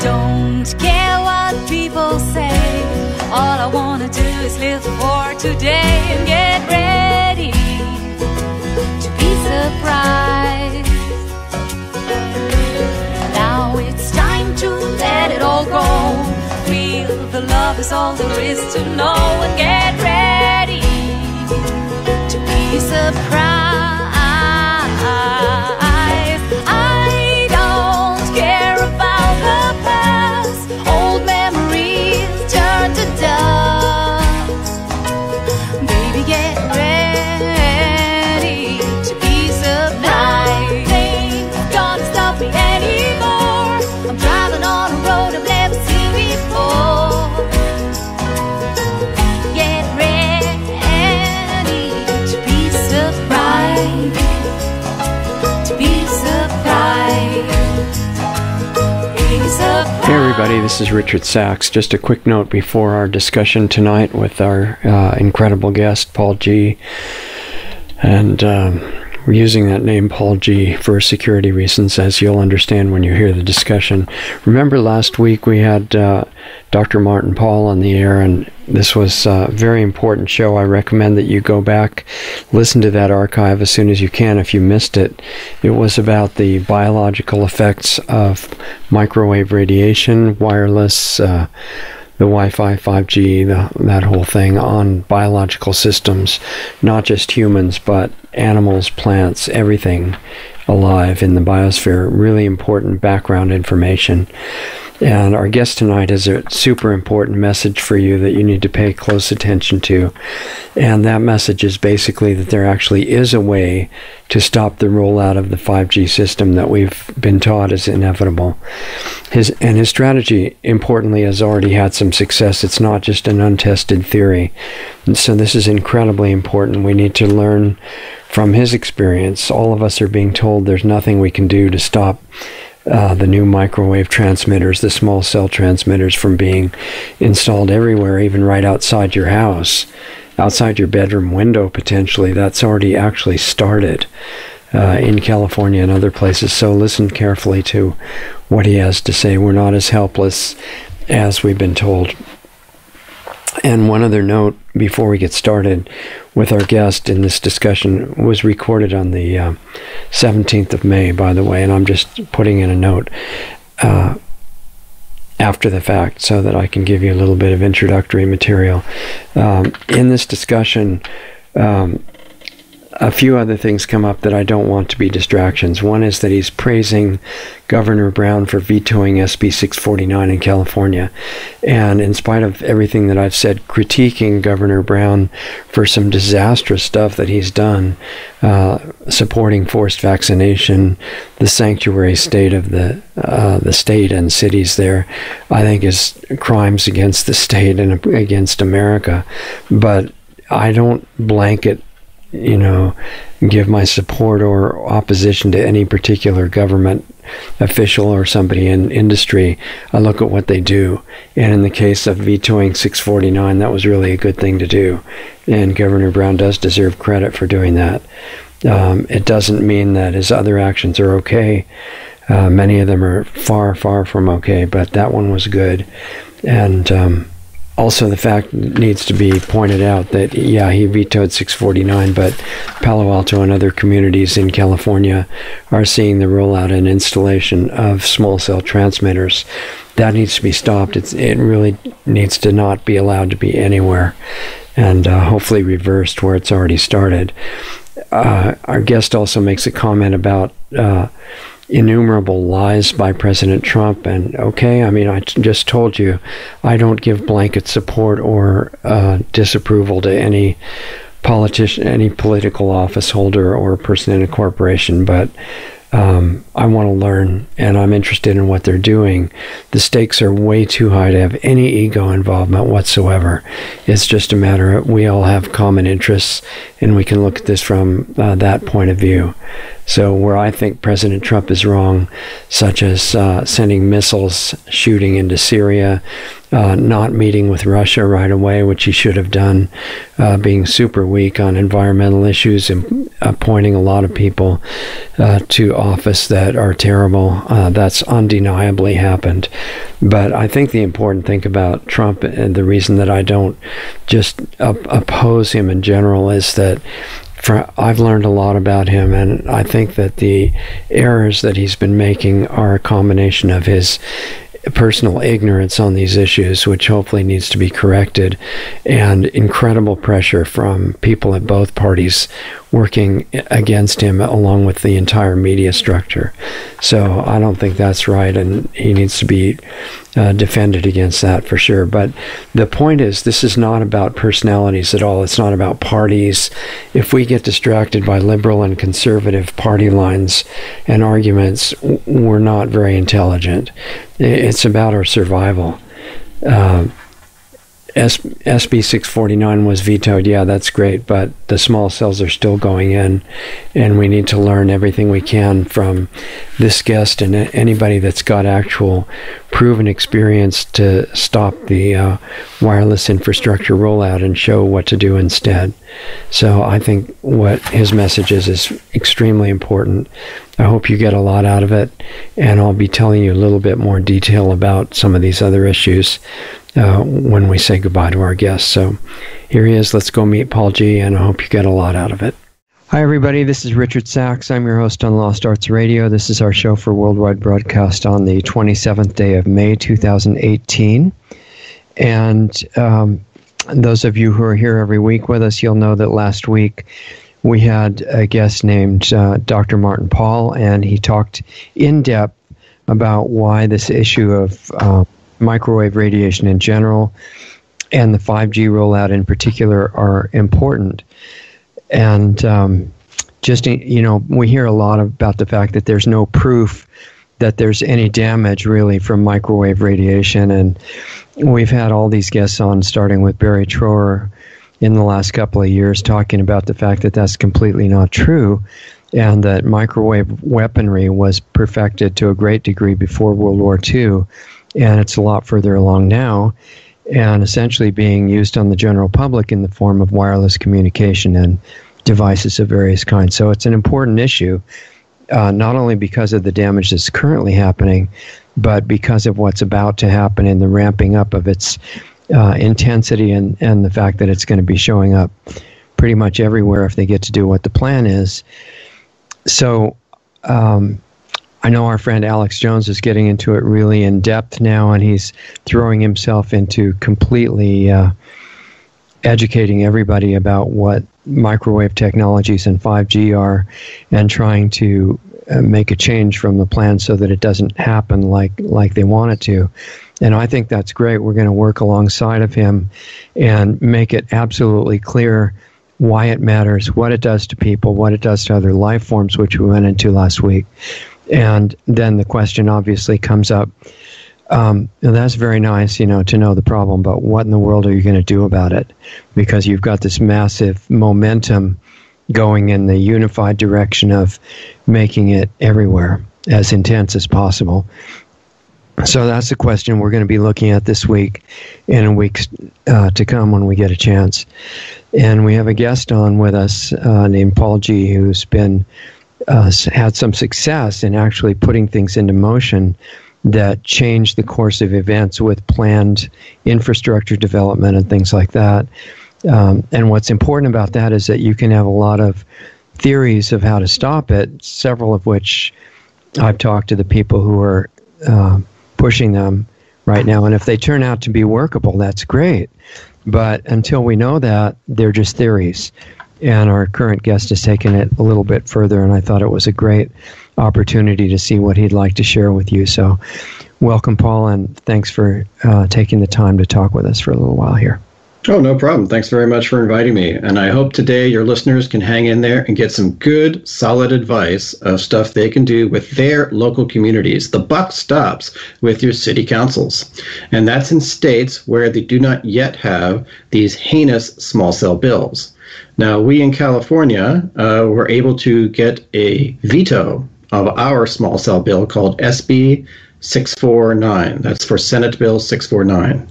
Don't care what people say. All I wanna do is live for today and get ready to be surprised. Now it's time to let it all go. Feel the love is all there is to know, and get ready to be surprised. I don't care about the past. Old memories turn to dust. Baby, get ready to be surprised. Nothing's gonna stop me anymore. I'm driving on a road I've never seen before. Get ready to be surprised. To be surprised. Be surprised. Hey everybody, this is Richard Sachs. Just a quick note before our discussion tonight with our incredible guest, Paul G. And we're using that name, Paul G., for security reasons, as you'll understand when you hear the discussion. Remember last week we had Dr. Martin Pall on the air, and this was a very important show. I recommend that you go back, listen to that archive as soon as you can if you missed it. It was about the biological effects of microwave radiation, wireless, the Wi-Fi, 5G, that whole thing on biological systems, not just humans, but animals, plants, everything alive in the biosphere. Really important background information. And our guest tonight has a super important message for you that you need to pay close attention to. And that message is basically that there actually is a way to stop the rollout of the 5G system that we've been taught is inevitable. His strategy, importantly, has already had some success. It's not just an untested theory. And so this is incredibly important. We need to learn from his experience. All of us are being told there's nothing we can do to stop the new microwave transmitters, the small cell transmitters, from being installed everywhere, even right outside your house, outside your bedroom window potentially. That's already actually started in California and other places. So listen carefully to what he has to say. We're not as helpless as we've been told. And one other note before we get started with our guest in this discussion was recorded on the 17th of May, by the way, and I'm just putting in a note after the fact so that I can give you a little bit of introductory material. In this discussion, a few other things come up that I don't want to be distractions. One is that he's praising Governor Brown for vetoing SB 649 in California. And in spite of everything that I've said, critiquing Governor Brown for some disastrous stuff that he's done, supporting forced vaccination, the sanctuary state of the state and cities there, I think is crimes against the state and against America. But I don't blanket give my support or opposition to any particular government official or somebody in industry. I look at what they do. And in the case of vetoing 649, that was really a good thing to do. And Governor Brown does deserve credit for doing that. It doesn't mean that his other actions are okay. Many of them are far, far from okay, but that one was good. And also, the fact needs to be pointed out that, yeah, he vetoed 649, but Palo Alto and other communities in California are seeing the rollout and installation of small cell transmitters. That needs to be stopped. It really needs to not be allowed to be anywhere, and hopefully reversed where it's already started. Our guest also makes a comment about innumerable lies by President Trump, and okay, I mean, I just told you I don't give blanket support or disapproval to any politician, any political office holder or person in a corporation, but I want to learn, and I'm interested in what they're doing. The stakes are way too high to have any ego involvement whatsoever. It's just a matter of we all have common interests, and we can look at this from that point of view. So where I think President Trump is wrong, such as sending missiles shooting into Syria, not meeting with Russia right away, which he should have done, being super weak on environmental issues and appointing a lot of people to office that are terrible. That's undeniably happened. But I think the important thing about Trump, and the reason that I don't just oppose him in general, is that I've learned a lot about him, and I think that the errors that he's been making are a combination of his personal ignorance on these issues, which hopefully needs to be corrected, and incredible pressure from people at both parties working against him, along with the entire media structure. So I don't think that's right, and he needs to be defended against that for sure. But the point is, this is not about personalities at all. It's not about parties. If we get distracted by liberal and conservative party lines and arguments, we're not very intelligent. It's about our survival. SB 649 was vetoed. Yeah, that's great, but the small cells are still going in, and we need to learn everything we can from this guest and anybody that's got actual proven experience to stop the wireless infrastructure rollout and show what to do instead. So I think what his message is extremely important. I hope you get a lot out of it, and I'll be telling you a little bit more detail about some of these other issues when we say goodbye to our guest. So here he is. Let's go meet Paul G., and I hope you get a lot out of it. Hi, everybody. This is Richard Sachs. I'm your host on Lost Arts Radio. This is our show for worldwide broadcast on the 27th day of May, 2018. And those of you who are here every week with us, you'll know that last week we had a guest named Dr. Martin Pall, and he talked in depth about why this issue of microwave radiation in general and the 5G rollout in particular are important. And we hear a lot about the fact that there's no proof that there's any damage really from microwave radiation. And we've had all these guests on, starting with Barry Trower in the last couple of years, talking about the fact that that's completely not true, and that microwave weaponry was perfected to a great degree before World War II, and it's a lot further along now, and essentially being used on the general public in the form of wireless communication and devices of various kinds. So it's an important issue, not only because of the damage that's currently happening, but because of what's about to happen in the ramping up of its intensity and the fact that it's going to be showing up pretty much everywhere if they get to do what the plan is. So I know our friend Alex Jones is getting into it really in depth now, and he's throwing himself into completely educating everybody about what microwave technologies and 5G are, and trying to make a change from the plan so that it doesn't happen like they want it to. And I think that's great. We're going to work alongside of him and make it absolutely clear why it matters, what it does to people, what it does to other life forms, which we went into last week. And then the question obviously comes up, that's very nice, to know the problem, but what in the world are you going to do about it? Because you've got this massive momentum going in the unified direction of making it everywhere as intense as possible. So that's the question we're going to be looking at this week and in weeks to come when we get a chance. And we have a guest on with us named Paul G., who's been had some success in actually putting things into motion that change the course of events with planned infrastructure development and things like that. And what's important about that is that you can have a lot of theories of how to stop it, several of which I've talked to the people who are pushing them right now. And if they turn out to be workable, that's great. But until we know that, they're just theories. And our current guest has taken it a little bit further, and I thought it was a great opportunity to see what he'd like to share with you. So welcome, Paul, and thanks for taking the time to talk with us for a little while here. Oh, no problem. Thanks very much for inviting me. And I hope today your listeners can hang in there and get some good, solid advice of stuff they can do with their local communities. The buck stops with your city councils. And that's in states where they do not yet have these heinous small cell bills. Now, we in California were able to get a veto of our small cell bill called SB 649. That's for Senate Bill 649.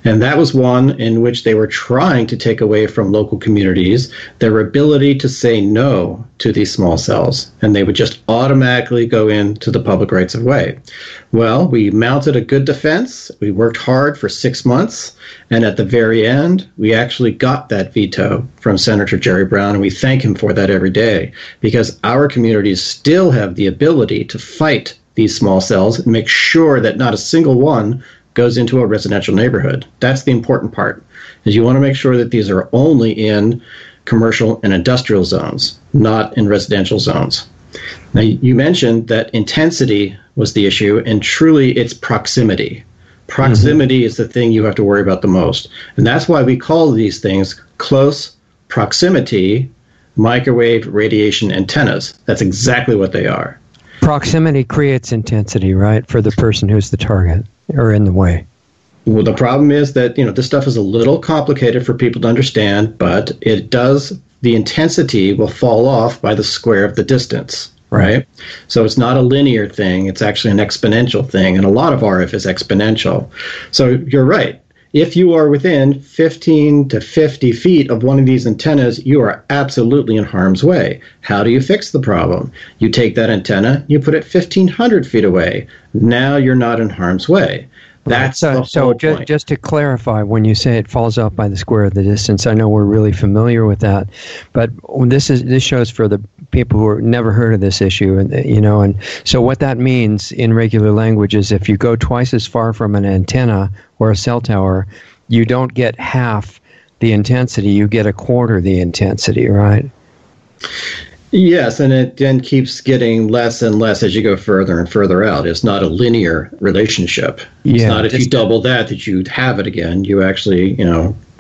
And that was one in which they were trying to take away from local communities their ability to say no to these small cells. And they would just automatically go into the public rights of way. Well, we mounted a good defense. We worked hard for 6 months. And at the very end, we actually got that veto from Senator Jerry Brown. And we thank him for that every day, because our communities still have the ability to fight these small cells and make sure that not a single one goes into a residential neighborhood. That's the important part, is you want to make sure that these are only in commercial and industrial zones, not in residential zones. Now, you mentioned that intensity was the issue, and truly it's proximity. Proximity is the thing you have to worry about the most. And that's why we call these things close proximity microwave radiation antennas. That's exactly what they are. Proximity creates intensity, right, for the person who's the target or in the way. Well, the problem is that, this stuff is a little complicated for people to understand, but the intensity will fall off by the square of the distance, right? So it's not a linear thing. It's actually an exponential thing. And a lot of RF is exponential. So you're right. If you are within 15 to 50 feet of one of these antennas, you are absolutely in harm's way. How do you fix the problem? You take that antenna, you put it 1,500 feet away. Now you're not in harm's way. That's the whole point. Just to clarify, when you say it falls off by the square of the distance, I know we're really familiar with that, but this shows for the people who have never heard of this issue, and so what that means in regular language is if you go twice as far from an antenna or a cell tower, you don't get half the intensity, you get a quarter the intensity, right? Yes, and it then keeps getting less and less as you go further and further out. It's not a linear relationship. It's not if you double that you'd have it again. You actually,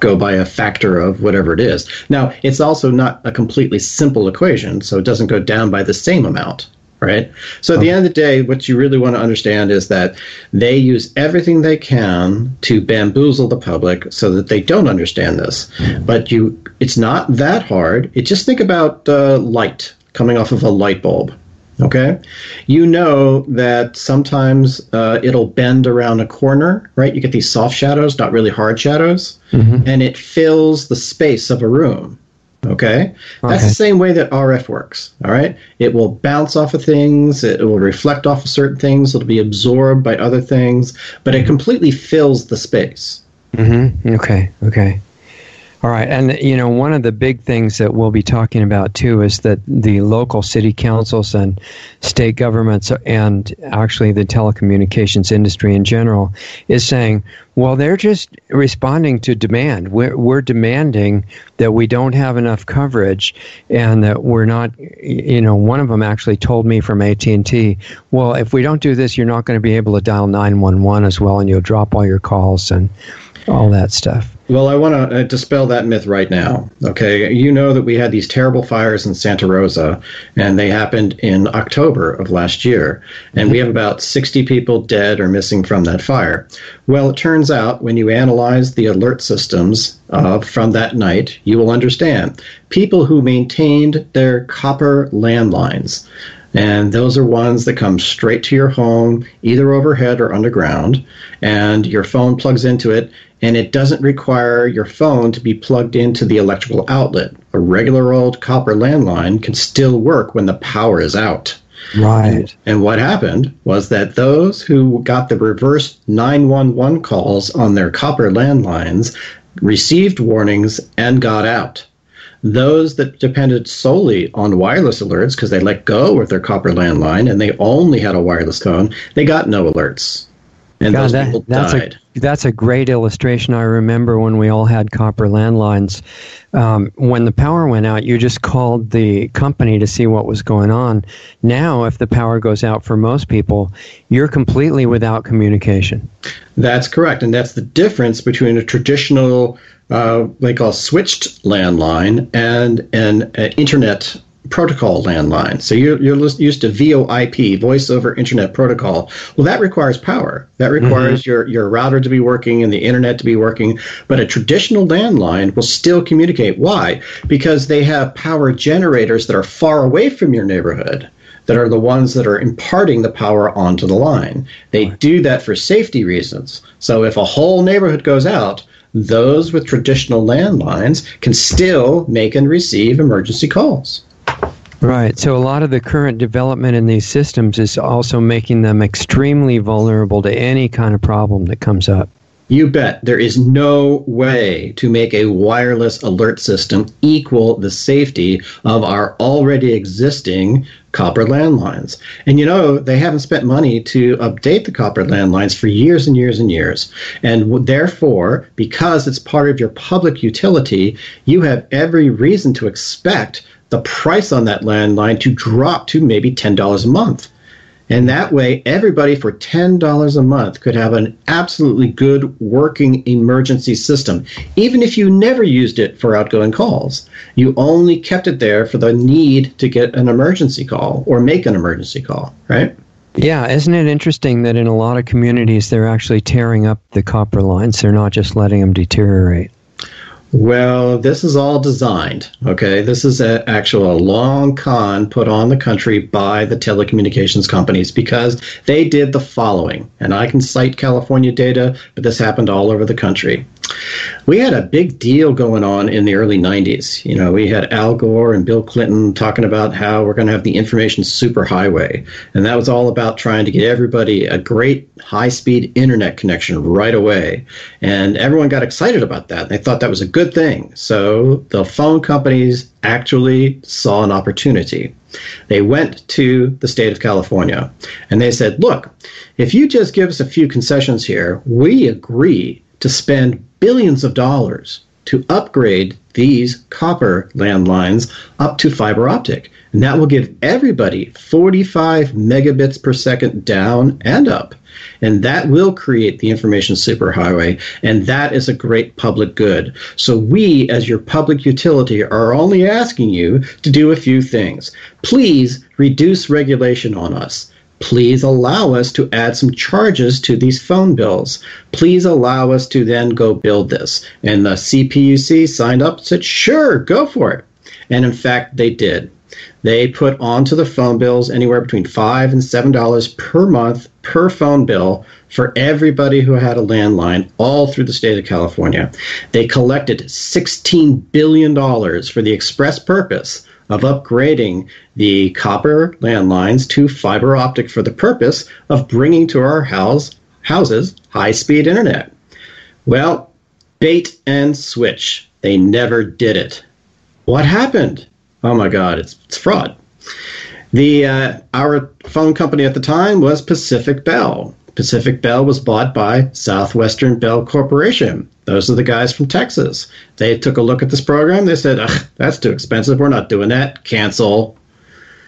go by a factor of whatever it is. Now, it's also not a completely simple equation, so it doesn't go down by the same amount, right? So at the end of the day, what you really want to understand is that they use everything they can to bamboozle the public so that they don't understand this. But it's not that hard. Just think about light coming off of a light bulb. Okay, you know that sometimes it'll bend around a corner, right? You get these soft shadows, not really hard shadows, and it fills the space of a room. Okay, that's the same way that RF works. All right, it will bounce off of things, it will reflect off of certain things, it'll be absorbed by other things, but it completely fills the space. Okay. All right. And, one of the big things that we'll be talking about, too, is that the local city councils and state governments and actually the telecommunications industry in general is saying, well, they're just responding to demand. We're demanding that we don't have enough coverage and that we're not, one of them actually told me from AT&T, well, if we don't do this, you're not going to be able to dial 911 as well, and you'll drop all your calls and all that stuff. Well, I want to dispel that myth right now. Okay, you know that we had these terrible fires in Santa Rosa, and they happened in October of last year, and we have about 60 people dead or missing from that fire. Well, it turns out when you analyze the alert systems from that night, you will understand people who maintained their copper landlines. And those are ones that come straight to your home, either overhead or underground, and your phone plugs into it, and it doesn't require your phone to be plugged into the electrical outlet. A regular old copper landline can still work when the power is out. Right. And what happened was that those who got the reverse 911 calls on their copper landlines received warnings and got out. Those that depended solely on wireless alerts because they let go of their copper landline and they only had a wireless phone, they got no alerts. And those people died. That's a great illustration. I remember when we all had copper landlines. When the power went out, you just called the company to see what was going on. Now, if the power goes out for most people, you're completely without communication. That's correct. And that's the difference between a traditional they call switched landline and an internet protocol landline. So you're used to VoIP, voice over internet protocol. Well, that requires power. That requires your router to be working and the internet to be working. But a traditional landline will still communicate. Why? Because they have power generators that are far away from your neighborhood. that are the ones that are imparting the power onto the line. They do that for safety reasons. So if a whole neighborhood goes out, those with traditional landlines can still make and receive emergency calls. Right. So a lot of the current development in these systems is also making them extremely vulnerable to any kind of problem that comes up. You bet. There is no way to make a wireless alert system equal the safety of our already existing copper landlines. And they haven't spent money to update the copper landlines for years and years and years. And therefore, because it's part of your public utility, you have every reason to expect the price on that landline to drop to maybe $10 a month. And that way, everybody for $10 a month could have an absolutely good working emergency system, even if you never used it for outgoing calls. You only kept it there for the need to get an emergency call or make an emergency call, right? Yeah, isn't it interesting that in a lot of communities, they're actually tearing up the copper lines? They're not just letting them deteriorate. Well, this is all designed, okay? This is an actual long con put on the country by the telecommunications companies because they did the following. And I can cite California data, but this happened all over the country. We had a big deal going on in the early 90s. We had Al Gore and Bill Clinton talking about how we're going to have the information superhighway. And that was all about trying to get everybody a great high-speed internet connection right away. And everyone got excited about that. They thought that was a good thing. So the phone companies actually saw an opportunity. They went to the state of California and they said, look, if you just give us a few concessions here, we agree to spend billions of dollars to upgrade these copper landlines up to fiber optic. And that will give everybody 45 megabits per second down and up. And that will create the information superhighway. And that is a great public good. So we, as your public utility, are only asking you to do a few things. Please reduce regulation on us. Please allow us to add some charges to these phone bills. Please allow us to then go build this. And the CPUC signed up and said, sure, go for it. And in fact, they did. They put onto the phone bills anywhere between $5 and $7 per month per phone bill for everybody who had a landline all through the state of California. They collected $16 billion for the express purpose of upgrading the copper landlines to fiber optic for the purpose of bringing to our houses high-speed internet. Well, bait and switch. They never did it. What happened? Oh my God, it's fraud. Our phone company at the time was Pacific Bell. Pacific Bell was bought by Southwestern Bell Corporation. Those are the guys from Texas. They took a look at this program. They said, that's too expensive. We're not doing that. Cancel.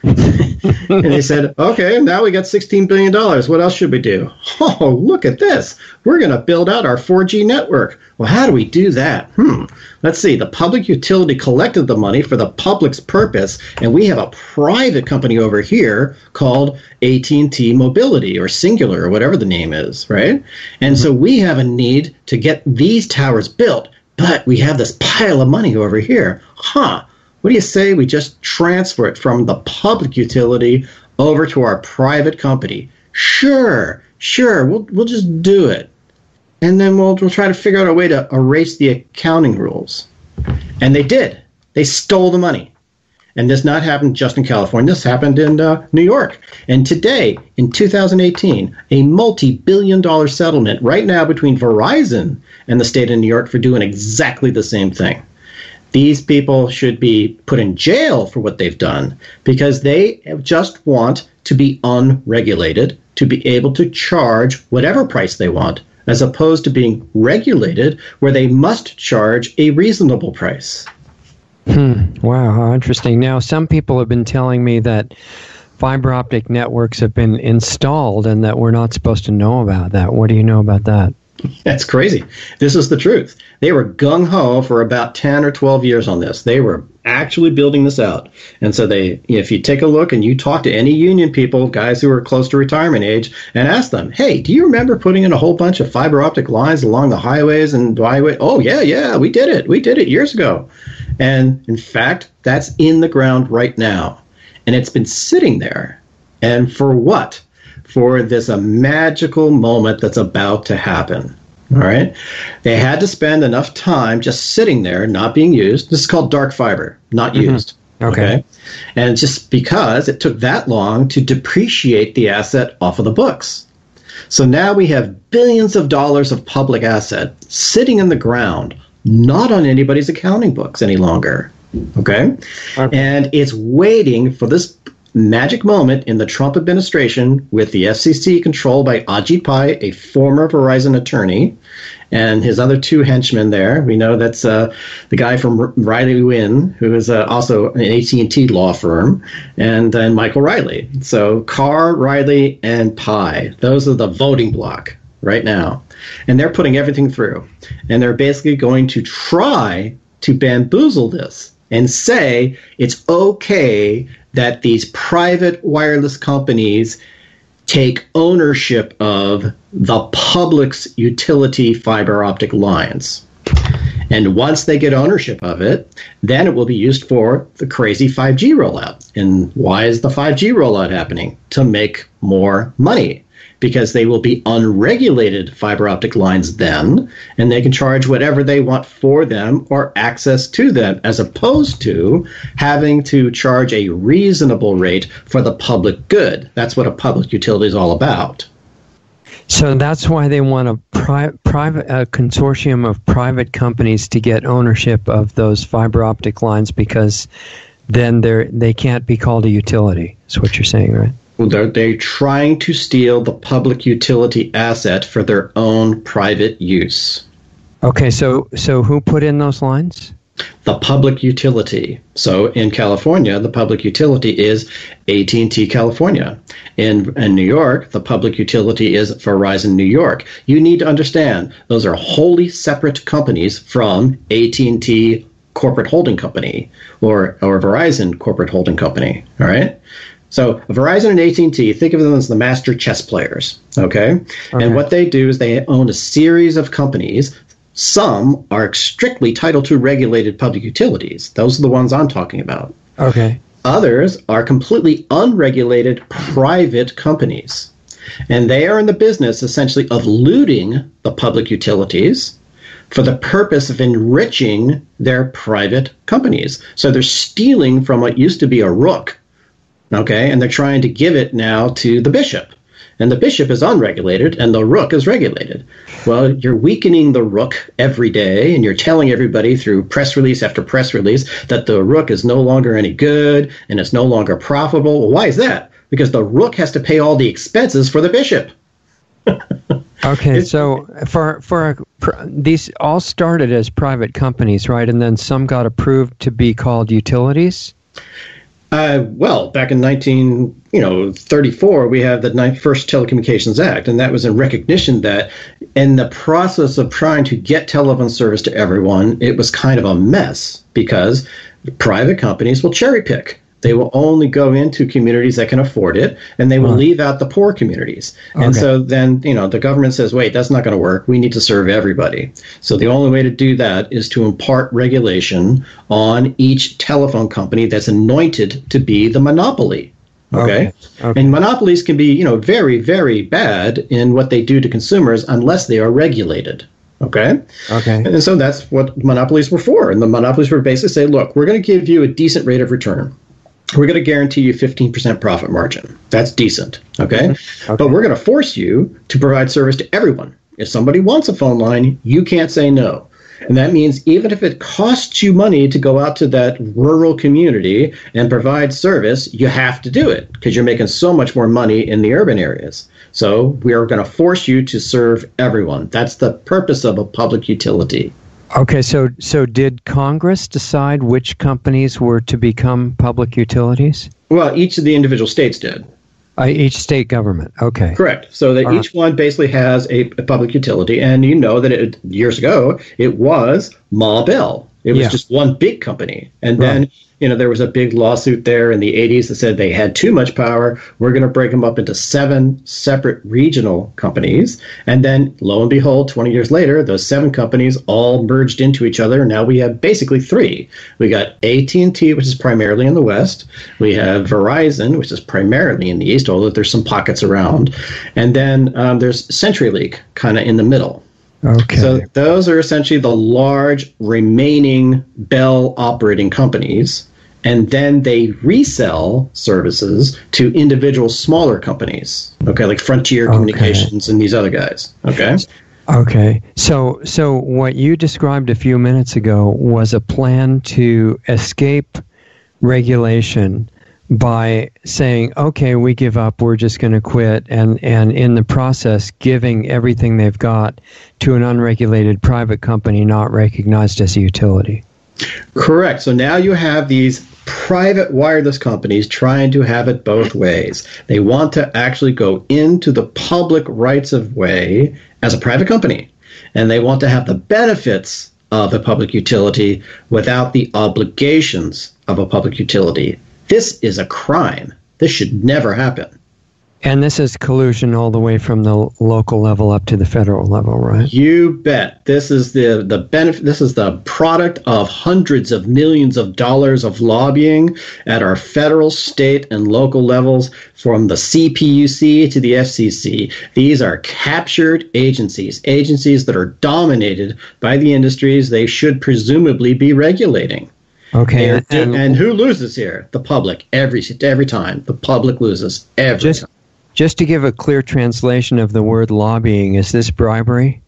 And they said, okay, now we got $16 billion. What else should we do? Oh, look at this. We're going to build out our 4G network. Well, how do we do that? Let's see. The public utility collected the money for the public's purpose, and we have a private company over here called AT&T Mobility or Singular or whatever the name is, right? And so we have a need to get these towers built, but we have this pile of money over here. What do you say we just transfer it from the public utility over to our private company? Sure, we'll just do it. And then we'll try to figure out a way to erase the accounting rules. And they did. They stole the money. And this not happened just in California. This happened in New York. And today, in 2018, a multi-billion-dollar settlement right now between Verizon and the state of New York for doing exactly the same thing. These people should be put in jail for what they've done because they just want to be unregulated, to be able to charge whatever price they want, as opposed to being regulated where they must charge a reasonable price. Wow, how interesting. Now, some people have been telling me that fiber optic networks have been installed and that we're not supposed to know about that. What do you know about that? That's crazy. This is the truth. They were gung-ho for about 10 or 12 years on this. They were actually building this out. And so if you take a look and you talk to any union people, guys who are close to retirement age, and ask them, hey, do you remember putting in a whole bunch of fiber optic lines along the highways and byways? Oh, yeah, we did it. We did it years ago. And in fact, that's in the ground right now. And it's been sitting there And for what? For this magical moment that's about to happen. All right. They had to spend enough time just sitting there, not being used. This is called dark fiber, not used. Okay. And just because it took that long to depreciate the asset off of the books. So now we have billions of dollars of public asset sitting in the ground, not on anybody's accounting books any longer. Okay. And it's waiting for this magic moment in the Trump administration with the FCC controlled by Ajit Pai, a former Verizon attorney, and his other two henchmen there. We know that's the guy from Riley Wynn, who is also an AT&T law firm, and then Michael Riley. So Carr, Riley, and Pai. Those are the voting bloc right now. And they're putting everything through. And they're basically going to try to bamboozle this and say it's okay that these private wireless companies take ownership of the public's utility fiber optic lines. And once they get ownership of it, then it will be used for the crazy 5G rollout. And why is the 5G rollout happening? To make more money. Because they will be unregulated fiber optic lines then, and they can charge whatever they want for them or access to them, as opposed to having to charge a reasonable rate for the public good. That's what a public utility is all about. So that's why they want a consortium of private companies to get ownership of those fiber optic lines, because then they can't be called a utility. That's what you're saying, right? They're trying to steal the public utility asset for their own private use. Okay, so who put in those lines? The public utility. So in California, the public utility is AT&T California. In New York, the public utility is Verizon New York. You need to understand, those are wholly separate companies from AT&T Corporate Holding Company or Verizon Corporate Holding Company, all right? So Verizon and AT&T, think of them as the master chess players, okay? And what they do is they own a series of companies. Some are strictly Title II regulated public utilities. Those are the ones I'm talking about. Okay. Others are completely unregulated private companies. And they are in the business, essentially, of looting the public utilities for the purpose of enriching their private companies. So they're stealing from what used to be a rook. Okay, and they're trying to give it now to the bishop. And the bishop is unregulated, and the rook is regulated. Well, you're weakening the rook every day, and you're telling everybody through press release after press release that the rook is no longer any good, and it's no longer profitable. Well, why is that? Because the rook has to pay all the expenses for the bishop. Okay, so these all started as private companies, right? And then some got approved to be called utilities? Well, back in 1934, we had the first Telecommunications Act, and that was in recognition that in the process of trying to get telephone service to everyone, it was kind of a mess because private companies will cherry pick. They will only go into communities that can afford it, and they will leave out the poor communities. And so then, the government says, wait, that's not going to work. We need to serve everybody. So the only way to do that is to impart regulation on each telephone company that's anointed to be the monopoly. Okay. And monopolies can be, very, very bad in what they do to consumers unless they are regulated. Okay. And so that's what monopolies were for. And the monopolies were basically saying, look, we're going to give you a decent rate of return. We're going to guarantee you 15% profit margin. That's decent, okay? But we're going to force you to provide service to everyone. If somebody wants a phone line, you can't say no. And that means even if it costs you money to go out to that rural community and provide service, you have to do it because you're making so much more money in the urban areas. So we are going to force you to serve everyone. That's the purpose of a public utility. Okay, so did Congress decide which companies were to become public utilities? Well, each of the individual states did. Each state government, okay. Correct. So that each one basically has a public utility, and you know that years ago, it was Ma Bell. It was just one big company. And then, there was a big lawsuit there in the 80s that said they had too much power. We're going to break them up into 7 separate regional companies. And then, lo and behold, 20 years later, those 7 companies all merged into each other. Now we have basically 3. We got AT&T, which is primarily in the West. We have Verizon, which is primarily in the East, although there's some pockets around. And then there's CenturyLink kind of in the middle. Okay. So those are essentially the large remaining Bell operating companies. And then they resell services to individual smaller companies, okay, like Frontier Communications and these other guys, okay? Okay. So what you described a few minutes ago was a plan to escape regulation by saying, okay, we give up, we're just going to quit, and in the process giving everything they've got to an unregulated private company not recognized as a utility. Correct. So now you have these private wireless companies trying to have it both ways. They want to actually go into the public rights of way as a private company, and they want to have the benefits of a public utility without the obligations of a public utility. This is a crime. This should never happen. And this is collusion all the way from the local level up to the federal level, right? You bet. This is the benefit. This is the product of hundreds of millions of dollars of lobbying at our federal, state, and local levels, from the CPUC to the FCC. These are captured agencies that are dominated by the industries they should presumably be regulating. Okay. And who loses here? The public. Every time. The public loses every time. Just to give a clear translation of the word lobbying, is this bribery?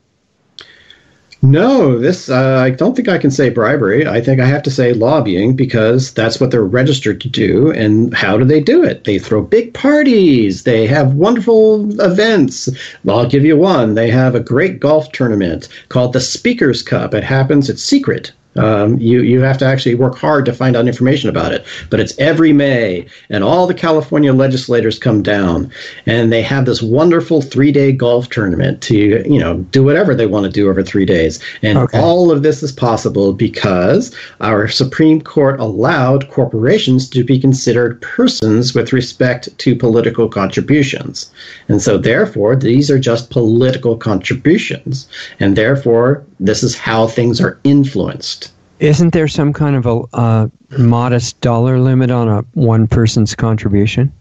No, I don't think I can say bribery. I think I have to say lobbying, because that's what they're registered to do. And how do they do it? They throw big parties. They have wonderful events. Well, I'll give you one. They have a great golf tournament called the Speaker's Cup. It's secret. You have to actually work hard to find out information about it, but it's every May, and all the California legislators come down, and they have this wonderful 3-day golf tournament to, do whatever they want to do over 3 days. And all of this is possible because our Supreme Court allowed corporations to be considered persons with respect to political contributions. And so therefore, these are just political contributions, and therefore this is how things are influenced. Isn't there some kind of a modest dollar limit on one person's contribution?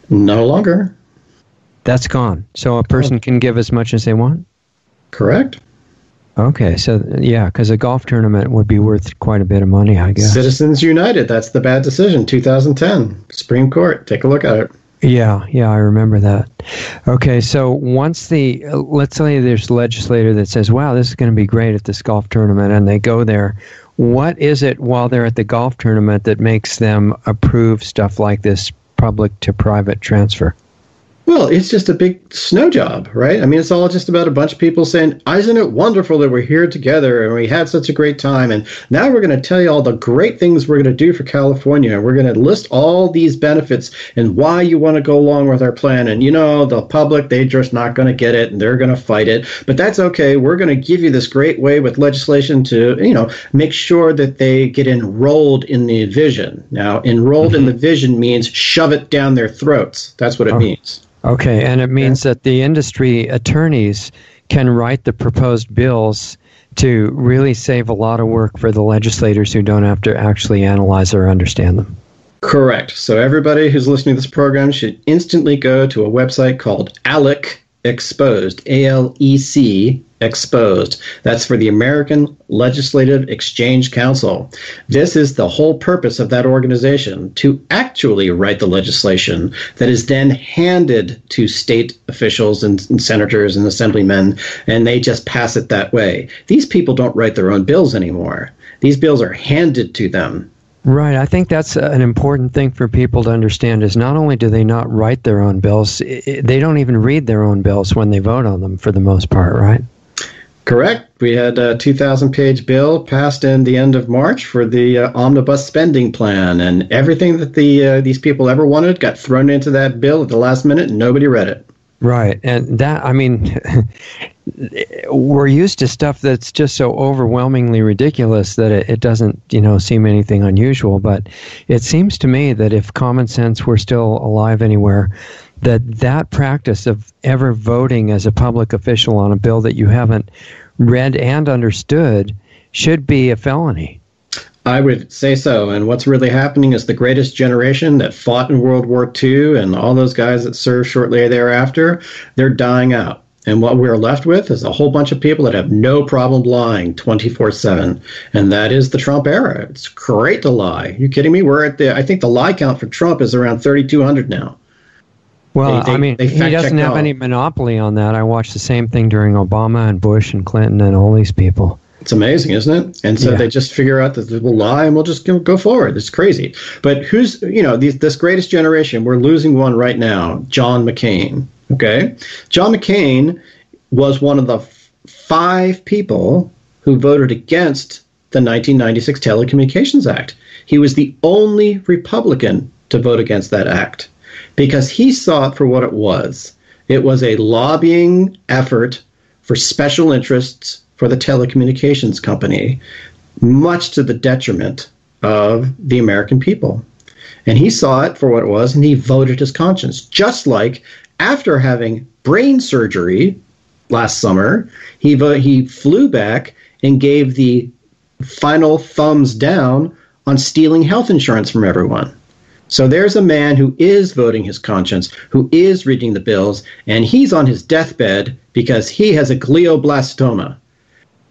No longer. That's gone. So a person can give as much as they want? Correct. Okay, so yeah, because a golf tournament would be worth quite a bit of money, I guess. Citizens United, that's the bad decision, 2010. Supreme Court, take a look at it. Yeah, I remember that. Okay, so once let's say there's a legislator that says, wow, this is going to be great at this golf tournament, and they go there, what is it while they're at the golf tournament that makes them approve stuff like this public to private transfer? Well, it's just a big snow job, right? I mean, it's all just about a bunch of people saying, isn't it wonderful that we're here together and we had such a great time, and now we're going to tell you all the great things we're going to do for California, and we're going to list all these benefits and why you want to go along with our plan. And the public, they're just not going to get it, and they're going to fight it, but that's okay. We're going to give you this great way with legislation to, make sure that they get enrolled in the vision. Now, enrolled in the vision means shove it down their throats. That's what it means. Okay, and it means that the industry attorneys can write the proposed bills to really save a lot of work for the legislators who don't have to actually analyze or understand them. Correct. So everybody who's listening to this program should instantly go to a website called ALEC Exposed, ALEC Exposed. That's for the American Legislative Exchange Council. This is the whole purpose of that organization, to actually write the legislation that is then handed to state officials and senators and assemblymen, and they just pass it that way. These people don't write their own bills anymore. These bills are handed to them. Right. I think that's an important thing for people to understand, is not only do they not write their own bills, they don't even read their own bills when they vote on them for the most part, right? Correct. We had a 2,000-page bill passed in the end of March for the omnibus spending plan, and everything that these people ever wanted got thrown into that bill at the last minute, and nobody read it. Right. And that, I mean, we're used to stuff that's just so overwhelmingly ridiculous that it doesn't, seem anything unusual. But it seems to me that if common sense were still alive anywhere, that practice of ever voting as a public official on a bill that you haven't read and understood should be a felony. I would say so. And what's really happening is the greatest generation that fought in World War II and all those guys that served shortly thereafter, they're dying out. And what we're left with is a whole bunch of people that have no problem lying 24/7. And that is the Trump era. It's great to lie. Are you kidding me? I think the lie count for Trump is around 3,200 now. Well, he doesn't have any monopoly on that. I watched the same thing during Obama and Bush and Clinton and all these people. It's amazing, isn't it? And so they just figure out that we'll lie and we'll just go forward. It's crazy. But who's, this greatest generation, we're losing one right now, John McCain. Okay? John McCain was one of the 5 people who voted against the 1996 Telecommunications Act. He was the only Republican to vote against that act because he saw it for what it was. It was a lobbying effort for special interests for the telecommunications company, much to the detriment of the American people. And he saw it for what it was, and he voted his conscience. Just like after having brain surgery last summer, he flew back and gave the final thumbs down on stealing health insurance from everyone. So there's a man who is voting his conscience, who is reading the bills, and he's on his deathbed because he has a glioblastoma.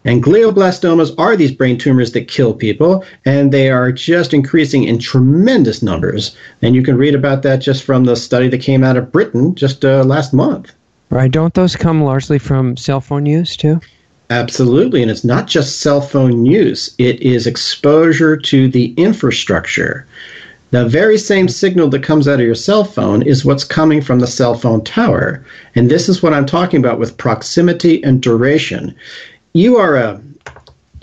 And glioblastomas are these brain tumors that kill people, and they are just increasing in tremendous numbers. And you can read about that just from the study that came out of Britain just last month. Right. Don't those come largely from cell phone use, too? Absolutely. And it's not just cell phone use. It is exposure to the infrastructure. The very same signal that comes out of your cell phone is what's coming from the cell phone tower. And this is what I'm talking about with proximity and duration. You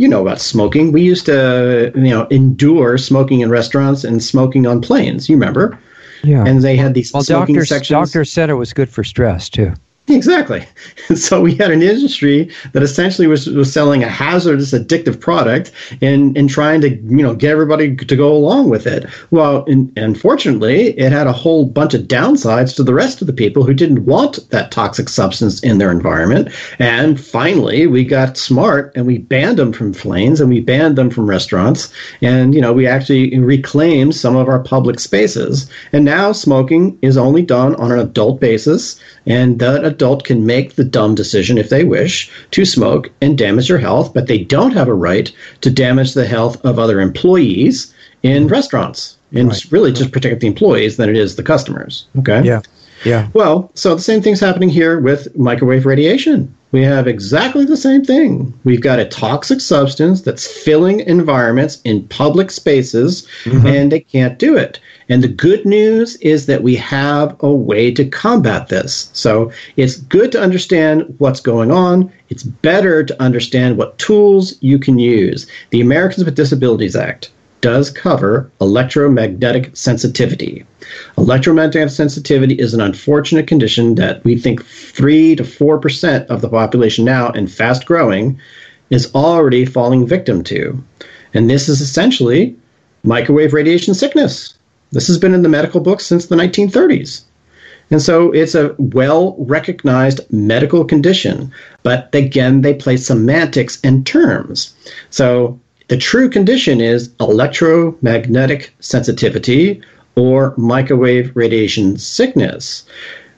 know about smoking. We used to, endure smoking in restaurants and smoking on planes. You remember? Yeah. And they had these smoking sections. Doctors said it was good for stress, too. Exactly. And so we had an industry that essentially was selling a hazardous, addictive product and trying to, get everybody to go along with it. Well, unfortunately, it had a whole bunch of downsides to the rest of the people who didn't want that toxic substance in their environment. And finally, we got smart and we banned them from planes and we banned them from restaurants. And, we actually reclaimed some of our public spaces. And now smoking is only done on an adult basis. And that adult can make the dumb decision, if they wish, to smoke and damage their health, but they don't have a right to damage the health of other employees in restaurants. And it's really just protect the employees than it is the customers. Okay? Yeah. Well, so the same thing's happening here with microwave radiation. We have exactly the same thing. We've got a toxic substance that's filling environments in public spaces, and they can't do it. And the good news is that we have a way to combat this. So it's good to understand what's going on. It's better to understand what tools you can use. The Americans with Disabilities Act does cover electromagnetic sensitivity. Electromagnetic sensitivity is an unfortunate condition that we think 3 to 4% of the population now, and fast growing, is already falling victim to. And this is essentially microwave radiation sickness. This has been in the medical books since the 1930s. And so it's a well-recognized medical condition. But again, they play semantics and terms. So the true condition is electromagnetic sensitivity or microwave radiation sickness.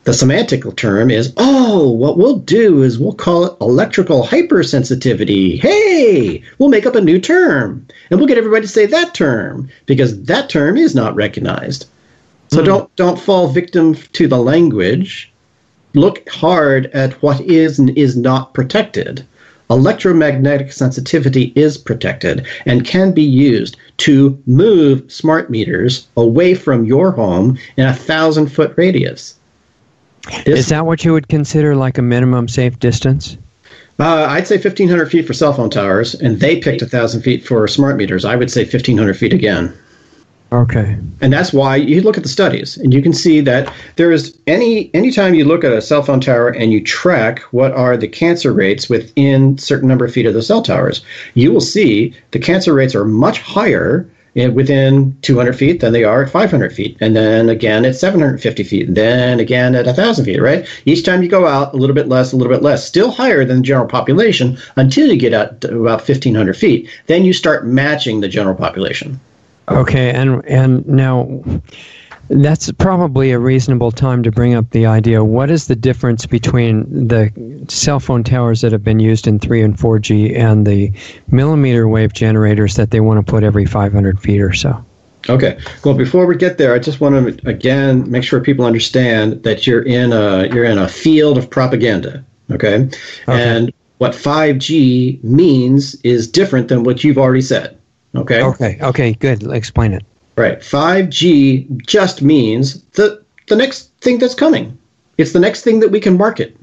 The semantic term is, what we'll do is we'll call it electrical hypersensitivity. Hey, we'll make up a new term. And we'll get everybody to say that term because that term is not recognized. So don't fall victim to the language. Look hard at what is and is not protected. Electromagnetic sensitivity is protected and can be used to move smart meters away from your home in a 1,000-foot radius. Is that what you would consider like a minimum safe distance? I'd say 1,500 feet for cell phone towers, and they picked 1,000 feet for smart meters. I would say 1,500 feet again. Okay. And that's why you look at the studies, and you can see that there is anytime you look at a cell phone tower and you track what are the cancer rates within a certain number of feet of the cell towers, you will see the cancer rates are much higher within 200 feet than they are at 500 feet. And then again at 750 feet, and then again at 1,000 feet, right? Each time you go out, a little bit less, still higher than the general population until you get out to about 1,500 feet. Then you start matching the general population. Okay, and now that's probably a reasonable time to bring up the idea. What is the difference between the cell phone towers that have been used in 3 and 4G and the millimeter wave generators that they want to put every 500 feet or so? Okay. Well, before we get there, I just want to again make sure people understand that you're in a field of propaganda. Okay. And what 5G means is different than what you've already said. Okay. Okay. Good. Explain it. Right. 5G just means the next thing that's coming. It's the next thing that we can market.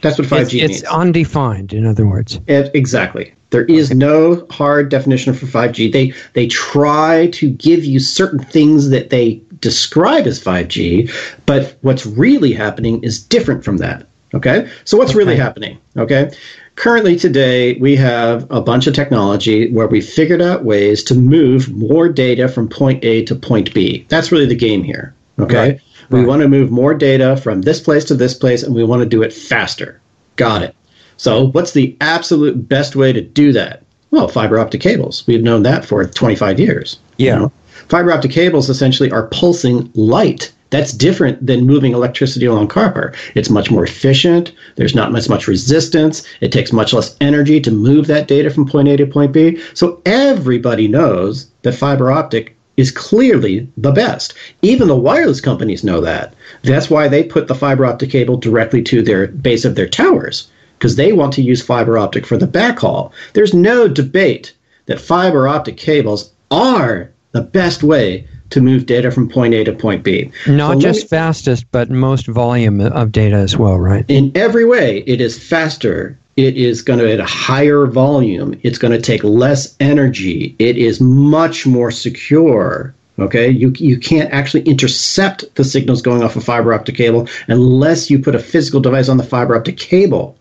That's what 5G means. It's undefined, in other words. Exactly. There is no hard definition for 5G. They try to give you certain things that they describe as 5G, but what's really happening is different from that. Okay? So what's really happening? Okay? Currently today, we have a bunch of technology where we figured out ways to move more data from point A to point B. That's really the game here. Okay? Right. We want to move more data from this place to this place, and we want to do it faster. Got it. So what's the absolute best way to do that? Well, fiber optic cables. We've known that for 25 years. Yeah. You know? Fiber optic cables essentially are pulsing light. That's different than moving electricity along copper. It's much more efficient. There's not much resistance. It takes much less energy to move that data from point A to point B. So everybody knows that fiber optic is clearly the best. Even the wireless companies know that. That's why they put the fiber optic cable directly to their base of their towers, because they want to use fiber optic for the backhaul. There's no debate that fiber optic cables are the best way to move data from point A to point B. Not just fastest, but most volume of data as well, right? In every way, it is faster. It is going to at a higher volume. It's going to take less energy. It is much more secure. Okay, you can't actually intercept the signals going off a fiber optic cable unless you put a physical device on the fiber optic cable.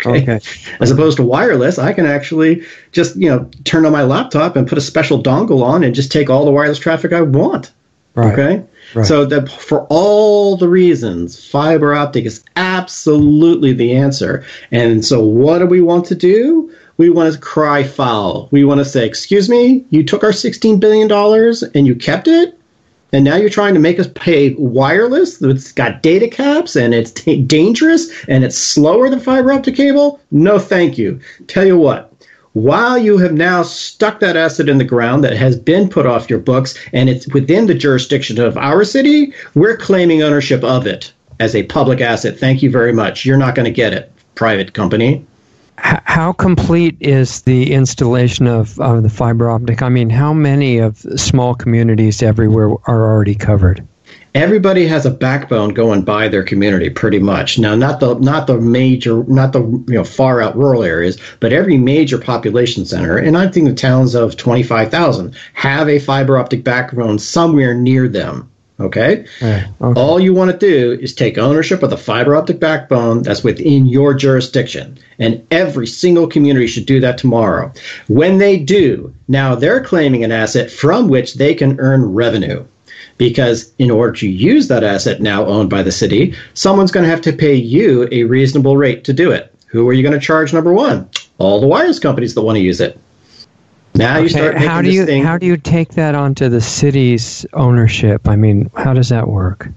Okay. As opposed to wireless, I can actually just, turn on my laptop and put a special dongle on and just take all the wireless traffic I want. Right. Okay. Right. So that for all the reasons, fiber optic is absolutely the answer. And so what do we want to do? We want to cry foul. We want to say, excuse me, you took our $16 billion and you kept it? And now you're trying to make us pay wireless? It's got data caps and it's dangerous and it's slower than fiber optic cable? No, thank you. Tell you what, while you have now stuck that asset in the ground that has been put off your books and it's within the jurisdiction of our city, we're claiming ownership of it as a public asset. Thank you very much. You're not going to get it, private company. How complete is the installation of the fiber optic? I mean, how many of small communities everywhere are already covered? Everybody has a backbone going by their community, pretty much. Now, not the far out rural areas, but every major population center, and I think the towns of 25,000 have a fiber optic backbone somewhere near them. Okay? All you want to do is take ownership of the fiber optic backbone that's within your jurisdiction. And every single community should do that tomorrow. When they do, now they're claiming an asset from which they can earn revenue. Because in order to use that asset now owned by the city, someone's going to have to pay you a reasonable rate to do it. Who are you going to charge, number one? All the wireless companies that want to use it. Now you start making this thing. How do you take that onto the city's ownership? I mean, how does that work?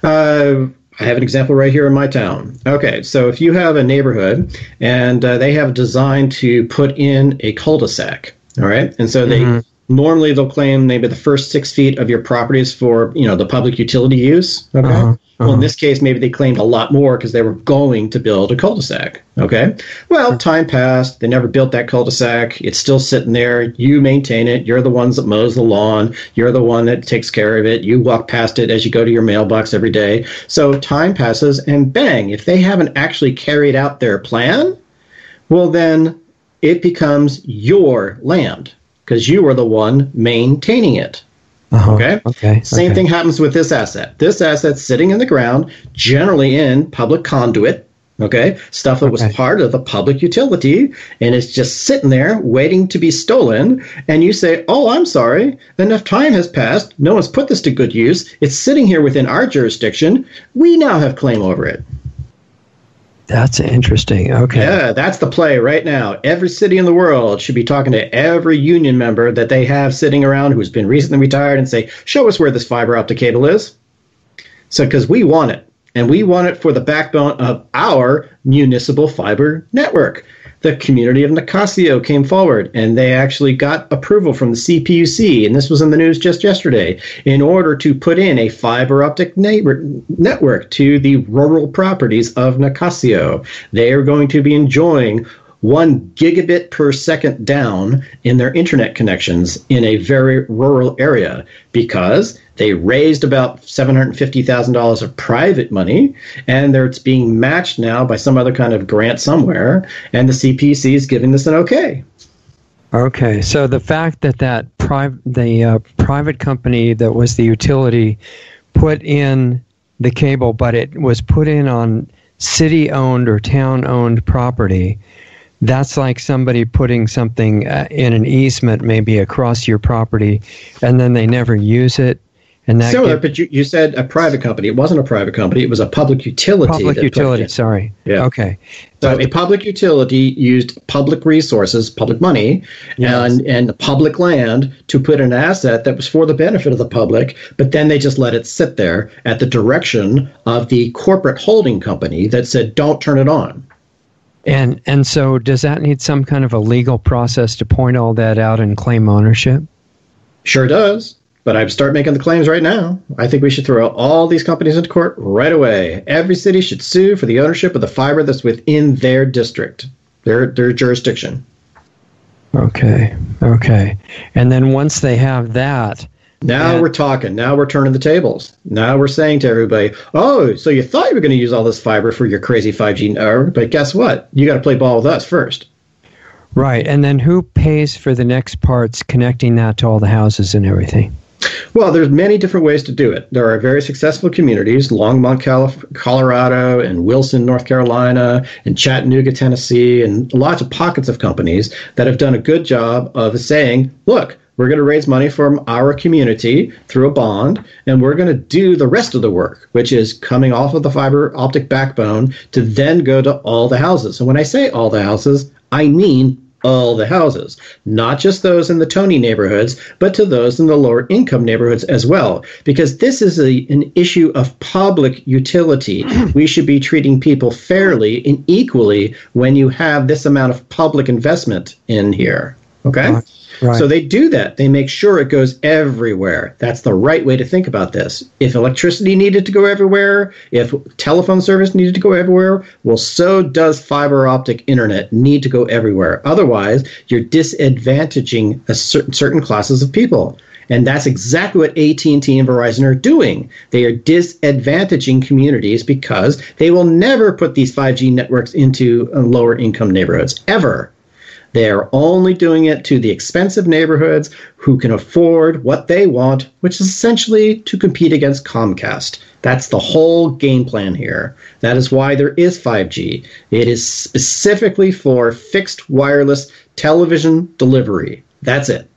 I have an example right here in my town. Okay, so if you have a neighborhood and they have designed to put in a cul-de-sac, all right, and so normally they'll claim maybe the first 6 feet of your property is for the public utility use. Okay. Well, in this case, maybe they claimed a lot more because they were going to build a cul-de-sac. Okay. Well, time passed. They never built that cul-de-sac. It's still sitting there. You maintain it. You're the ones that mows the lawn. You're the one that takes care of it. You walk past it as you go to your mailbox every day. So time passes and bang, if they haven't actually carried out their plan, well, then it becomes your land because you are the one maintaining it. Okay? Same thing happens with this asset. This asset's sitting in the ground, generally in public conduit. Okay, stuff that was part of the public utility, and it's just sitting there waiting to be stolen. And you say, "Oh, I'm sorry. Enough time has passed. No one's put this to good use. It's sitting here within our jurisdiction. We now have claim over it." That's interesting. Okay. Yeah, that's the play right now. Every city in the world should be talking to every union member that they have sitting around who's been recently retired and say, "Show us where this fiber optic cable is." So, because we want it. And we want it for the backbone of our municipal fiber network. The community of Nicasio came forward, and they actually got approval from the CPUC, and this was in the news just yesterday, in order to put in a fiber optic network to the rural properties of Nicasio. They are going to be enjoying 1 gigabit per second down in their internet connections in a very rural area because they raised about $750,000 of private money, and it's being matched now by some other kind of grant somewhere, and the CPC is giving this an okay. Okay, so the fact that the private company that was the utility put in the cable, but it was put in on city-owned or town-owned property, that's like somebody putting something in an easement maybe across your property, and then they never use it. And that similar, but you said a private company. It wasn't a private company. It was a public utility. Public utility, sorry. Yeah. Okay. So a public utility used public resources, public money, and public land to put an asset that was for the benefit of the public, but then they just let it sit there at the direction of the corporate holding company that said, "Don't turn it on." And so does that need some kind of a legal process to point all that out and claim ownership? Sure does. But I'd start making the claims right now. I think we should throw all these companies into court right away. Every city should sue for the ownership of the fiber that's within their district, their jurisdiction. Okay. And then once they have that... Now we're talking. Now we're turning the tables. Now we're saying to everybody, "Oh, so you thought you were going to use all this fiber for your crazy 5G network, but guess what? You got to play ball with us first." Right. And then who pays for the next parts connecting that to all the houses and everything? Well, there's many different ways to do it. There are very successful communities, Longmont, Colorado, and Wilson, North Carolina, and Chattanooga, Tennessee, and lots of pockets of companies that have done a good job of saying, "Look, we're going to raise money from our community through a bond, and we're going to do the rest of the work, which is coming off of the fiber optic backbone to then go to all the houses." And when I say all the houses, I mean all the houses, not just those in the Tony neighborhoods, but to those in the lower income neighborhoods as well, because this is an issue of public utility. We should be treating people fairly and equally when you have this amount of public investment in here. Okay? Right. So they do that. They make sure it goes everywhere. That's the right way to think about this. If electricity needed to go everywhere, if telephone service needed to go everywhere, well, so does fiber optic internet need to go everywhere. Otherwise, you're disadvantaging certain classes of people. And that's exactly what AT&T and Verizon are doing. They are disadvantaging communities because they will never put these 5G networks into lower income neighborhoods, ever. They are only doing it to the expensive neighborhoods who can afford what they want, which is essentially to compete against Comcast. That's the whole game plan here. That is why there is 5G. It is specifically for fixed wireless television delivery. That's it.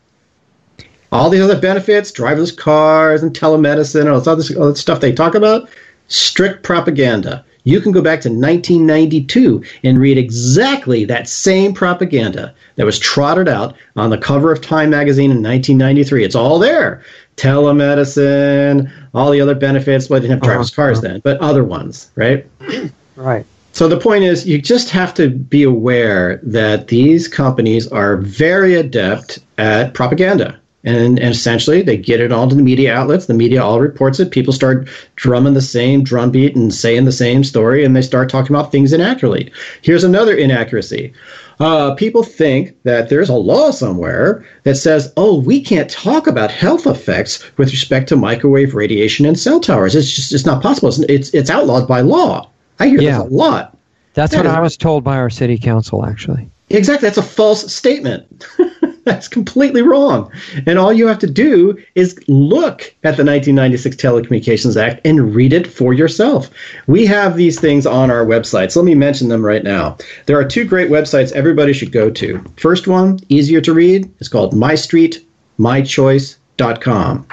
All these other benefits, driverless cars and telemedicine and all this other stuff they talk about, strict propaganda. You can go back to 1992 and read exactly that same propaganda that was trotted out on the cover of Time magazine in 1993. It's all there. Telemedicine, all the other benefits. Well, they didn't have driverless cars then, but other ones, right? Right. So the point is, you just have to be aware that these companies are very adept at propaganda. And essentially, they get it all to the media outlets. The media all reports it. People start drumming the same drumbeat and saying the same story, and they start talking about things inaccurately. Here's another inaccuracy. People think that there's a law somewhere that says, "Oh, we can't talk about health effects with respect to microwave radiation and cell towers. It's not possible. It's outlawed by law." I hear this a lot. That's what I was told by our city council, actually. Exactly. That's a false statement. That's completely wrong. And all you have to do is look at the 1996 Telecommunications Act and read it for yourself. We have these things on our websites. Let me mention them right now. There are two great websites everybody should go to. First one, easier to read, is called mystreetmychoice.com.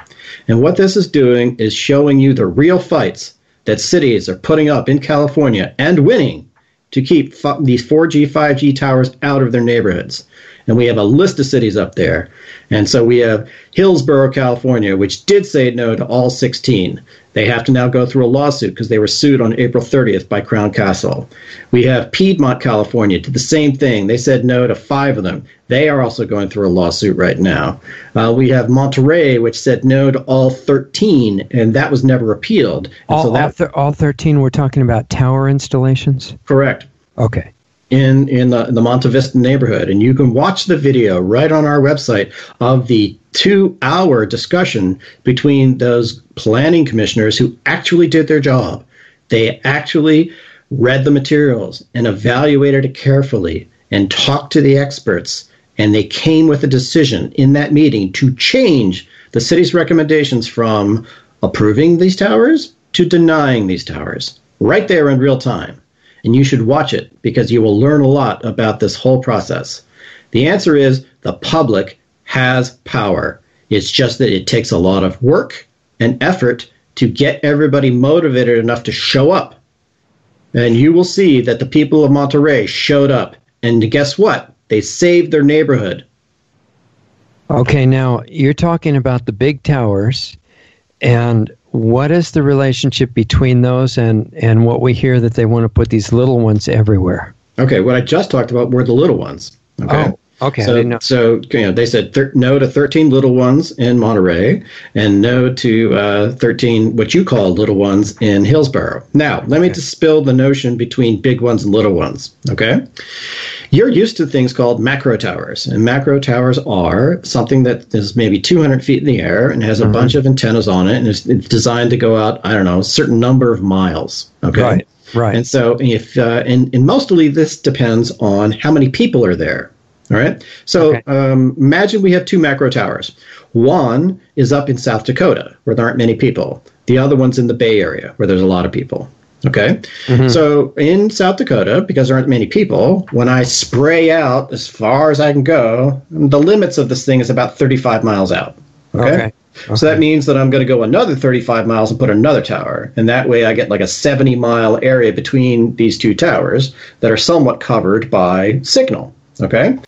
And what this is doing is showing you the real fights that cities are putting up in California and winning to keep these 4G, 5G towers out of their neighborhoods. And we have a list of cities up there. And so we have Hillsborough, California, which did say no to all 16. They have to now go through a lawsuit because they were sued on April 30th by Crown Castle. We have Piedmont, California, did the same thing. They said no to 5 of them. They are also going through a lawsuit right now. We have Monterey, which said no to all 13, and that was never appealed. And all 13, we're talking about tower installations? Correct. Okay. In the Monte Vista neighborhood. And you can watch the video right on our website of the 2-hour discussion between those planning commissioners who actually did their job. They actually read the materials and evaluated it carefully and talked to the experts. And they came with a decision in that meeting to change the city's recommendations from approving these towers to denying these towers right there in real time. And you should watch it because you will learn a lot about this whole process. The answer is the public has power. It's just that it takes a lot of work and effort to get everybody motivated enough to show up. And you will see that the people of Monterey showed up. And guess what? They saved their neighborhood. Okay, now you're talking about the big towers, and what is the relationship between those and what we hear that they want to put these little ones everywhere? Okay, what I just talked about were the little ones. Okay. Oh, okay. So, I didn't know. So they said no to 13 little ones in Monterey and no to 13 what you call little ones in Hillsborough. Now, let me dispel the notion between big ones and little ones. Okay. You're used to things called macro towers, and macro towers are something that is maybe 200 feet in the air and has a bunch of antennas on it, and it's designed to go out, I don't know, a certain number of miles. Okay, right. And so, if and mostly this depends on how many people are there. All right. So imagine we have 2 macro towers. One is up in South Dakota, where there aren't many people. The other one's in the Bay Area, where there's a lot of people. Okay. So in South Dakota, because there aren't many people, when I spray out as far as I can go, the limits of this thing is about 35 miles out. Okay. So that means that I'm going to go another 35 miles and put another tower. And that way I get like a 70-mile area between these 2 towers that are somewhat covered by signal. Okay.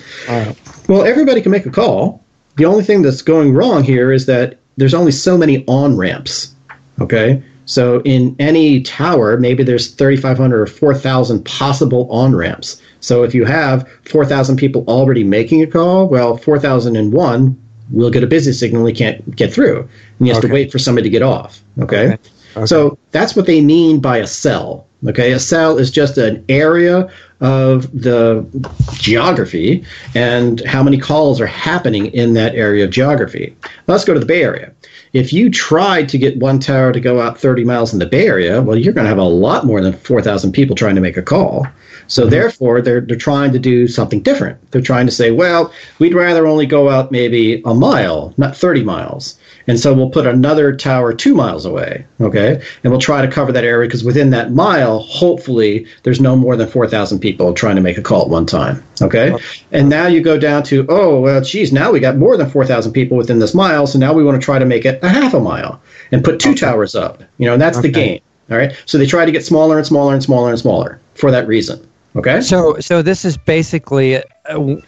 Well, everybody can make a call. The only thing that's going wrong here is that there's only so many on-ramps. Okay. So in any tower, maybe there's 3,500 or 4,000 possible on-ramps. So if you have 4,000 people already making a call, well, 4,001 will get a busy signal and can't get through. And you have to wait for somebody to get off. Okay? So that's what they mean by a cell. Okay? A cell is just an area of the geography and how many calls are happening in that area of geography. Let's go to the Bay Area. If you tried to get one tower to go out 30 miles in the Bay Area, well, you're going to have a lot more than 4,000 people trying to make a call. So therefore, they're trying to do something different. They're trying to say, well, we'd rather only go out maybe a mile, not 30 miles. And so we'll put another tower 2 miles away, okay? And we'll try to cover that area because within that mile, hopefully, there's no more than 4,000 people trying to make a call at one time, okay? And now you go down to, oh, well, geez, now we got more than 4,000 people within this mile, so now we want to try to make it a half a mile and put 2 towers up. You know, and that's the game, all right? So they try to get smaller and smaller and smaller and smaller for that reason, okay? So this is basically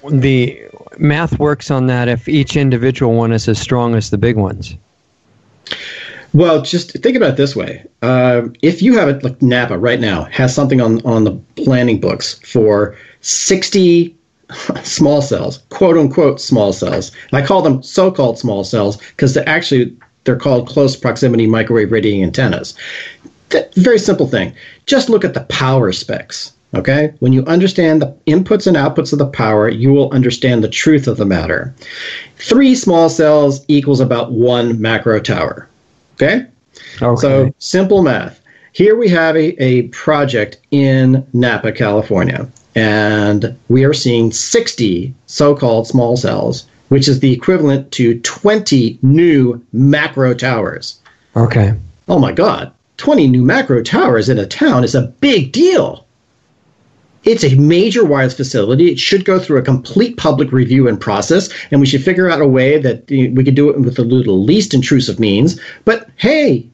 the math works on that if each individual one is as strong as the big ones. Well, just think about it this way. If you have it, like Napa right now has something on the planning books for 60 small cells, quote unquote small cells. And I call them so-called small cells because they're called close proximity microwave radiating antennas. Very simple thing. Just look at the power specs. Okay? When you understand the inputs and outputs of the power, you will understand the truth of the matter. 3 small cells equals about 1 macro tower. Okay? So simple math. Here we have a project in Napa, California, and we are seeing 60 so-called small cells which is the equivalent to 20 new macro towers. Okay. Oh my God, 20 new macro towers in a town is a big deal. It's a major wireless facility. It should go through a complete public review and process, and we should figure out a way that we could do it with the least intrusive means. But hey,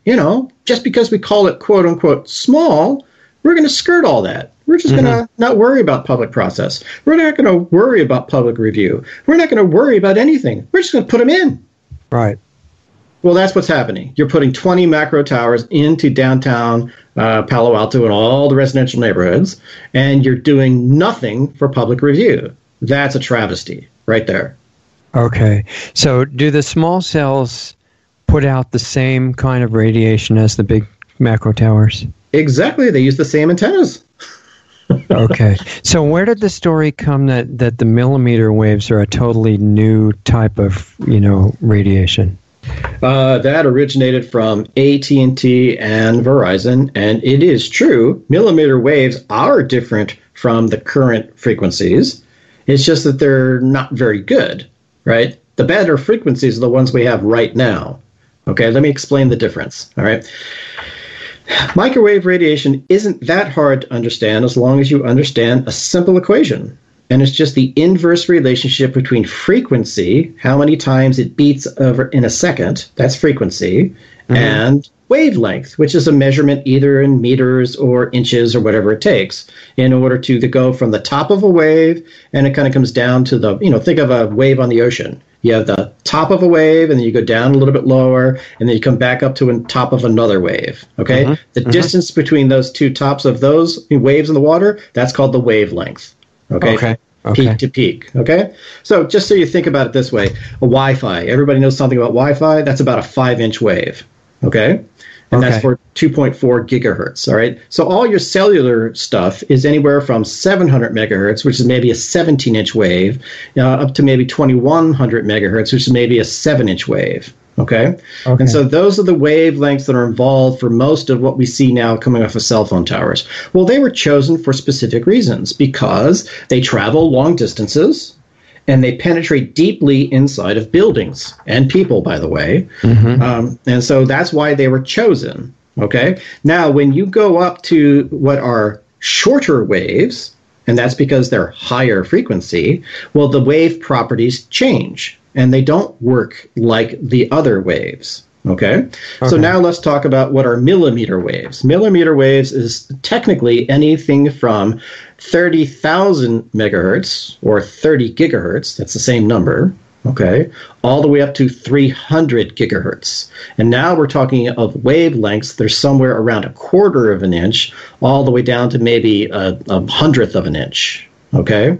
just because we call it quote unquote small, we're going to skirt all that. We're just going to not worry about public process. We're not going to worry about public review. We're not going to worry about anything. We're just going to put them in. Right. Well, that's what's happening. You're putting 20 macro towers into downtown Palo Alto and all the residential neighborhoods, and you're doing nothing for public review. That's a travesty right there. Okay. So do the small cells put out the same kind of radiation as the big macro towers? Exactly. They use the same antennas. Okay. So where did the story come that the millimeter waves are a totally new type of, radiation? That originated from AT&T and Verizon, and it is true. Millimeter waves are different from the current frequencies. It's just that they're not very good, right? The better frequencies are the ones we have right now. Okay, let me explain the difference, all right? Microwave radiation isn't that hard to understand as long as you understand a simple equation. And it's just the inverse relationship between frequency, how many times it beats over in a second, that's frequency, and wavelength, which is a measurement either in meters or inches or whatever it takes in order to go from the top of a wave, and it kind of comes down to the, think of a wave on the ocean. You have the top of a wave, and then you go down a little bit lower, and then you come back up to the top of another wave, okay? The distance between those two tops of those waves in the water, that's called the wavelength. Okay. Peak to peak. Okay. So just so you think about it this way, a Wi-Fi, everybody knows something about Wi-Fi. That's about a 5-inch wave. Okay. And that's for 2.4 gigahertz. All right. So all your cellular stuff is anywhere from 700 megahertz, which is maybe a 17-inch wave, up to maybe 2100 megahertz, which is maybe a 7-inch wave. Okay. And so those are the wavelengths that are involved for most of what we see now coming off of cell phone towers. Well, they were chosen for specific reasons because they travel long distances and they penetrate deeply inside of buildings and people, by the way. And so that's why they were chosen. Okay. Now, when you go up to what are shorter waves, and that's because they're higher frequency, well, the wave properties change. And they don't work like the other waves, okay? So now let's talk about what are millimeter waves. Millimeter waves is technically anything from 30,000 megahertz or 30 gigahertz, that's the same number, okay, all the way up to 300 gigahertz. And now we're talking of wavelengths that are somewhere around a quarter of an inch, all the way down to maybe a hundredth of an inch. Okay.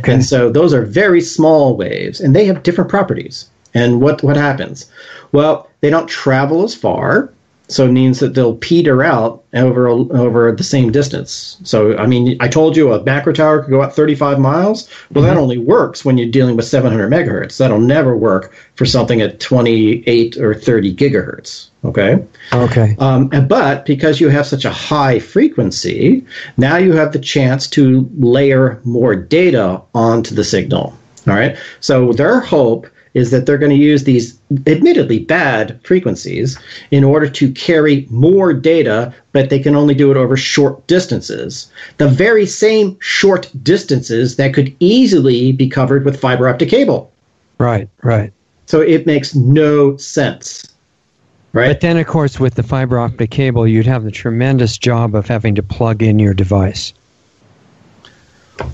And so those are very small waves, and they have different properties. And what happens? Well, they don't travel as far, so it means that they'll peter out over the same distance. So, I mean, I told you a macro tower could go out 35 miles. Well, that only works when you're dealing with 700 megahertz. That'll never work for something at 28 or 30 gigahertz. Okay. But because you have such a high frequency, now you have the chance to layer more data onto the signal. All right. So their hope is that they're going to use these admittedly bad frequencies in order to carry more data, but they can only do it over short distances. The very same short distances that could easily be covered with fiber optic cable. Right. So it makes no sense. Right. But then, of course, with the fiber optic cable, you'd have the tremendous job of having to plug in your device.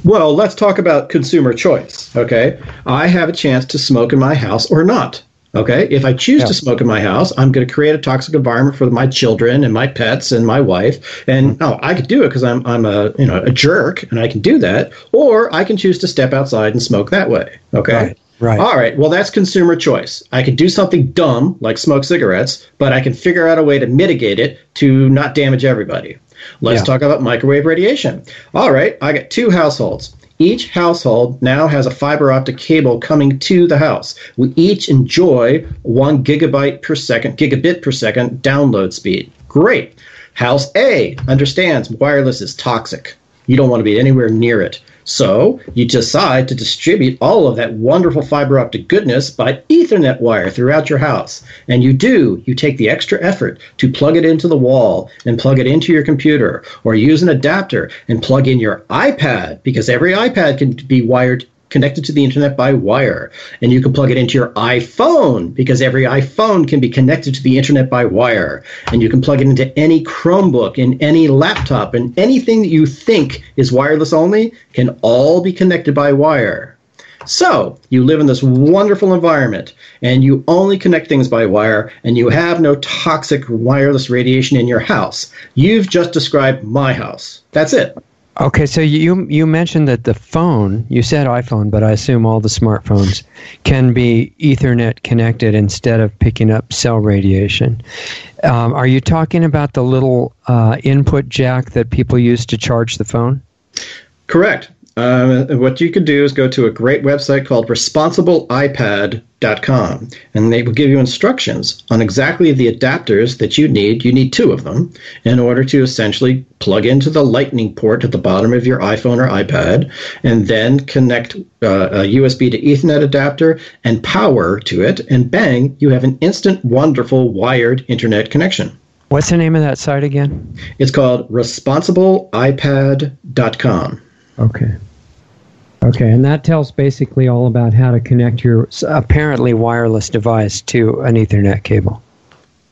Well, let's talk about consumer choice, okay? I have a chance to smoke in my house or not, okay? If I choose to smoke in my house, I'm going to create a toxic environment for my children and my pets and my wife. And I could do it because I'm a jerk, and I can do that. Or I can choose to step outside and smoke that way, okay? Right. All right. Well, that's consumer choice. I could do something dumb like smoke cigarettes, but I can figure out a way to mitigate it to not damage everybody. Let's talk about microwave radiation. All right. I got 2 households. Each household now has a fiber optic cable coming to the house. We each enjoy 1 gigabit per second download speed. Great. House A understands wireless is toxic. You don't want to be anywhere near it. So you decide to distribute all of that wonderful fiber optic goodness by Ethernet wire throughout your house. And you take the extra effort to plug it into the wall and plug it into your computer, or use an adapter and plug in your iPad, because every iPad can be connected to the internet by wire. And you can plug it into your iPhone, because every iPhone can be connected to the internet by wire. And you can plug it into any Chromebook, in any laptop, and anything that you think is wireless only can all be connected by wire. So you live in this wonderful environment, and you only connect things by wire, and you have no toxic wireless radiation in your house. You've just described my house. That's it. Okay, so you mentioned that the phone, you said iPhone, but I assume all the smartphones can be Ethernet connected instead of picking up cell radiation. Are you talking about the little input jack that people use to charge the phone? Correct. What you could do is go to a great website called responsibleipad.com, and they will give you instructions on exactly the adapters that you need. You need 2 of them in order to essentially plug into the lightning port at the bottom of your iPhone or iPad, and then connect a USB to Ethernet adapter and power to it, and bang, you have an instant, wonderful wired internet connection. What's the name of that site again? It's called responsibleipad.com. Okay, and that tells basically all about how to connect your apparently wireless device to an Ethernet cable.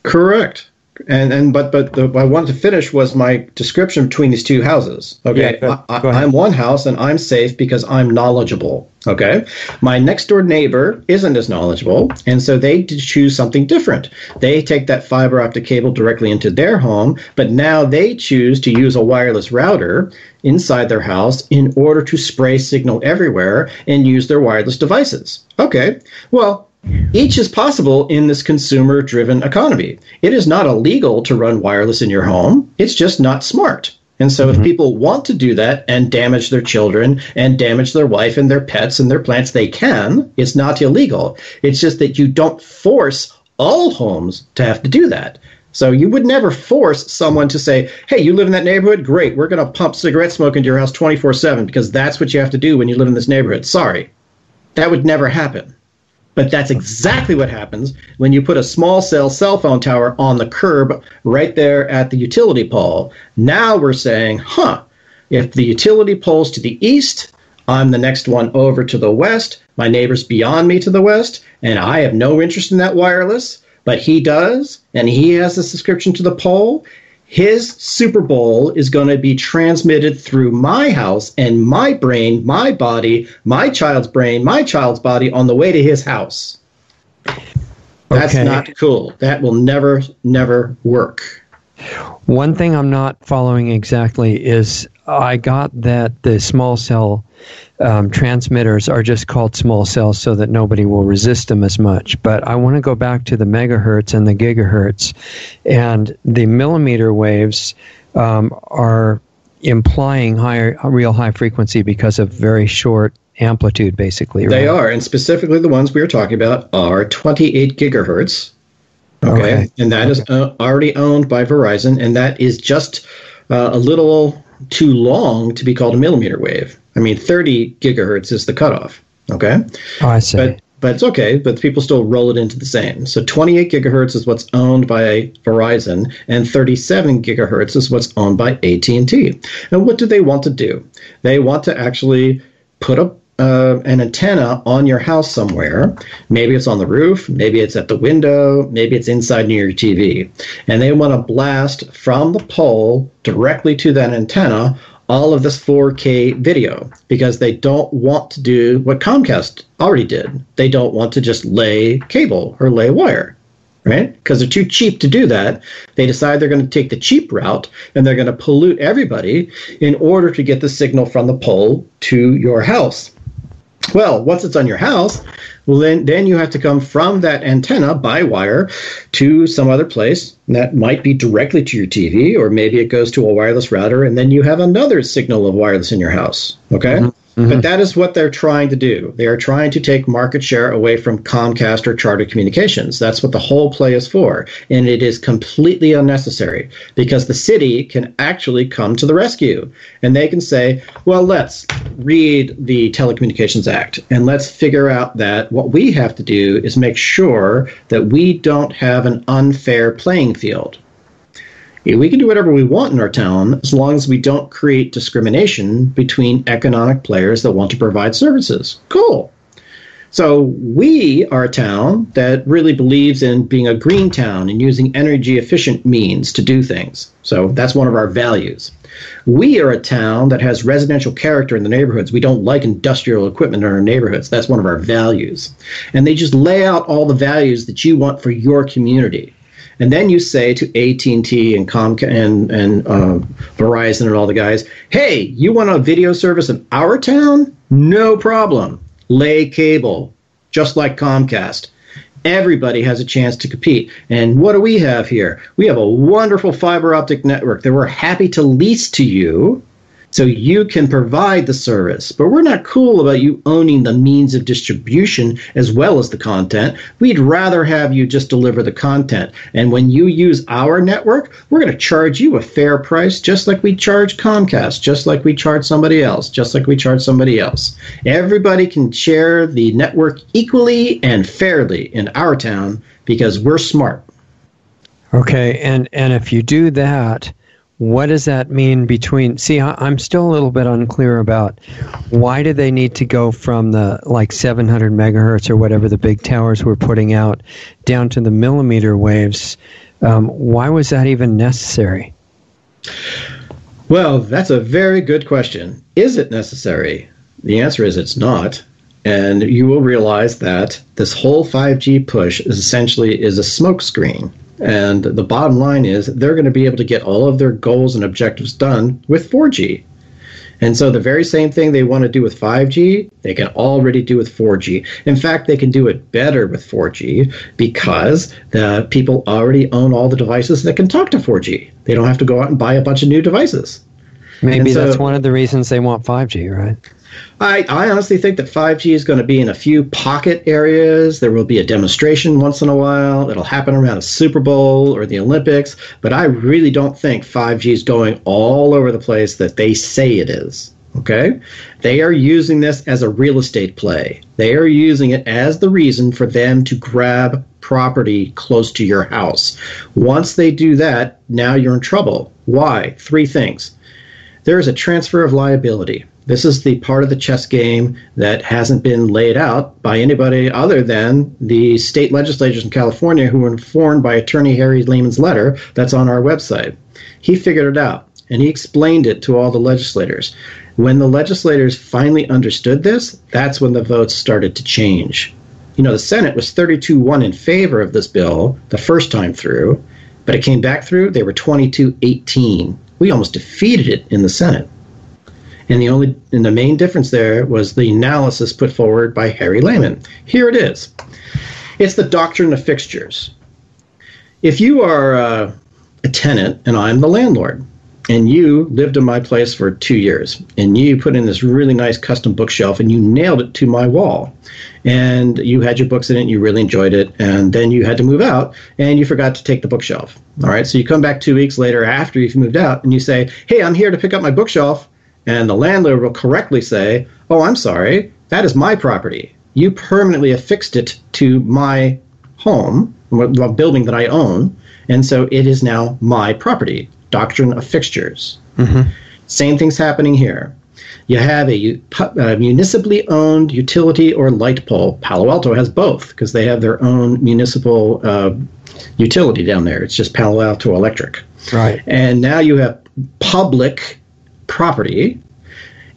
Correct. But what I wanted to finish was my description between these 2 houses. Okay, yeah, go ahead. I'm one house and I'm safe because I'm knowledgeable. Okay, my next door neighbor isn't as knowledgeable, and so they choose something different. They take that fiber optic cable directly into their home, but now they choose to use a wireless router inside their house in order to spray signal everywhere and use their wireless devices. Okay, well, each is possible in this consumer-driven economy. It is not illegal to run wireless in your home. It's just not smart. And so if people want to do that and damage their children and damage their wife and their pets and their plants, they can. It's not illegal. It's just that you don't force all homes to have to do that. So you would never force someone to say, hey, you live in that neighborhood? Great. We're going to pump cigarette smoke into your house 24/7 because that's what you have to do when you live in this neighborhood. Sorry. That would never happen. But that's exactly what happens when you put a small cell phone tower on the curb right there at the utility pole. Now we're saying, if the utility pole's to the east, I'm the next one over to the west, my neighbor's beyond me to the west, and I have no interest in that wireless, but he does, and he has a subscription to the pole. His Super Bowl is going to be transmitted through my house and my brain, my body, my child's brain, my child's body on the way to his house. That's not cool. That will never, never work. One thing I'm not following exactly is I got that the small cell transmitters are just called small cells so that nobody will resist them as much. But I want to go back to the megahertz and the gigahertz. And the millimeter waves are implying real high frequency because of very short amplitude, basically. Right? They are. And specifically the ones we are talking about are 28 gigahertz. Okay. And that is already owned by Verizon. And that is just a little too long to be called a millimeter wave. I mean, 30 gigahertz is the cutoff. Okay. Oh, I see. But it's okay. But people still roll it into the same. So 28 gigahertz is what's owned by Verizon, and 37 gigahertz is what's owned by AT&T. And what do they want to do? They want to actually put an antenna on your house somewhere. Maybe it's on the roof, maybe it's at the window, maybe it's inside near your TV. And they want to blast from the pole directly to that antenna all of this 4K video, because they don't want to do what Comcast already did. They don't want to just lay cable or lay wire, right? Because they're too cheap to do that. They decide they're going to take the cheap route, and they're going to pollute everybody in order to get the signal from the pole to your house. Well, once it's on your house, well, then you have to come from that antenna by wire to some other place. That might be directly to your TV, or maybe it goes to a wireless router, and then you have another signal of wireless in your house. Okay? But that is what they're trying to do. They are trying to take market share away from Comcast or Charter Communications. That's what the whole play is for. And it is completely unnecessary because the city can actually come to the rescue. And they can say, well, let's read the Telecommunications Act and let's figure out that what we have to do is make sure that we don't have an unfair playing field. We can do whatever we want in our town as long as we don't create discrimination between economic players that want to provide services. Cool. So we are a town that really believes in being a green town and using energy efficient means to do things. So that's one of our values. We are a town that has residential character in the neighborhoods. We don't like industrial equipment in our neighborhoods. That's one of our values. And they just lay out all the values that you want for your community. And then you say to AT&T and Comcast and Verizon and all the guys, hey, you want a video service in our town? No problem. Lay cable, just like Comcast. Everybody has a chance to compete. And what do we have here? We have a wonderful fiber optic network that we're happy to lease to you so you can provide the service. But we're not cool about you owning the means of distribution as well as the content. We'd rather have you just deliver the content. And when you use our network, we're going to charge you a fair price, just like we charge Comcast, just like we charge somebody else, just like we charge somebody else. Everybody can share the network equally and fairly in our town because we're smart. Okay, and if you do that, what does that mean between... See, I'm still a little bit unclear about why do they need to go from the 700 megahertz or whatever the big towers were putting out down to the millimeter waves. Why was that even necessary? Well, that's a very good question. Is it necessary? The answer is it's not. And you will realize that this whole 5G push is essentially a smokescreen. And the bottom line is they're going to be able to get all of their goals and objectives done with 4G. And so the very same thing they want to do with 5G, they can already do with 4G. In fact, they can do it better with 4G because the people already own all the devices that can talk to 4G. They don't have to go out and buy a bunch of new devices. Maybe that's one of the reasons they want 5G, right? I honestly think that 5G is going to be in a few pocket areas. There will be a demonstration once in a while. It'll happen around a Super Bowl or the Olympics. But I really don't think 5G is going all over the place that they say it is. Okay? They are using this as a real estate play. They are using it as the reason for them to grab property close to your house. Once they do that, now you're in trouble. Why? 3 things. There is a transfer of liability. This is the part of the chess game that hasn't been laid out by anybody other than the state legislators in California who were informed by Attorney Harry Lehman's letter that's on our website. He figured it out, and he explained it to all the legislators. When the legislators finally understood this, that's when the votes started to change. You know, the Senate was 32-1 in favor of this bill the first time through, but it came back through, they were 22-18. We almost defeated it in the Senate. And the main difference there was the analysis put forward by Harry Lehman. Here it is. It's the doctrine of fixtures. If you are a tenant and I'm the landlord, and you lived in my place for 2 years, and you put in this really nice custom bookshelf, and you nailed it to my wall, and you had your books in it, and you really enjoyed it, and then you had to move out, and you forgot to take the bookshelf. All right, so you come back 2 weeks later after you've moved out, and you say, hey, I'm here to pick up my bookshelf. And the landlord will correctly say, oh, I'm sorry, that is my property. You permanently affixed it to my home, the building that I own, and so it is now my property. Doctrine of fixtures. Mm-hmm. Same thing's happening here. You have a municipally owned utility or light pole. Palo Alto has both because they have their own municipal utility down there. It's just Palo Alto Electric. Right. And now you have public property,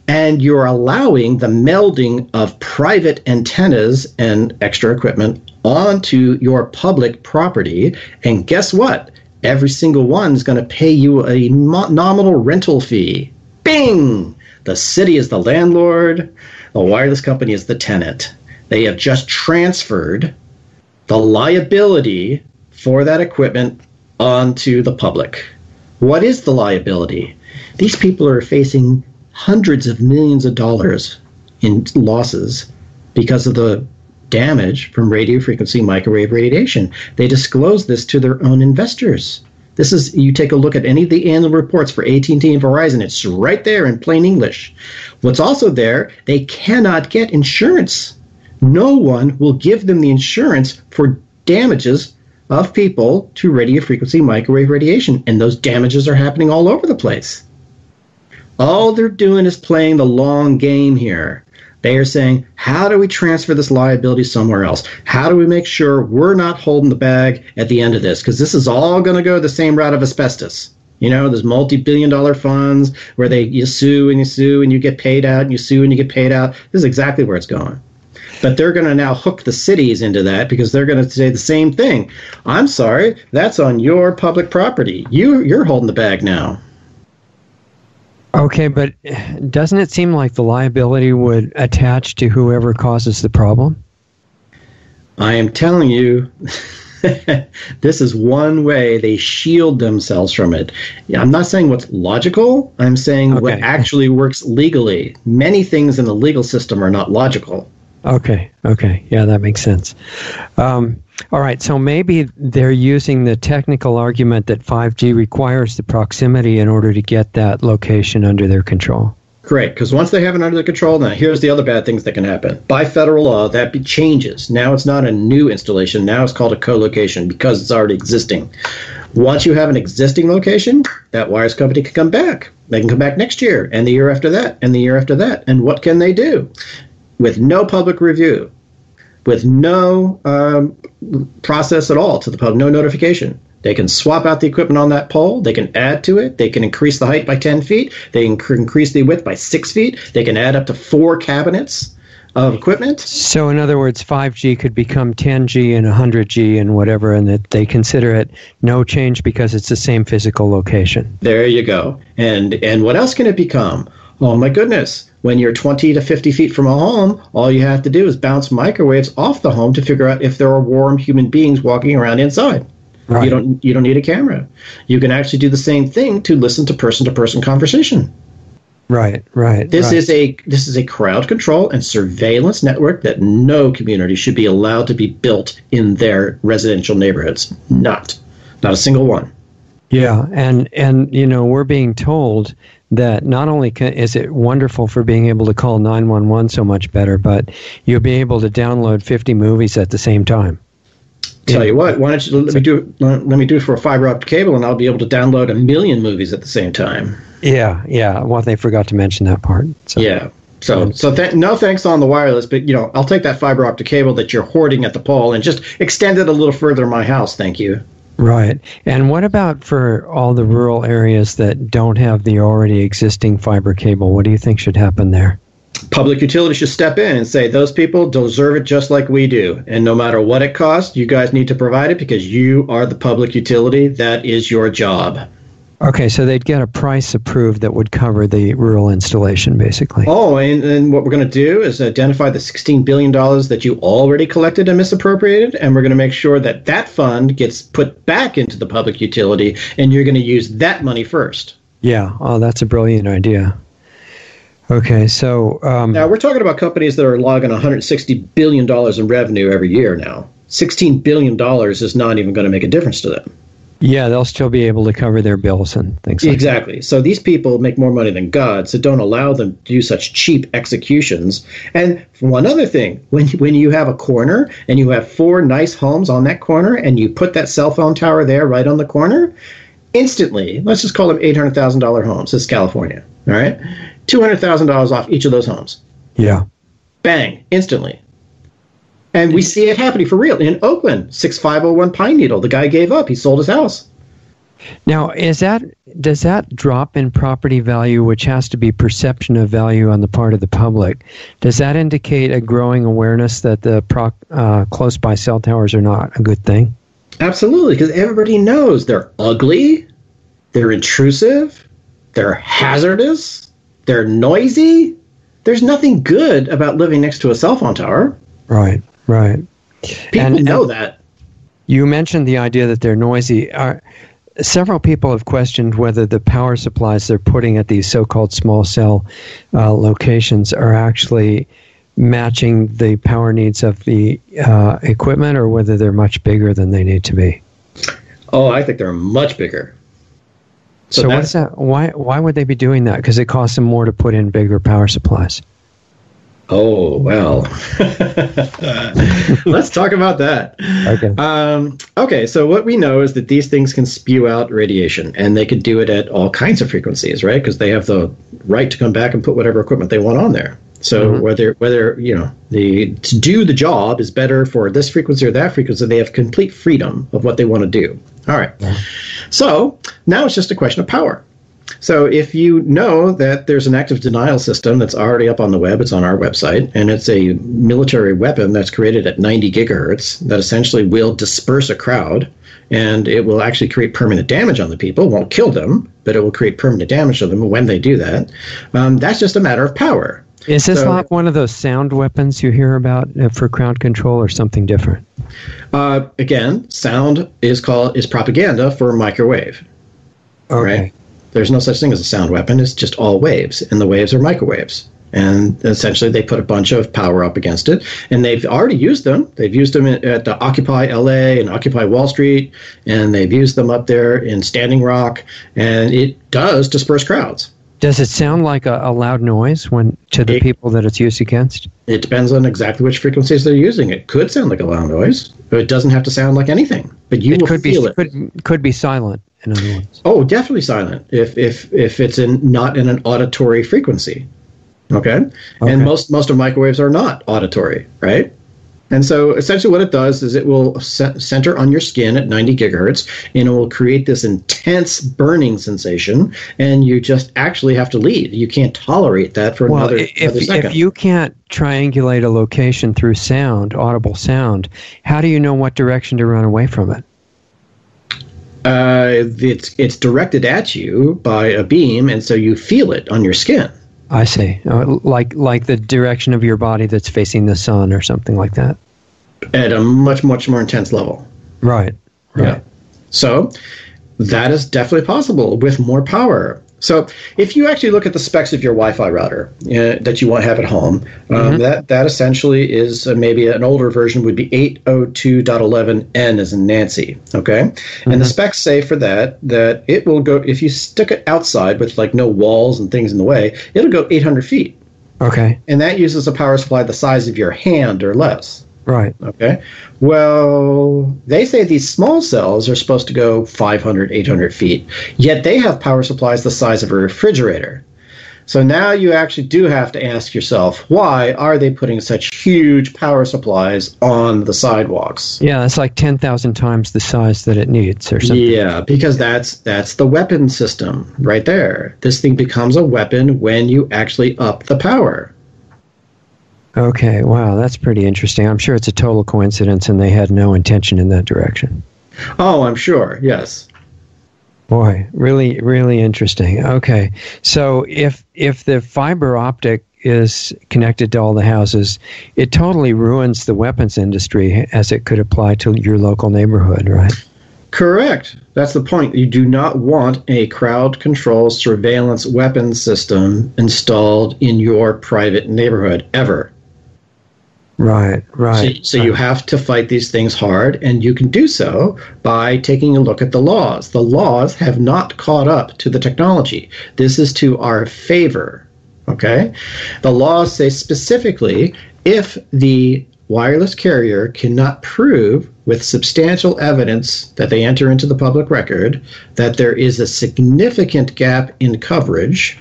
and you're allowing the melding of private antennas and extra equipment onto your public property. And guess what? Every single one is going to pay you a nominal rental fee. Bing! The city is the landlord. The wireless company is the tenant. They have just transferred the liability for that equipment onto the public. What is the liability? These people are facing hundreds of millions of dollars in losses because of the damage from radio frequency microwave radiation. They disclose this to their own investors. This is, you take a look at any of the annual reports for AT&T and Verizon, it's right there in plain English. What's also there, they cannot get insurance. No one will give them the insurance for damages of people to radio frequency microwave radiation, and those damages are happening all over the place. All they're doing is playing the long game here. They are saying, how do we transfer this liability somewhere else? How do we make sure we're not holding the bag at the end of this? Because this is all going to go the same route of asbestos. You know, there's multi-billion-dollar funds where you sue and you get paid out, and you sue and you get paid out. This is exactly where it's going. But they're going to now hook the cities into that because they're going to say the same thing. I'm sorry, that's on your public property. You're holding the bag now. Okay, but doesn't it seem like the liability would attach to whoever causes the problem? I am telling you, this is one way they shield themselves from it. I'm not saying what's logical. I'm saying what actually works legally. Many things in the legal system are not logical. Okay. Yeah, that makes sense. All right, so maybe they're using the technical argument that 5G requires the proximity in order to get that location under their control. Great, because once they have it under their control, now here's the other bad things that can happen. By federal law, that changes. Now it's not a new installation. Now it's called a co-location because it's already existing. Once you have an existing location, that wires company can come back. They can come back next year, and the year after that, and the year after that. And what can they do? With no public review, with no process at all to the public, no notification. They can swap out the equipment on that pole. They can add to it. They can increase the height by 10 feet. They can increase the width by 6 feet. They can add up to 4 cabinets of equipment. So in other words, 5G could become 10G and 100G and whatever, and that they consider it no change because it's the same physical location. There you go. And what else can it become? Oh my goodness. When you're 20 to 50 feet from a home, all you have to do is bounce microwaves off the home to figure out if there are warm human beings walking around inside. Right. You don't need a camera. You can actually do the same thing to listen to person-to-person conversation. Right. This is a crowd control and surveillance network that no community should be allowed to be built in their residential neighborhoods. Not a single one. Yeah, and you know, we're being told that not only is it wonderful for being able to call 911 so much better, but you'll be able to download 50 movies at the same time. Tell you what, why don't you let me do it for a fiber optic cable, and I'll be able to download 1 million movies at the same time. Yeah. Well, they forgot to mention that part. So. Yeah. So no thanks on the wireless, but you know, I'll take that fiber optic cable that you're hoarding at the pole and just extend it a little further in my house. Thank you. Right. And what about for all the rural areas that don't have the already existing fiber cable? What do you think should happen there? Public utilities should step in and say those people deserve it just like we do. And no matter what it costs, you guys need to provide it because you are the public utility. That is your job. Okay, so they'd get a price approved that would cover the rural installation, basically. Oh, and what we're going to do is identify the $16 billion that you already collected and misappropriated, and we're going to make sure that that fund gets put back into the public utility, and you're going to use that money first. Yeah, that's a brilliant idea. Okay, so... now, we're talking about companies that are logging $160 billion in revenue every year now. $16 billion is not even going to make a difference to them. Yeah, they'll still be able to cover their bills and things like that. Exactly. So these people make more money than God, so don't allow them to do such cheap executions. And one other thing, when you have a corner and you have 4 nice homes on that corner and you put that cell phone tower there right on the corner, instantly, let's just call them $800,000 homes. This is California, all right? $200,000 off each of those homes. Yeah. Bang, instantly. And we see it happening for real. In Oakland, 6501 Pine Needle, the guy gave up. He sold his house. Now, does that drop in property value, which has to be perception of value on the part of the public, does that indicate a growing awareness that the close-by cell towers are not a good thing? Absolutely, because everybody knows they're ugly, they're intrusive, they're hazardous, they're noisy. There's nothing good about living next to a cell phone tower. Right. People know that. You mentioned the idea that they're noisy. several people have questioned whether the power supplies they're putting at these so-called small cell locations are actually matching the power needs of the equipment, or whether they're much bigger than they need to be. Oh, I think they're much bigger. So what's that? Why would they be doing that? Because it costs them more to put in bigger power supplies. Oh, well. Let's talk about that. Okay. Okay, so what we know is that these things can spew out radiation, and they can do it at all kinds of frequencies, right? Because they have the right to come back and put whatever equipment they want on there. So whether to do the job is better for this frequency or that frequency, they have complete freedom of what they want to do. All right. Yeah. So now it's just a question of power. So if you know that there's an active denial system that's already up on the web, it's on our website, and it's a military weapon that's created at 90 gigahertz that essentially will disperse a crowd, and it will actually create permanent damage on the people. It won't kill them, but it will create permanent damage to them when they do that. That's just a matter of power. Is this like one of those sound weapons you hear about for crowd control, or something different? Again, sound is propaganda for microwave. Okay. Right? There's no such thing as a sound weapon. It's just all waves, and the waves are microwaves. And essentially, they put a bunch of power up against it, and they've already used them. They've used them at Occupy LA and Occupy Wall Street, and they've used them up there in Standing Rock, and it does disperse crowds. Does it sound like a loud noise to the people that it's used against? It depends on exactly which frequencies they're using. It could sound like a loud noise, but it doesn't have to sound like anything. But you will feel it. Could be silent, in other words. Oh, definitely silent if it's not in an auditory frequency. Okay? And most of microwaves are not auditory, right? And so essentially what it does is it will center on your skin at 90 gigahertz, and it will create this intense burning sensation, and you just actually have to leave. You can't tolerate that for another second. If you can't triangulate a location through sound, audible sound, how do you know what direction to run away from it? It's directed at you by a beam, and so you feel it on your skin. I see. Like the direction of your body that's facing the sun or something like that. At a much, much more intense level. Right. Yeah. So that is definitely possible with more power. So if you actually look at the specs of your Wi-Fi router that you want to have at home, that essentially is maybe an older version would be 802.11n as in Nancy, okay? And the specs say for that it will go, if you stick it outside with like no walls and things in the way, it'll go 800 feet. Okay. And that uses a power supply the size of your hand or less. Right. Okay. Well, they say these small cells are supposed to go 500, 800 feet, yet they have power supplies the size of a refrigerator. So now you actually do have to ask yourself, why are they putting such huge power supplies on the sidewalks? Yeah, it's like 10,000 times the size that it needs or something. Yeah, because that's the weapon system right there. This thing becomes a weapon when you actually up the power. Okay, wow, that's pretty interesting. I'm sure it's a total coincidence and they had no intention in that direction. Oh, I'm sure, yes. Boy, really, really interesting. Okay, so if the fiber optic is connected to all the houses, it totally ruins the weapons industry as it could apply to your local neighborhood, right? Correct. That's the point. You do not want a crowd-control surveillance weapons system installed in your private neighborhood, ever. Right. So you have to fight these things hard, and you can do so by taking a look at the laws. The laws have not caught up to the technology. This is to our favor, okay? The laws say specifically, if the wireless carrier cannot prove with substantial evidence that they enter into the public record that there is a significant gap in coverage,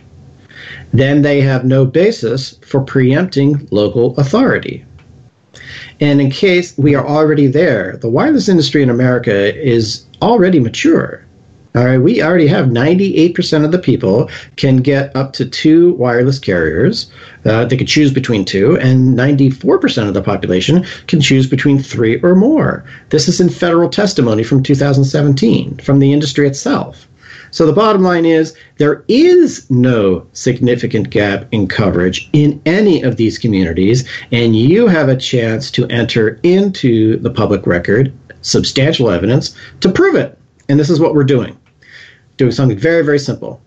then they have no basis for preempting local authority. And in case we are already there, the wireless industry in America is already mature. All right, we already have 98% of the people can get up to 2 wireless carriers. They can choose between 2, and 94% of the population can choose between 3 or more. This is in federal testimony from 2017 from the industry itself. So the bottom line is there is no significant gap in coverage in any of these communities, and you have a chance to enter into the public record substantial evidence to prove it. And this is what we're doing. doing something very, very simple.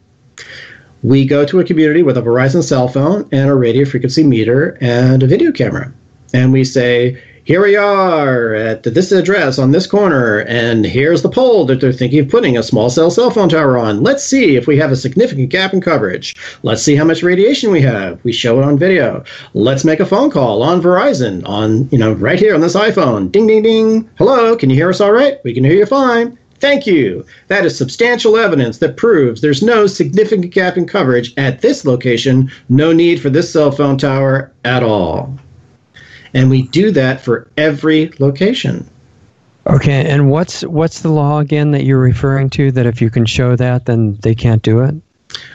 We go to a community with a Verizon cell phone and a radio frequency meter and a video camera. And we say, here we are at this address on this corner, and here's the pole that they're thinking of putting a small cell phone tower on. Let's see if we have a significant gap in coverage. Let's see how much radiation we have. We show it on video. Let's make a phone call on Verizon on, right here on this iPhone. Ding, ding, ding. Hello, can you hear us all right? We can hear you fine. Thank you. That is substantial evidence that proves there's no significant gap in coverage at this location. No need for this cell phone tower at all. And we do that for every location. Okay, and what's the law again that you're referring to, that if you can show that, then they can't do it?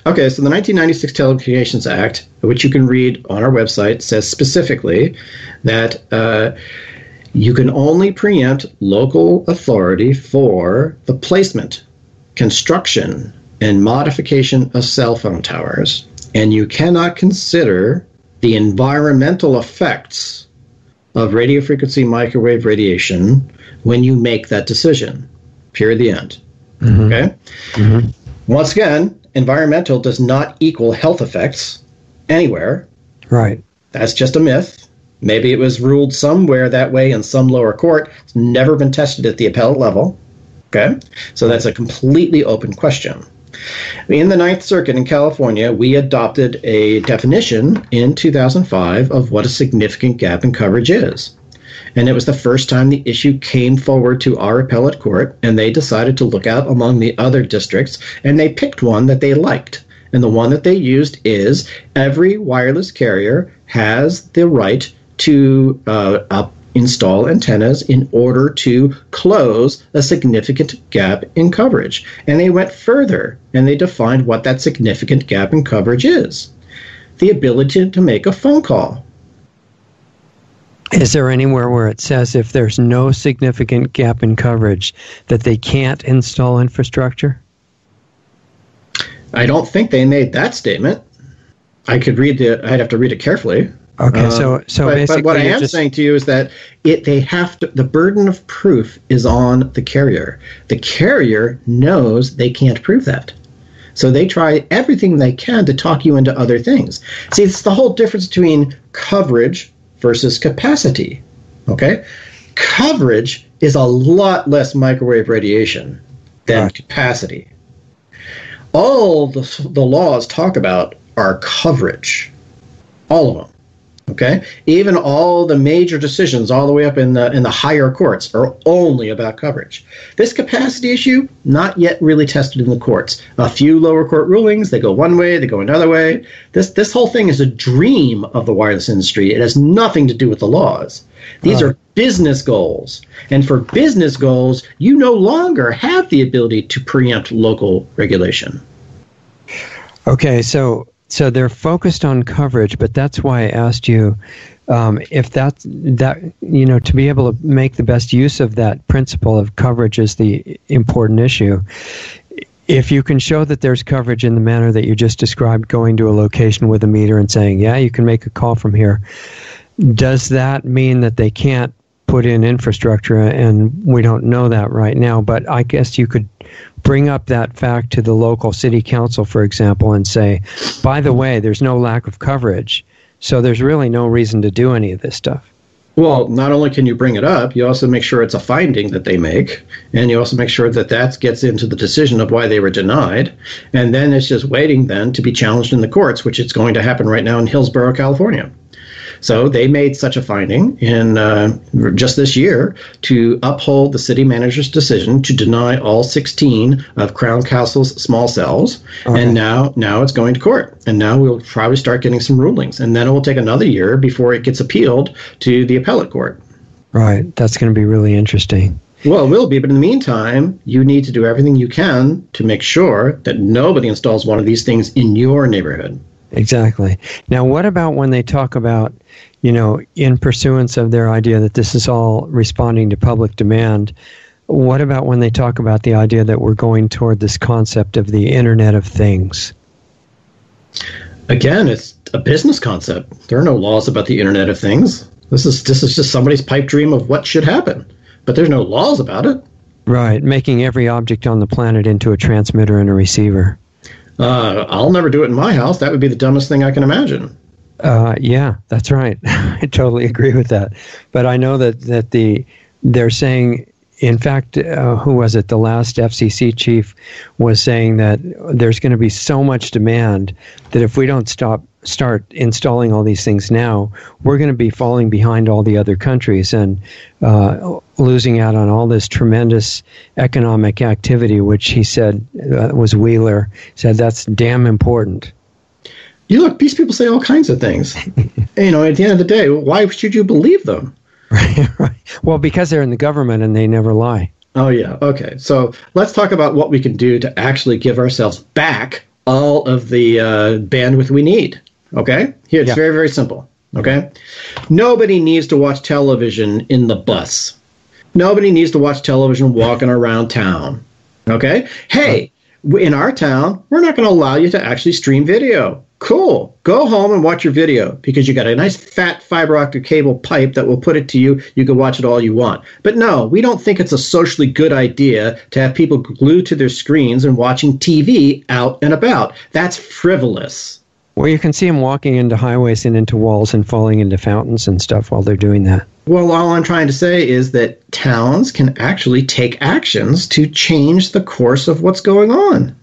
Okay, so the 1996 Telecommunications Act, which you can read on our website, says specifically that you can only preempt local authority for the placement, construction, and modification of cell phone towers. And you cannot consider the environmental effects of radio frequency microwave radiation when you make that decision. Period, the end. Mm-hmm. Okay? Mm-hmm. Once again, environmental does not equal health effects anywhere. Right. That's just a myth. Maybe it was ruled somewhere that way in some lower court. It's never been tested at the appellate level. Okay? So that's a completely open question. In the Ninth Circuit in California, we adopted a definition in 2005 of what a significant gap in coverage is. And it was the first time the issue came forward to our appellate court, and they decided to look out among the other districts, and they picked one that they liked. And the one that they used is every wireless carrier has the right to install antennas in order to close a significant gap in coverage. And they went further, and they defined what that significant gap in coverage is. The ability to make a phone call. Is there anywhere where it says if there's no significant gap in coverage that they can't install infrastructure? I don't think they made that statement. I'd have to read it carefully. Okay, so basically, but what I am saying to you is that the burden of proof is on the carrier. The carrier knows they can't prove that. So they try everything they can to talk you into other things. See, it's the whole difference between coverage versus capacity. Okay? Coverage is a lot less microwave radiation than capacity. All the laws talk about are coverage. All of them. Okay, even all the major decisions, all the way up in the higher courts, are only about coverage. This capacity issue, not yet really tested in the courts. A few lower court rulings, they go one way, they go another way. This whole thing is a dream of the wireless industry. It has nothing to do with the laws. These are business goals, and for business goals, you no longer have the ability to preempt local regulation. Okay, so they're focused on coverage, but that's why I asked you if that to be able to make the best use of that principle of coverage is the important issue. If you can show that there's coverage in the manner that you just described, going to a location with a meter and saying, yeah, you can make a call from here, does that mean that they can't put in infrastructure? And we don't know that right now, but I guess you could bring up that fact to the local city council, for example, and say, by the way, there's no lack of coverage, so there's really no reason to do any of this stuff. Well, not only can you bring it up, you also make sure it's a finding that they make, and you also make sure that gets into the decision of why they were denied, and then it's just waiting then to be challenged in the courts, which is going to happen right now in Hillsborough, California. So they made such a finding in just this year to uphold the city manager's decision to deny all 16 of Crown Castle's small cells. Okay. And now it's going to court. And now we'll probably start getting some rulings. And then it will take another year before it gets appealed to the appellate court. Right. That's going to be really interesting. Well, it will be. But in the meantime, you need to do everything you can to make sure that nobody installs one of these things in your neighborhood. Exactly. Now, what about when they talk about, in pursuance of their idea that this is all responding to public demand, what about when they talk about the idea that we're going toward this concept of the Internet of Things? Again, it's a business concept. There are no laws about the Internet of Things. This is just somebody's pipe dream of what should happen. But there's no laws about it. Right, making every object on the planet into a transmitter and a receiver. I'll never do it in my house. That would be the dumbest thing I can imagine. Yeah, that's right. I totally agree with that. But I know that they're saying, in fact, who was it? The last FCC chief was saying that there's going to be so much demand that if we don't start installing all these things now, we're going to be falling behind all the other countries and losing out on all this tremendous economic activity, which he said was Wheeler said that's damn important. You look, these people say all kinds of things. You know, at the end of the day, why should you believe them? Right. Well, because they're in the government and they never lie. Oh, yeah. Okay. So let's talk about what we can do to actually give ourselves back all of the bandwidth we need. Okay? Here, it's very, very simple. Okay? Nobody needs to watch television in the bus. Nobody needs to watch television walking around town. Okay? Hey, in our town, we're not going to allow you to actually stream video. Cool. Go home and watch your video because you got a nice fat fiber optic cable pipe that will put it to you. You can watch it all you want. But no, we don't think it's a socially good idea to have people glued to their screens and watching TV out and about. That's frivolous. Well, you can see them walking into highways and into walls and falling into fountains and stuff while they're doing that. Well, all I'm trying to say is that towns can actually take actions to change the course of what's going on.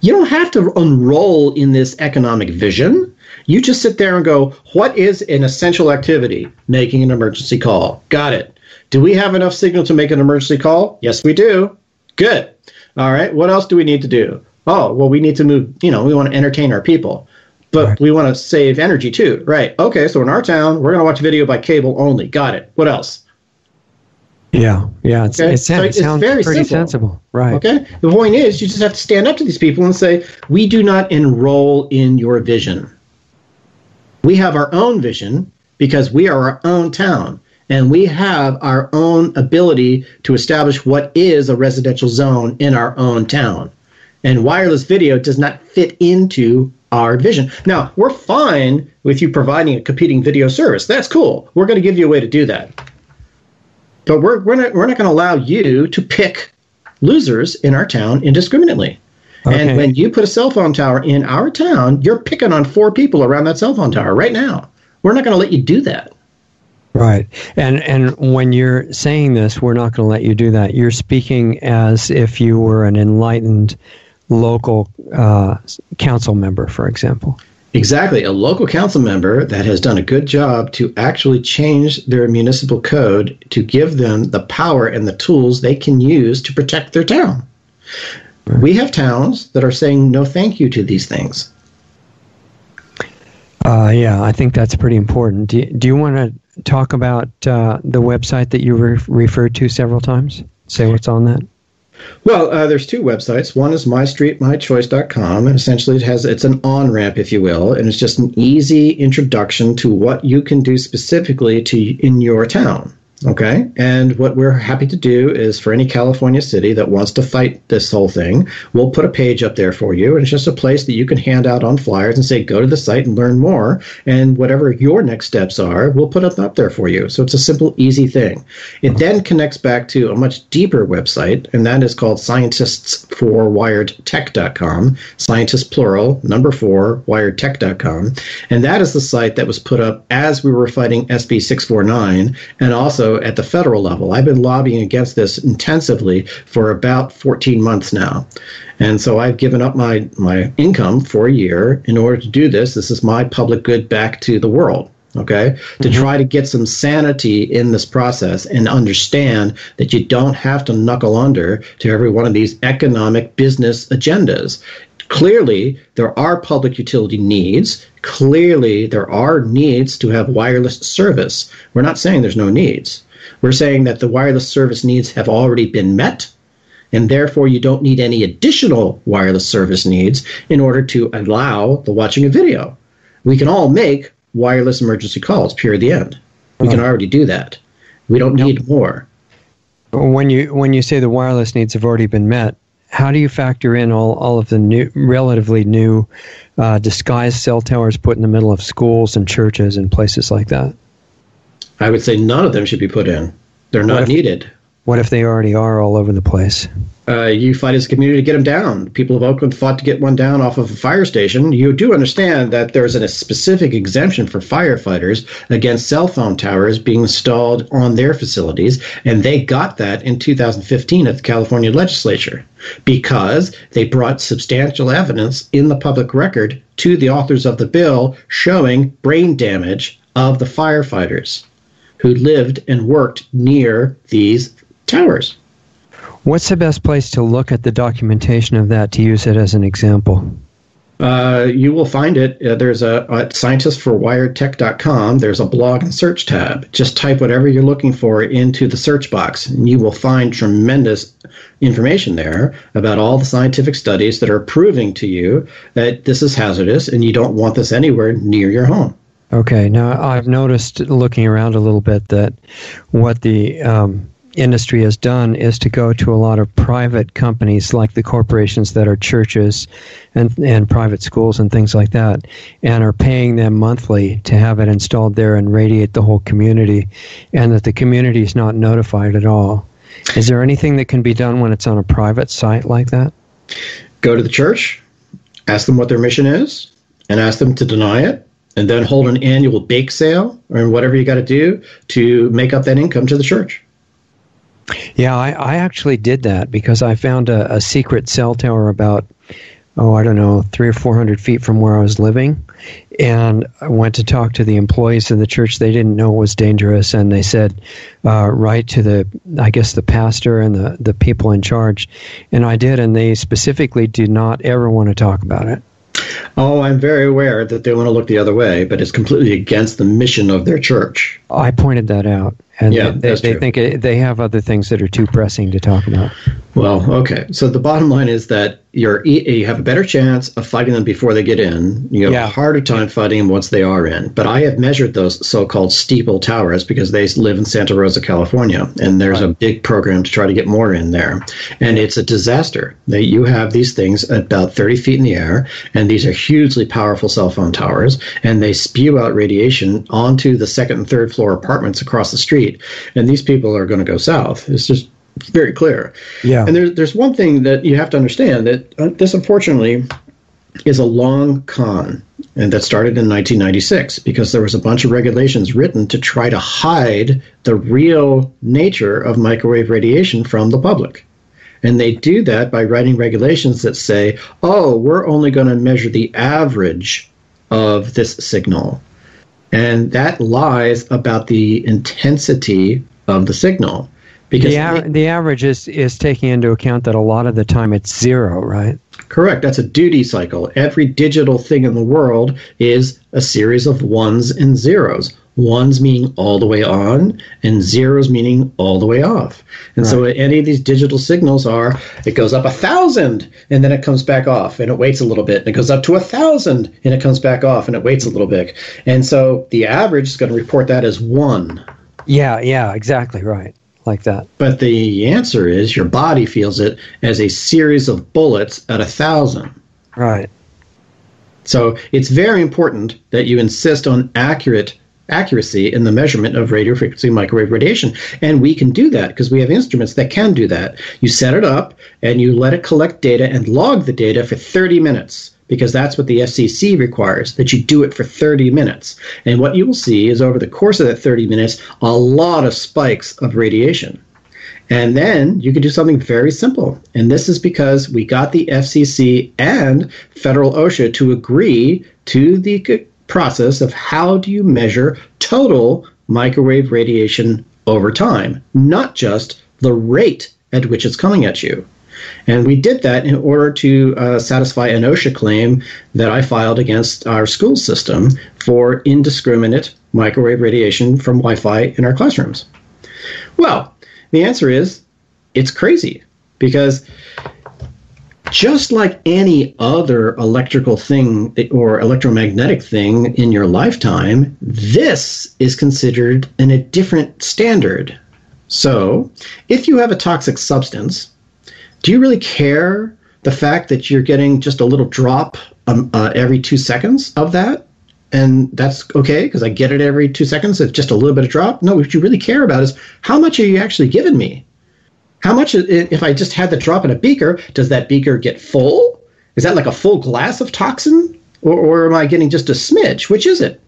You don't have to enroll in this economic vision. You just sit there and go, what is an essential activity? Making an emergency call. Got it. Do we have enough signal to make an emergency call? Yes, we do. Good. All right. What else do we need to do? Oh, well, we need to move, we want to entertain our people. But we want to save energy too. Right. Okay. So in our town, we're going to watch video by cable only. Got it. What else? Yeah. It sounds very pretty sensible. Right. Okay. The point is, you just have to stand up to these people and say, we do not enroll in your vision. We have our own vision because we are our own town. And we have our own ability to establish what is a residential zone in our own town. And wireless video does not fit into our vision. Now, we're fine with you providing a competing video service. That's cool. We're going to give you a way to do that. But we're not going to allow you to pick losers in our town indiscriminately. Okay. And when you put a cell phone tower in our town, you're picking on 4 people around that cell phone tower right now. We're not going to let you do that. Right. And when you're saying this, we're not going to let you do that. You're speaking as if you were an enlightened local council member, for example. Exactly. A local council member that has done a good job to actually change their municipal code to give them the power and the tools they can use to protect their town. Right. We have towns that are saying no thank you to these things. Yeah, I think that's pretty important. Do you want to talk about the website that you referred to several times? Say what's on that. Well, there's 2 websites. One is mystreetmychoice.com, and essentially it's an on-ramp, if you will, and it's just an easy introduction to what you can do specifically in your town. Okay. And what we're happy to do is for any California city that wants to fight this whole thing, we'll put a page up there for you. And it's just a place that you can hand out on flyers and say, go to the site and learn more. And whatever your next steps are, we'll put it up there for you. So it's a simple, easy thing. It then connects back to a much deeper website, and that is called scientistsforwiredtech.com. Scientists plural, number 4, wiredtech.com. And that is the site that was put up as we were fighting SB 649 and also at the federal level. I've been lobbying against this intensively for about 14 months now. And so I've given up my income for a year in order to do this. This is my public good back to the world, okay? To try to get some sanity in this process and understand that you don't have to knuckle under to every one of these economic business agendas. Clearly, there are public utility needs. Clearly, there are needs to have wireless service. We're not saying there's no needs. We're saying that the wireless service needs have already been met, and therefore you don't need any additional wireless service needs in order to allow the watching of video. We can all make wireless emergency calls, period, the end. We can already do that. We don't need more. When you say the wireless needs have already been met, how do you factor in all of the relatively new disguised cell towers put in the middle of schools and churches and places like that? I would say none of them should be put in. They're not needed. What if they already are all over the place? You fight as a community to get them down. People of Oakland fought to get one down off of a fire station. You do understand that there's a specific exemption for firefighters against cell phone towers being installed on their facilities, and they got that in 2015 at the California legislature because they brought substantial evidence in the public record to the authors of the bill showing brain damage of the firefighters who lived and worked near these towers. What's the best place to look at the documentation of that to use it as an example? You will find it. There's at scientistforwiredtech.com. There's a blog and search tab. Just type whatever you're looking for into the search box, and you will find tremendous information there about all the scientific studies that are proving to you that this is hazardous and you don't want this anywhere near your home. Okay. Now, I've noticed looking around a little bit that what the industry has done is to go to a lot of private companies like the corporations that are churches and private schools and things like that, and are paying them monthly to have it installed there and radiate the whole community, and that the community is not notified at all. Is there anything that can be done when it's on a private site like that? Go to the church, ask them what their mission is, and ask them to deny it, and then hold an annual bake sale or whatever you got to do to make up that income to the church. Yeah, I actually did that because I found a secret cell tower about, 300 or 400 feet from where I was living. And I went to talk to the employees of the church. They didn't know it was dangerous. And they said, write to the pastor and the people in charge. And I did. And they specifically did not ever want to talk about it. Oh, I'm very aware that they want to look the other way, but it's completely against the mission of their church. I pointed that out. And yeah, they think they have other things that are too pressing to talk about. Well, okay. So the bottom line is that you have a better chance of fighting them before they get in. You have a harder time fighting them once they are in. But I have measured those so-called steeple towers because they live in Santa Rosa, California, and there's a big program to try to get more in there. And it's a disaster. You have these things about 30 feet in the air, and these are hugely powerful cell phone towers, and they spew out radiation onto the second and third floor apartments across the street. And these people are going to go south. It's just very clear. Yeah. And there's one thing that you have to understand, that this, unfortunately, is a long con, and that started in 1996 because there was a bunch of regulations written to try to hide the real nature of microwave radiation from the public. And they do that by writing regulations that say, we're only going to measure the average of this signal. And that lies about the intensity of the signal. Because the average is taking into account that a lot of the time it's zero, right? Correct. That's a duty cycle. Every digital thing in the world is a series of ones and zeros. Ones meaning all the way on, and zeros meaning all the way off. And so any of these digital signals it goes up 1,000, and then it comes back off, and it waits a little bit, and it goes up to 1,000, and it comes back off, and it waits a little bit. And so the average is going to report that as 1. Yeah, exactly right. Like that. But the answer is your body feels it as a series of bullets at 1,000. Right. So it's very important that you insist on accuracy in the measurement of radio frequency microwave radiation. And we can do that because we have instruments that can do that. You set it up and you let it collect data and log the data for 30 minutes. Because that's what the FCC requires, that you do it for 30 minutes. And what you will see is over the course of that 30 minutes, a lot of spikes of radiation. And then you can do something very simple. And this is because we got the FCC and federal OSHA to agree to the process of how do you measure total microwave radiation over time, not just the rate at which it's coming at you. And we did that in order to satisfy an OSHA claim that I filed against our school system for indiscriminate microwave radiation from Wi-Fi in our classrooms. Well, the answer is it's crazy because just like any other electrical thing or electromagnetic thing in your lifetime, this is considered in a different standard. So if you have a toxic substance, do you really care the fact that you're getting just a little drop every 2 seconds of that? And that's okay because I get it every 2 seconds. It's just a little bit of drop. No, what you really care about is how much are you actually giving me? How much, if I just had the drop in a beaker, does that beaker get full? Is that like a full glass of toxin? Or am I getting just a smidge? Which is it?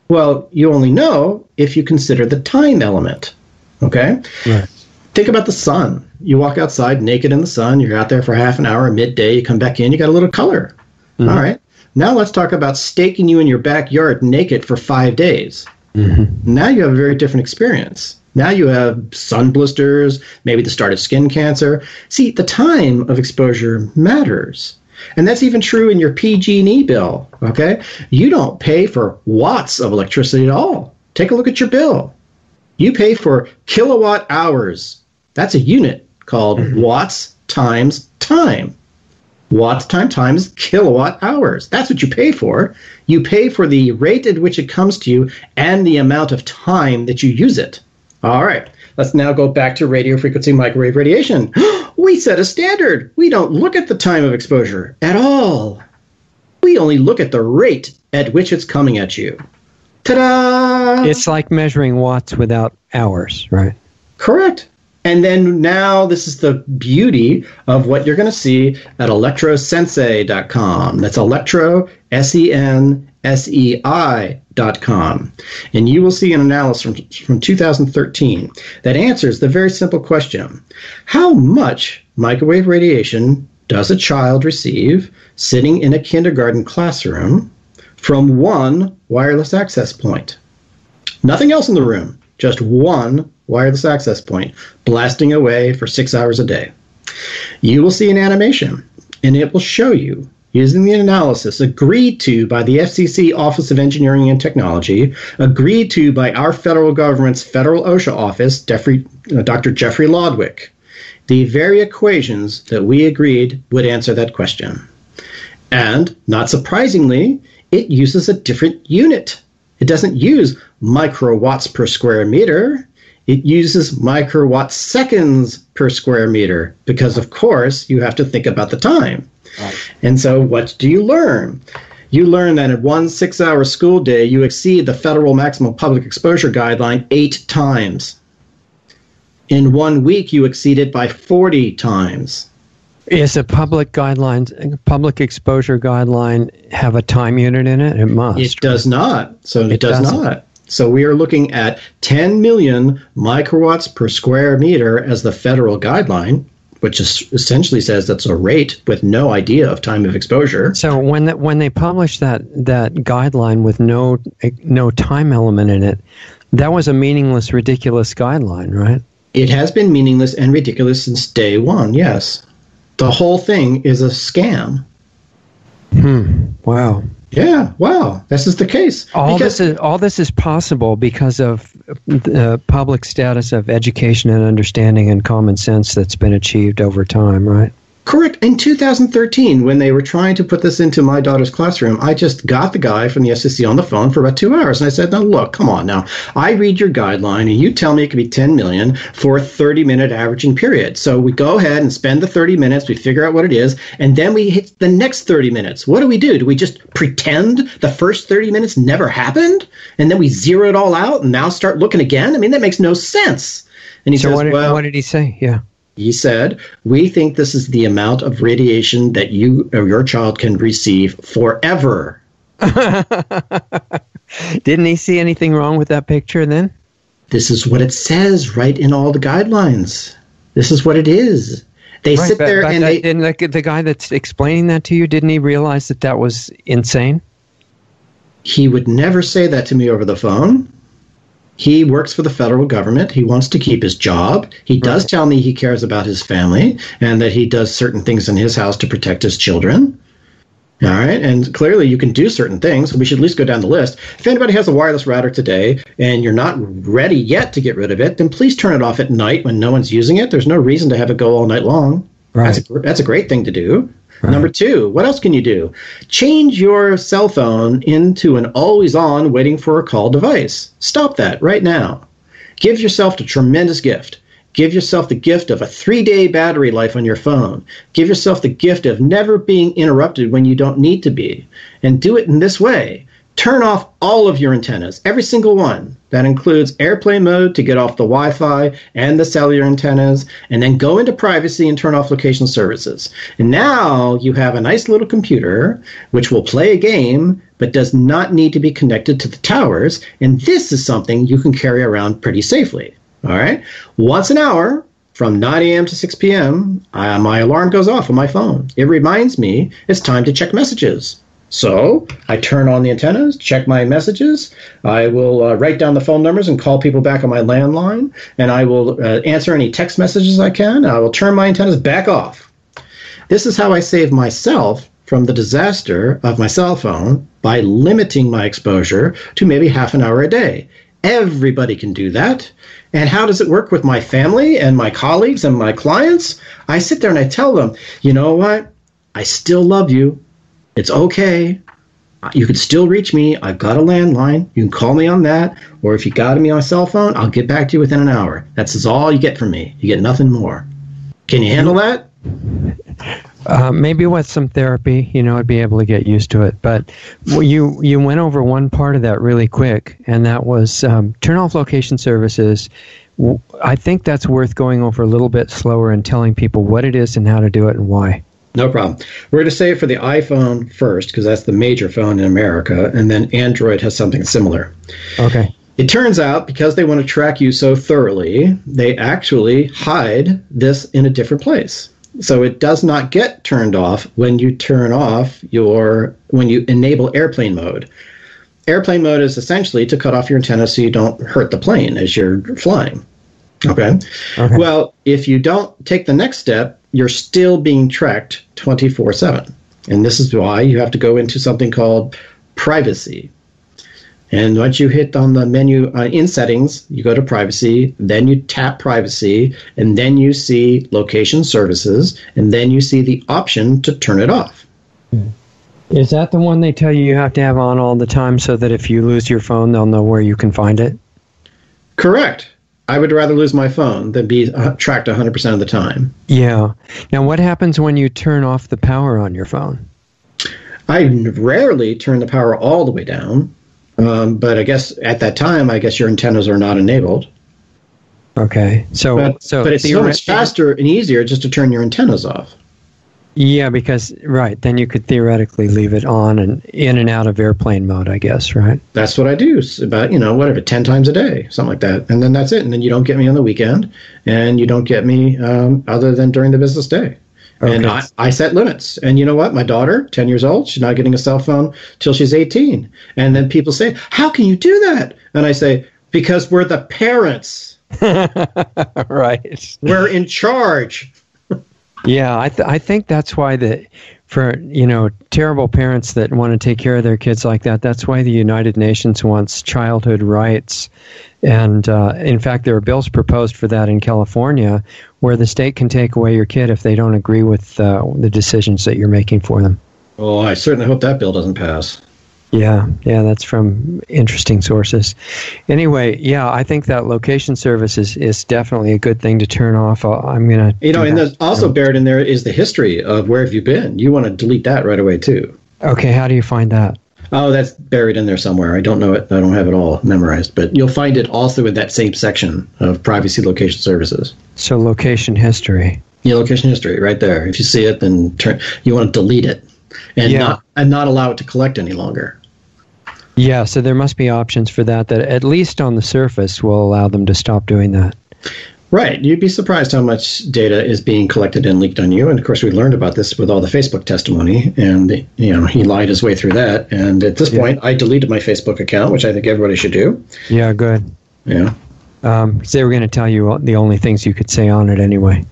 Well, you only know if you consider the time element. Okay? Right. Think about the sun. You walk outside naked in the sun. You're out there for half an hour, midday. You come back in. You got a little color. Mm-hmm. All right. Now let's talk about staking you in your backyard naked for 5 days. Mm-hmm. Now you have a very different experience. Now you have sun blisters, maybe the start of skin cancer. See, the time of exposure matters. And that's even true in your PG&E bill, okay? You don't pay for watts of electricity at all. Take a look at your bill. You pay for kilowatt hours. That's a unit called watts times time. Watts times kilowatt hours. That's what you pay for. You pay for the rate at which it comes to you and the amount of time that you use it. All right. Let's now go back to radio frequency microwave radiation. We set a standard. We don't look at the time of exposure at all. We only look at the rate at which it's coming at you. Ta-da! It's like measuring watts without hours, right? Correct. And then now this is the beauty of what you're going to see at electrosensei.com. That's electro, SENSEI.com. And you will see an analysis from 2013 that answers the very simple question: how much microwave radiation does a child receive sitting in a kindergarten classroom from one wireless access point? Nothing else in the room, just one wireless access point, blasting away for 6 hours a day. You will see an animation, and it will show you, using the analysis agreed to by the FCC Office of Engineering and Technology, agreed to by our federal government's Federal OSHA office, Dr. Jeffrey Lodwick, the very equations that we agreed would answer that question. And, not surprisingly, it uses a different unit. It doesn't use microwatts per square meter. It uses microwatt seconds per square meter because, of course, you have to think about the time. Right. And so what do you learn? You learn that in 1 6-hour school day, you exceed the federal maximum public exposure guideline 8 times. In 1 week, you exceed it by 40 times. Is a public exposure guideline have a time unit in it? It must. It does not. So it does not. So we are looking at 10 million microwatts per square meter as the federal guideline, which essentially says that's a rate with no idea of time of exposure. So when they published that guideline with no time element in it, that was a meaningless, ridiculous guideline, right? It has been meaningless and ridiculous since day one, yes. The whole thing is a scam. Wow. Yeah, wow. This is the case. All this is possible because of the public status of education and understanding and common sense that's been achieved over time, right? Correct. In 2013, when they were trying to put this into my daughter's classroom, I just got the guy from the FCC on the phone for about 2 hours. And I said, now, look, come on now. I read your guideline, and you tell me it could be 10 million for a 30-minute averaging period. So we go ahead and spend the 30 minutes. We figure out what it is. And then we hit the next 30 minutes. What do? Do we just pretend the first 30 minutes never happened? And then we zero it all out and now start looking again? I mean, that makes no sense. And he says, what did he say? Yeah. He said, we think this is the amount of radiation that you or your child can receive forever. Didn't he see anything wrong with that picture then? This is what it says right in all the guidelines. This is what it is. They sit there and the guy that's explaining that to you, didn't he realize that was insane? He would never say that to me over the phone. He works for the federal government. He wants to keep his job. He does tell me he cares about his family and that he does certain things in his house to protect his children. All right. And clearly you can do certain things. We should at least go down the list. If anybody has a wireless router today and you're not ready yet to get rid of it, then please turn it off at night when no one's using it. There's no reason to have it go all night long. Right. That's a great thing to do. Right. Number 2, what else can you do? Change your cell phone into an always-on waiting for a call device. Stop that right now. Give yourself a tremendous gift. Give yourself the gift of a 3-day battery life on your phone. Give yourself the gift of never being interrupted when you don't need to be. And do it in this way. turn off all of your antennas, every single one. That includes airplane mode to get off the Wi-Fi and the cellular antennas, and then go into privacy and turn off location services. And now you have a nice little computer which will play a game but does not need to be connected to the towers. And this is something you can carry around pretty safely. All right. Once an hour, from 9 a.m. to 6 p.m., my alarm goes off on my phone. It reminds me it's time to check messages. So I turn on the antennas, check my messages. I will write down the phone numbers and call people back on my landline. And I will answer any text messages I can. I will turn my antennas back off. This is how I save myself from the disaster of my cell phone by limiting my exposure to maybe half an hour a day. Everybody can do that. And how does it work with my family and my colleagues and my clients? I sit there and I tell them, you know what? I still love you. It's okay. You can still reach me. I've got a landline. You can call me on that. Or if you got me on a cell phone, I'll get back to you within an hour. That's all you get from me. You get nothing more. Can you handle that? Maybe with some therapy, I'd be able to get used to it. But you went over one part of that really quick, and that was turn off location services. I think that's worth going over a little bit slower and telling people what it is and how to do it and why. No problem. We're going to say it for the iPhone first, because that's the major phone in America, and then Android has something similar. Okay. It turns out, because they want to track you so thoroughly, they actually hide this in a different place. So it does not get turned off when you when you enable airplane mode. Airplane mode is essentially to cut off your antenna so you don't hurt the plane as you're flying. Okay. Well, if you don't take the next step, you're still being tracked 24/7. And this is why you have to go into something called privacy. And once you hit on the menu in settings, you go to privacy, then you tap privacy, and then you see location services, and then you see the option to turn it off. Is that the one they tell you have to have on all the time so that if you lose your phone, they'll know where you can find it? Correct. I would rather lose my phone than be tracked 100% of the time. Yeah. Now, what happens when you turn off the power on your phone? I rarely turn the power all the way down. But I guess at that time, your antennas are not enabled. Okay. But it's so much faster and easier just to turn your antennas off. Yeah, because, right, then you could theoretically leave it on and in and out of airplane mode, I guess, right? That's what I do. It's about, 10 times a day, something like that. And then that's it. And then you don't get me on the weekend, and you don't get me other than during the business day. Okay. And I set limits. And you know what? My daughter, 10 years old, she's not getting a cell phone till she's 18. And then people say, how can you do that? And I say, because we're the parents. Right. We're in charge. Yeah, I think that's why for terrible parents that want to take care of their kids like that, that's why the United Nations wants childhood rights. And in fact, there are bills proposed for that in California where the state can take away your kid if they don't agree with the decisions that you're making for them. Oh, I certainly hope that bill doesn't pass. Yeah, that's from interesting sources. Anyway, yeah, I think that location service is definitely a good thing to turn off. I'm going to... and there's also buried in there is the history of where have you been. You want to delete that right away, too. Okay, how do you find that? Oh, that's buried in there somewhere. I don't know it. I don't have it all memorized. But you'll find it also in that same section of privacy location services. So location history. Yeah, location history, right there. If you see it, then you want to delete it and not allow it to collect any longer. Yeah, so there must be options for that at least on the surface will allow them to stop doing that. Right. You'd be surprised how much data is being collected and leaked on you. And of course, we learned about this with all the Facebook testimony. And, he lied his way through that. And at this point, I deleted my Facebook account, which I think everybody should do. Yeah, good. Yeah. Because they were going to tell you the only things you could say on it anyway.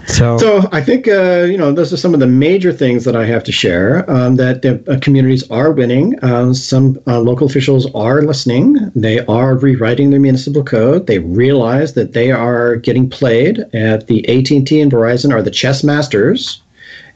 So I think, those are some of the major things that I have to share, that the communities are winning. Some local officials are listening. They are rewriting their municipal code. They realize that they are getting played. At the AT&T and Verizon are the chess masters.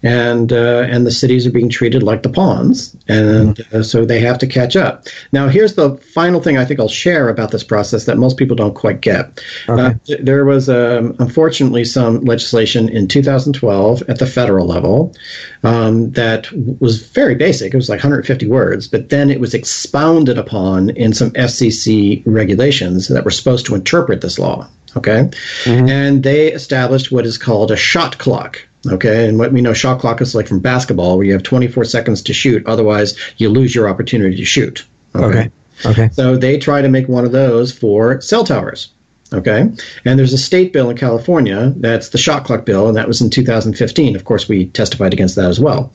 and the cities are being treated like the pawns, and so they have to catch up. Now, here's the final thing I think I'll share about this process that most people don't quite get. Okay. There was, unfortunately, some legislation in 2012 at the federal level that was very basic. It was like 150 words, but then it was expounded upon in some FCC regulations that were supposed to interpret this law. Okay, and they established what is called a shot clock. Okay, and what we know shot clock is like from basketball, where you have 24 seconds to shoot. Otherwise, you lose your opportunity to shoot. Okay. So they try to make one of those for cell towers. Okay, and there's a state bill in California that's the shot clock bill, and that was in 2015. Of course, we testified against that as well.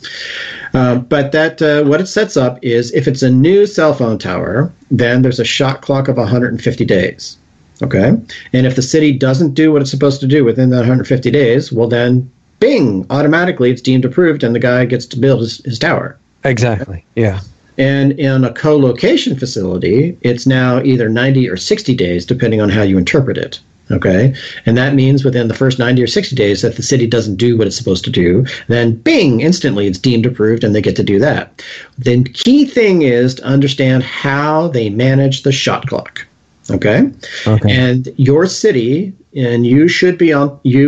But that what it sets up is if it's a new cell phone tower, then there's a shot clock of 150 days. Okay, and if the city doesn't do what it's supposed to do within that 150 days, well then, bing, automatically it's deemed approved and the guy gets to build his tower. Exactly, yeah. And in a co-location facility, it's now either 90 or 60 days, depending on how you interpret it. Okay, and that means within the first 90 or 60 days that the city doesn't do what it's supposed to do, then bing, instantly it's deemed approved and they get to do that. The key thing is to understand how they manage the shot clock. Okay. And your city, and you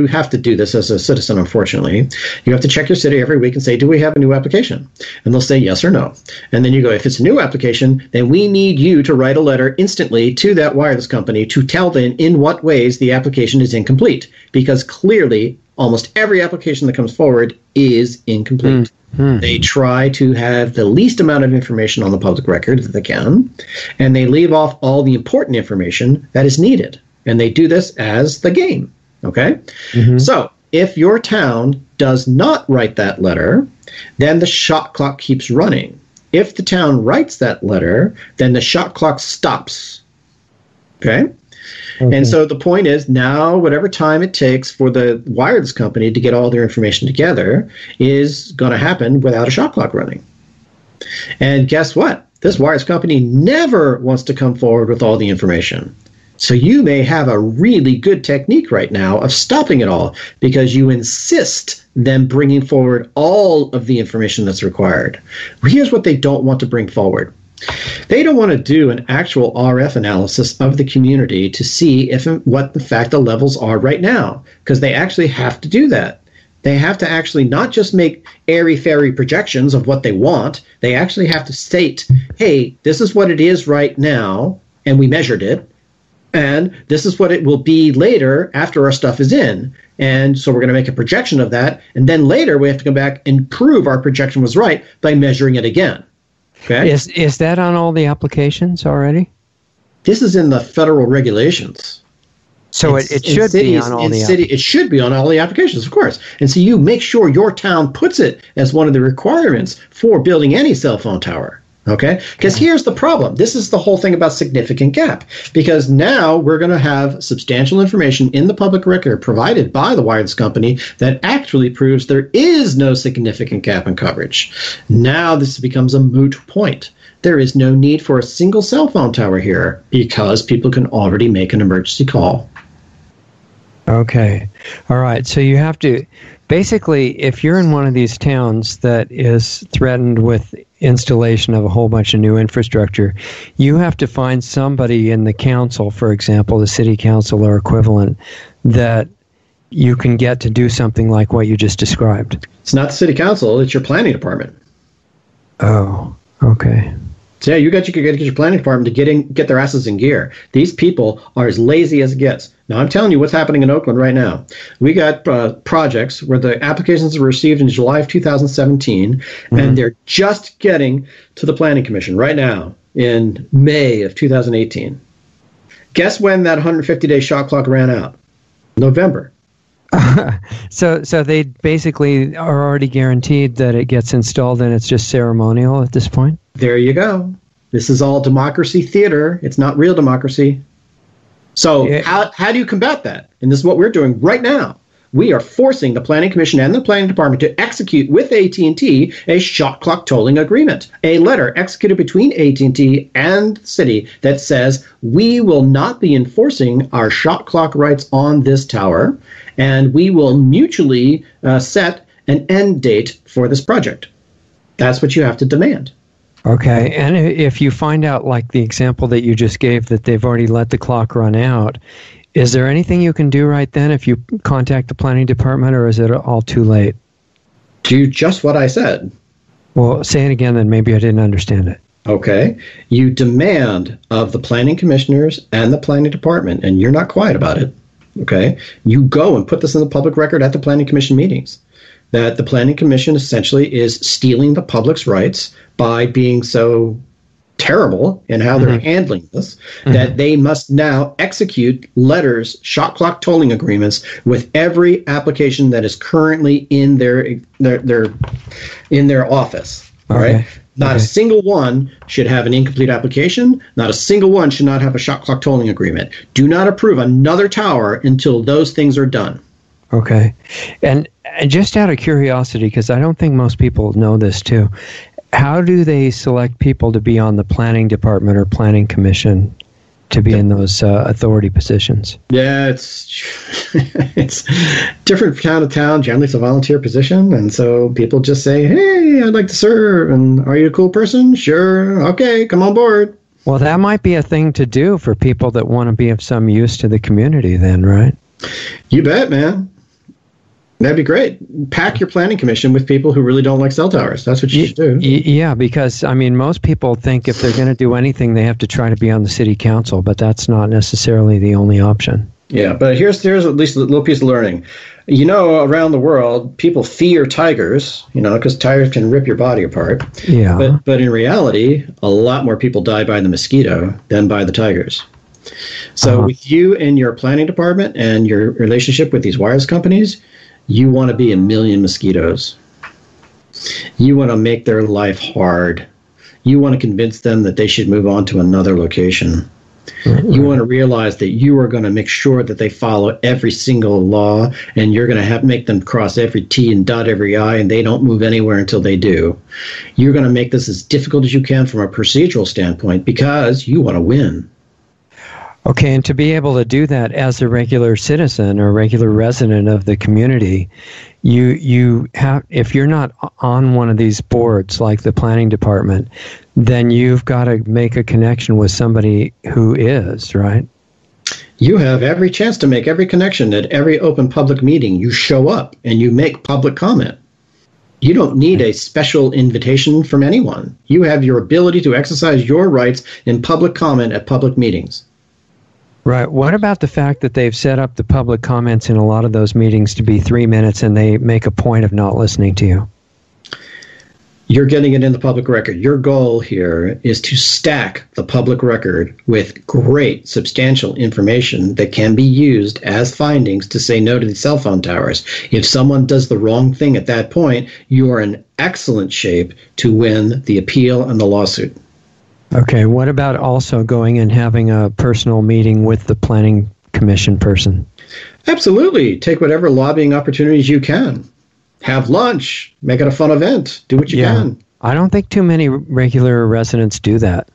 have to do this as a citizen, unfortunately. You have to check your city every week and say, do we have a new application? And they'll say yes or no. And then you go, if it's a new application, then we need you to write a letter instantly to that wireless company to tell them in what ways the application is incomplete. Because clearly, almost every application that comes forward is incomplete. They try to have the least amount of information on the public record that they can, and they leave off all the important information that is needed. And they do this as the game. Okay? So if your town does not write that letter, then the shot clock keeps running. If the town writes that letter, then the shot clock stops. Okay? And so the point is now whatever time it takes for the wireless company to get all their information together is going to happen without a shot clock running. And guess what? This wireless company never wants to come forward with all the information. So you may have a really good technique right now of stopping it all because you insist them bringing forward all of the information that's required. Here's what they don't want to bring forward. They don't want to do an actual RF analysis of the community to see what in fact the levels are right now, because they actually have to do that. They have to actually not just make airy-fairy projections of what they want. They actually have to state, hey, this is what it is right now, and we measured it, and this is what it will be later after our stuff is in. And so we're going to make a projection of that, and then later we have to come back and prove our projection was right by measuring it again. Okay. Is that on all the applications already? This is in the federal regulations. So it should be on all the applications. It should be on all the applications, of course. And so you make sure your town puts it as one of the requirements for building any cell phone tower. Okay? Because here's the problem. This is the whole thing about significant gap. Because now we're going to have substantial information in the public record provided by the wireless company that actually proves there is no significant gap in coverage. Now this becomes a moot point. There is no need for a single cell phone tower here because people can already make an emergency call. Okay. All right. So you have to, basically, if you're in one of these towns that is threatened with installation of a whole bunch of new infrastructure, you have to find somebody in the council, for example, the city council or equivalent, that you can get to do something like what you just described. It's not the city council, it's your planning department. Oh, okay. So yeah, you could get your planning department to get their asses in gear. These people are as lazy as it gets. Now, I'm telling you what's happening in Oakland right now. We got projects where the applications were received in July of 2017, and they're just getting to the Planning Commission right now in May of 2018. Guess when that 150-day shot clock ran out? November. So they basically are already guaranteed that it gets installed and it's just ceremonial at this point? There you go. This is all democracy theater. It's not real democracy. So how do you combat that? And this is what we're doing right now. We are forcing the Planning Commission and the Planning Department to execute with AT&T a shot clock tolling agreement, a letter executed between AT&T and the city that says we will not be enforcing our shot clock rights on this tower, and we will mutually set an end date for this project. That's what you have to demand. Okay, and if you find out, like the example that you just gave, that they've already let the clock run out, is there anything you can do right then if you contact the planning department, or is it all too late? Do just what I said. Well, say it again, then maybe I didn't understand it. Okay. You demand of the planning commissioners and the planning department, and you're not quiet about it. Okay. You go and put this in the public record at the planning commission meetings, that the planning commission essentially is stealing the public's rights by being so terrible in how they're handling this, that they must now execute letters, shot clock tolling agreements with every application that is currently in their office. All right. Not a single one should have an incomplete application. Not a single one should not have a shot clock tolling agreement. Do not approve another tower until those things are done. Okay. And just out of curiosity, because I don't think most people know this too, how do they select people to be on the planning department or planning commission to be in those authority positions? Yeah, it's different from town to town. Generally, it's a volunteer position, and so people just say, "Hey, I'd like to serve." And are you a cool person? Sure. Okay, come on board. Well, that might be a thing to do for people that want to be of some use to the community, then, right? You bet, man. That'd be great. Pack your planning commission with people who really don't like cell towers. That's what you should do. Yeah, because, I mean, most people think if they're going to do anything, they have to try to be on the city council, but that's not necessarily the only option. Yeah, but here's at least a little piece of learning. You know, around the world, people fear tigers, because tigers can rip your body apart. Yeah. But in reality, a lot more people die by the mosquito than by the tigers. So with you and your planning department and your relationship with these wireless companies, you want to be a million mosquitoes. You want to make their life hard. You want to convince them that they should move on to another location. You want to realize that you are going to make sure that they follow every single law, and you're going to make them cross every T and dot every I, and they don't move anywhere until they do. You're going to make this as difficult as you can from a procedural standpoint because you want to win. Okay, and to be able to do that as a regular citizen or regular resident of the community, you have, if you're not on one of these boards like the planning department, then you've got to make a connection with somebody who is, right? You have every chance to make every connection at every open public meeting. You show up and you make public comment. You don't need a special invitation from anyone. You have your ability to exercise your rights in public comment at public meetings. Right. What about the fact that they've set up the public comments in a lot of those meetings to be 3 minutes and they make a point of not listening to you? You're getting it in the public record. Your goal here is to stack the public record with great, substantial information that can be used as findings to say no to the cell phone towers. If someone does the wrong thing at that point, you are in excellent shape to win the appeal and the lawsuit. Okay, what about also going and having a personal meeting with the planning commission person? Absolutely. Take whatever lobbying opportunities you can. Have lunch. Make it a fun event. Do what you can. I don't think too many regular residents do that.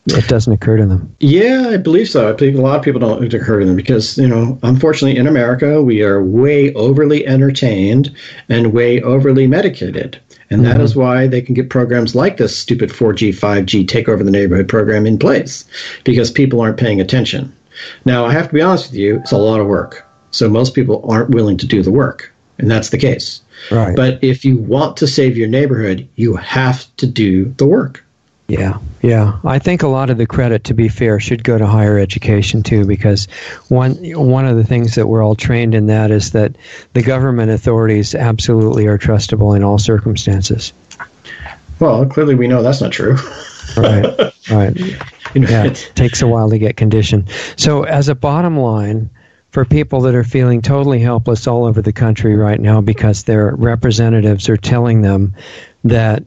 It doesn't occur to them. Yeah, I believe so. I believe a lot of people don't occur to them because, unfortunately in America, we are way overly entertained and way overly medicated. And that is why they can get programs like this stupid 4G, 5G take over the neighborhood program in place, because people aren't paying attention. Now, I have to be honest with you, it's a lot of work. So most people aren't willing to do the work. And that's the case. Right. But if you want to save your neighborhood, you have to do the work. Yeah. I think a lot of the credit, to be fair, should go to higher education too, because one of the things that we're all trained in that is that the government authorities absolutely are trustable in all circumstances. Well, clearly we know that's not true. Right. Yeah, it takes a while to get conditioned. So as a bottom line, for people that are feeling totally helpless all over the country right now because their representatives are telling them that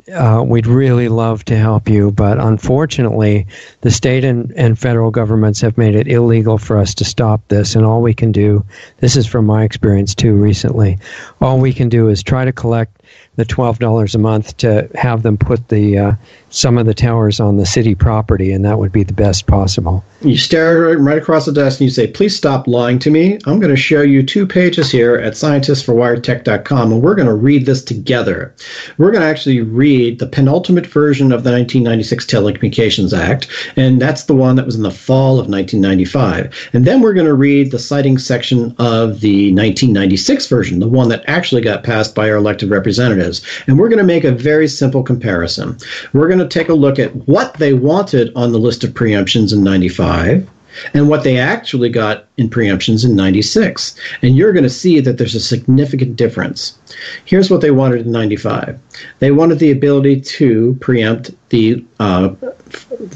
we'd really love to help you, but unfortunately, the state and federal governments have made it illegal for us to stop this, and all we can do, this is from my experience too recently, all we can do is try to collect the $12 a month to have them put the some of the towers on the city property, and that would be the best possible. You stare right across the desk and you say, please stop lying to me. I'm going to show you 2 pages here at scientistsforwiredtech.com, and we're going to read this together. We're going to actually read the penultimate version of the 1996 Telecommunications Act, and that's the one that was in the fall of 1995. And then we're going to read the citing section of the 1996 version, the one that actually got passed by our elected representatives. And we're going to make a very simple comparison. We're going to take a look at what they wanted on the list of preemptions in 95 and what they actually got in preemptions in 96. And you're going to see that there's a significant difference. Here's what they wanted in 95. They wanted the ability to preempt the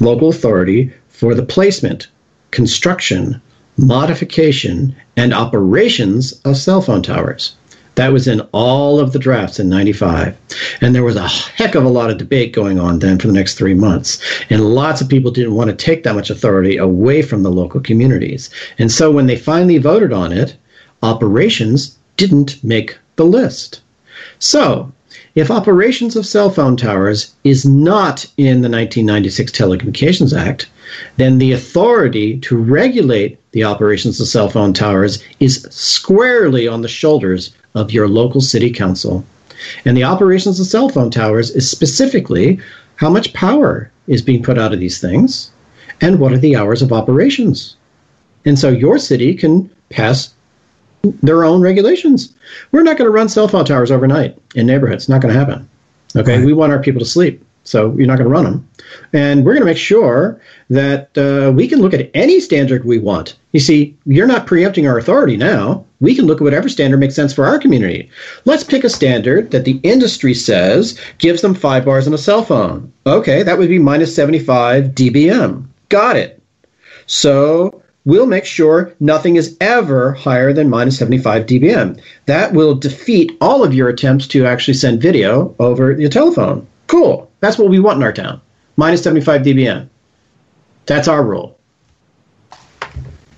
local authority for the placement, construction, modification, and operations of cell phone towers. That was in all of the drafts in 95. And there was a heck of a lot of debate going on then for the next 3 months. And lots of people didn't want to take that much authority away from the local communities. And so when they finally voted on it, operations didn't make the list. So if operations of cell phone towers is not in the 1996 Telecommunications Act, then the authority to regulate the operations of cell phone towers is squarely on the shoulders of your local city council. And the operations of cell phone towers is specifically how much power is being put out of these things and what are the hours of operations. And so your city can pass their own regulations. We're not going to run cell phone towers overnight in neighborhoods. It's not going to happen. Okay, right. We want our people to sleep, so you're not going to run them. And we're going to make sure that we can look at any standard we want. You see, you're not preempting our authority now. We can look at whatever standard makes sense for our community. Let's pick a standard that the industry says gives them 5 bars on a cell phone. Okay, that would be minus 75 dBm. Got it. So we'll make sure nothing is ever higher than minus 75 dBm. That will defeat all of your attempts to actually send video over your telephone. Cool. That's what we want in our town. Minus 75 dBm. That's our rule.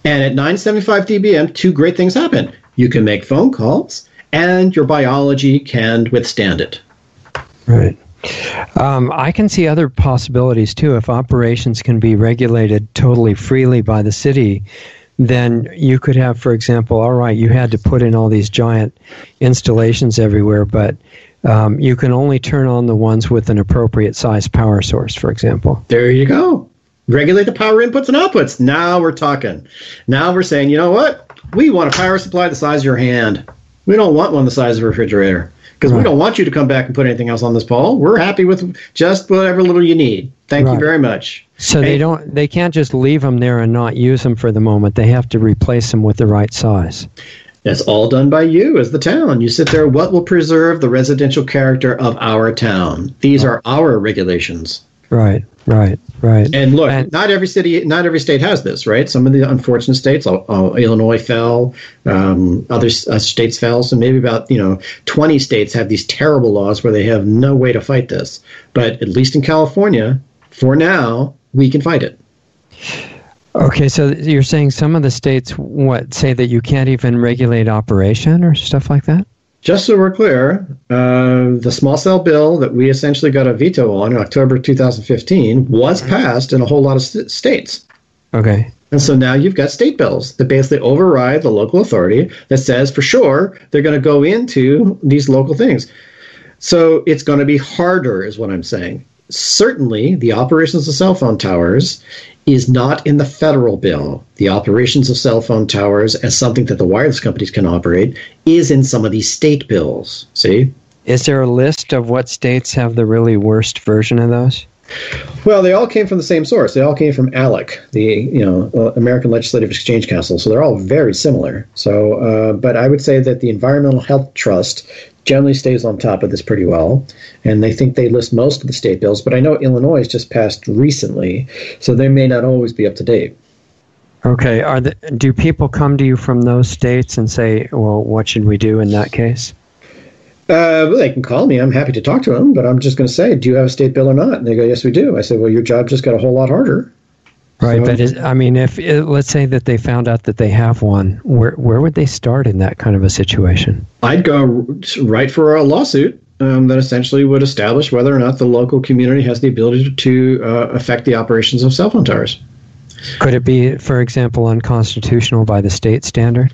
And at 975 dBm, 2 great things happen. You can make phone calls, and your biology can withstand it. Right. I can see other possibilities, too. If operations can be regulated totally freely by the city, then you could have, for example, all right, you had to put in all these giant installations everywhere, but you can only turn on the ones with an appropriate size power source, for example. There you go. Regulate the power inputs and outputs. Now we're talking. Now we're saying, you know what? We want a power supply the size of your hand. We don't want one the size of a refrigerator because we don't want you to come back and put anything else on this pole. We're happy with just whatever little you need. Thank you very much. So they can't just leave them there and not use them for the moment. They have to replace them with the right size. That's all done by you as the town. You sit there, what will preserve the residential character of our town? These are our regulations. Right. And look, not every state has this, right? Some of the unfortunate states, Illinois fell, other states fell, so maybe about 20 states have these terrible laws where they have no way to fight this. But at least in California, for now, we can fight it. Okay, so you're saying some of the states, say that you can't even regulate operation or stuff like that? Just so we're clear, the small cell bill that we essentially got a veto on in October 2015 was passed in a whole lot of states. Okay. And so now you've got state bills that basically override the local authority that says for sure they're going to go into these local things. So it's going to be harder is what I'm saying. Certainly, the operations of cell phone towers is not in the federal bill. The operations of cell phone towers as something that the wireless companies can operate is in some of these state bills. See? Is there a list of what states have the really worst version of those? Well, they all came from the same source. They all came from ALEC, the American Legislative Exchange Council. So they're all very similar. So, but I would say that the Environmental Health Trust generally stays on top of this pretty well, and they think they list most of the state bills. But I know Illinois has just passed recently, so they may not always be up to date. Okay. Do people come to you from those states and say, well, what should we do in that case? Well, they can call me. I'm happy to talk to them, but I'm just going to say, do you have a state bill or not? And they go, yes, we do. I said, well, your job just got a whole lot harder. Right, so, but if let's say that they found out that they have one, where would they start in that kind of a situation? I'd go right for a lawsuit that essentially would establish whether or not the local community has the ability to affect the operations of cell phone towers. Could it be, for example, unconstitutional by the state standard?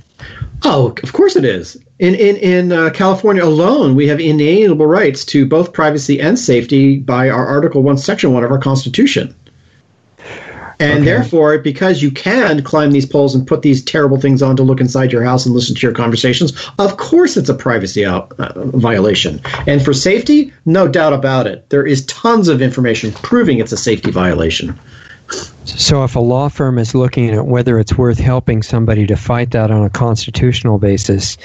Oh, of course it is. In California alone, we have inalienable rights to both privacy and safety by our Article 1, Section 1 of our Constitution. And therefore, because you can climb these poles and put these terrible things on to look inside your house and listen to your conversations, of course it's a privacy violation. And for safety, no doubt about it. There is tons of information proving it's a safety violation. So if a law firm is looking at whether it's worth helping somebody to fight that on a constitutional basis,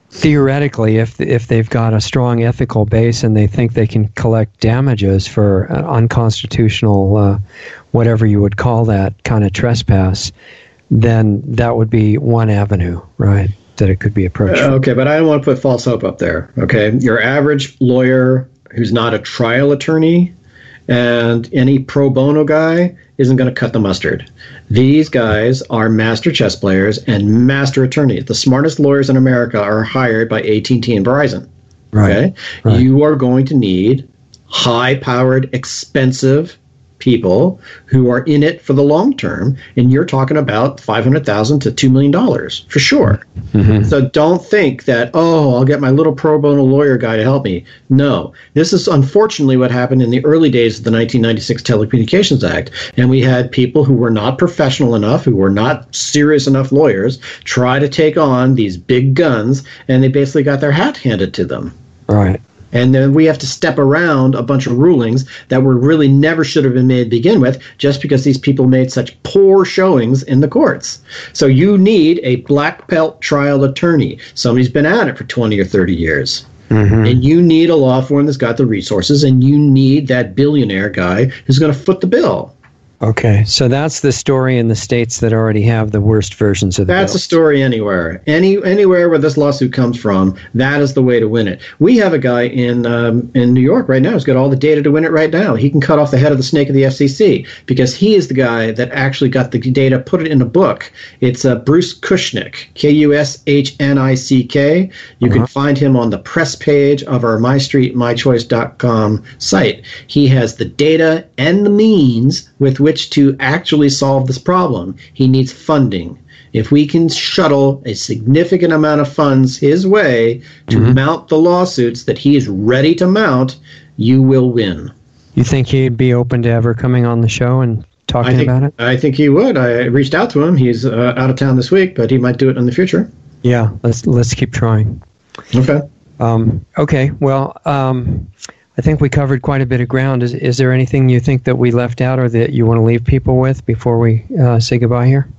theoretically, if they've got a strong ethical base and they think they can collect damages for unconstitutional, whatever you would call that kind of trespass, then that would be one avenue, right, that it could be approached. Okay, but I don't want to put false hope up there, okay? Your average lawyer who's not a trial attorney and any pro bono guy isn't going to cut the mustard. These guys are master chess players and master attorneys. The smartest lawyers in America are hired by AT&T and Verizon. Right. Okay? Right. You are going to need high-powered, expensive people who are in it for the long term, and you're talking about $500,000 to $2 million for sure. Mm-hmm. So don't think that, I'll get my little pro bono lawyer guy to help me. No, this is unfortunately what happened in the early days of the 1996 Telecommunications Act, and we had people who were not professional enough, who were not serious enough lawyers, try to take on these big guns, and they basically got their hat handed to them. Right. And then we have to step around a bunch of rulings that were really never should have been made to begin with, just because these people made such poor showings in the courts. So you need a black belt trial attorney. Somebody's been at it for 20 or 30 years. Mm-hmm. And you need a law firm that's got the resources, and you need that billionaire guy who's going to foot the bill. Okay, so that's the story in the states that already have the worst versions of the That's bill. a story anywhere. Anywhere where this lawsuit comes from, that is the way to win it. We have a guy in New York right now who's got all the data to win it right now. He can cut off the head of the snake of the FCC because he is the guy that actually got the data, put it in a book. It's Bruce Kushnick, Kushnick. You can find him on the press page of our MyStreetMyChoice.com site. He has the data and the means with which to actually solve this problem. He needs funding. If we can shuttle a significant amount of funds his way to mount the lawsuits that he is ready to mount, you will win. You think he'd be open to ever coming on the show and talking about it? I think he would. I reached out to him. He's out of town this week, but he might do it in the future. Yeah, let's keep trying. Okay. Okay. Well, I think we covered quite a bit of ground. Is there anything you think that we left out or that you want to leave people with before we say goodbye here?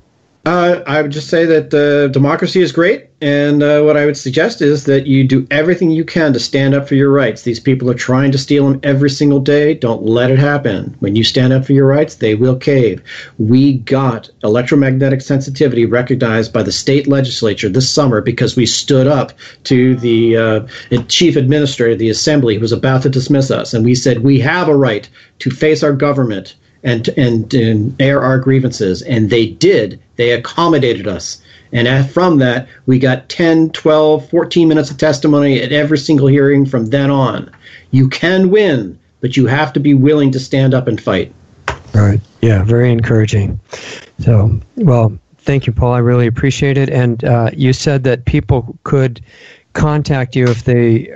I would just say that democracy is great, and what I would suggest is that you do everything you can to stand up for your rights. These people are trying to steal them every single day. Don't let it happen. When you stand up for your rights, they will cave. We got electromagnetic sensitivity recognized by the state legislature this summer because we stood up to the chief administrator of the assembly who was about to dismiss us, and we said we have a right to face our government and air our grievances, and they did. They accommodated us. And from that, we got 10, 12, 14 minutes of testimony at every single hearing from then on. You can win, but you have to be willing to stand up and fight. Right. Yeah, very encouraging. So, well, thank you, Paul. I really appreciate it. And you said that people could contact you if they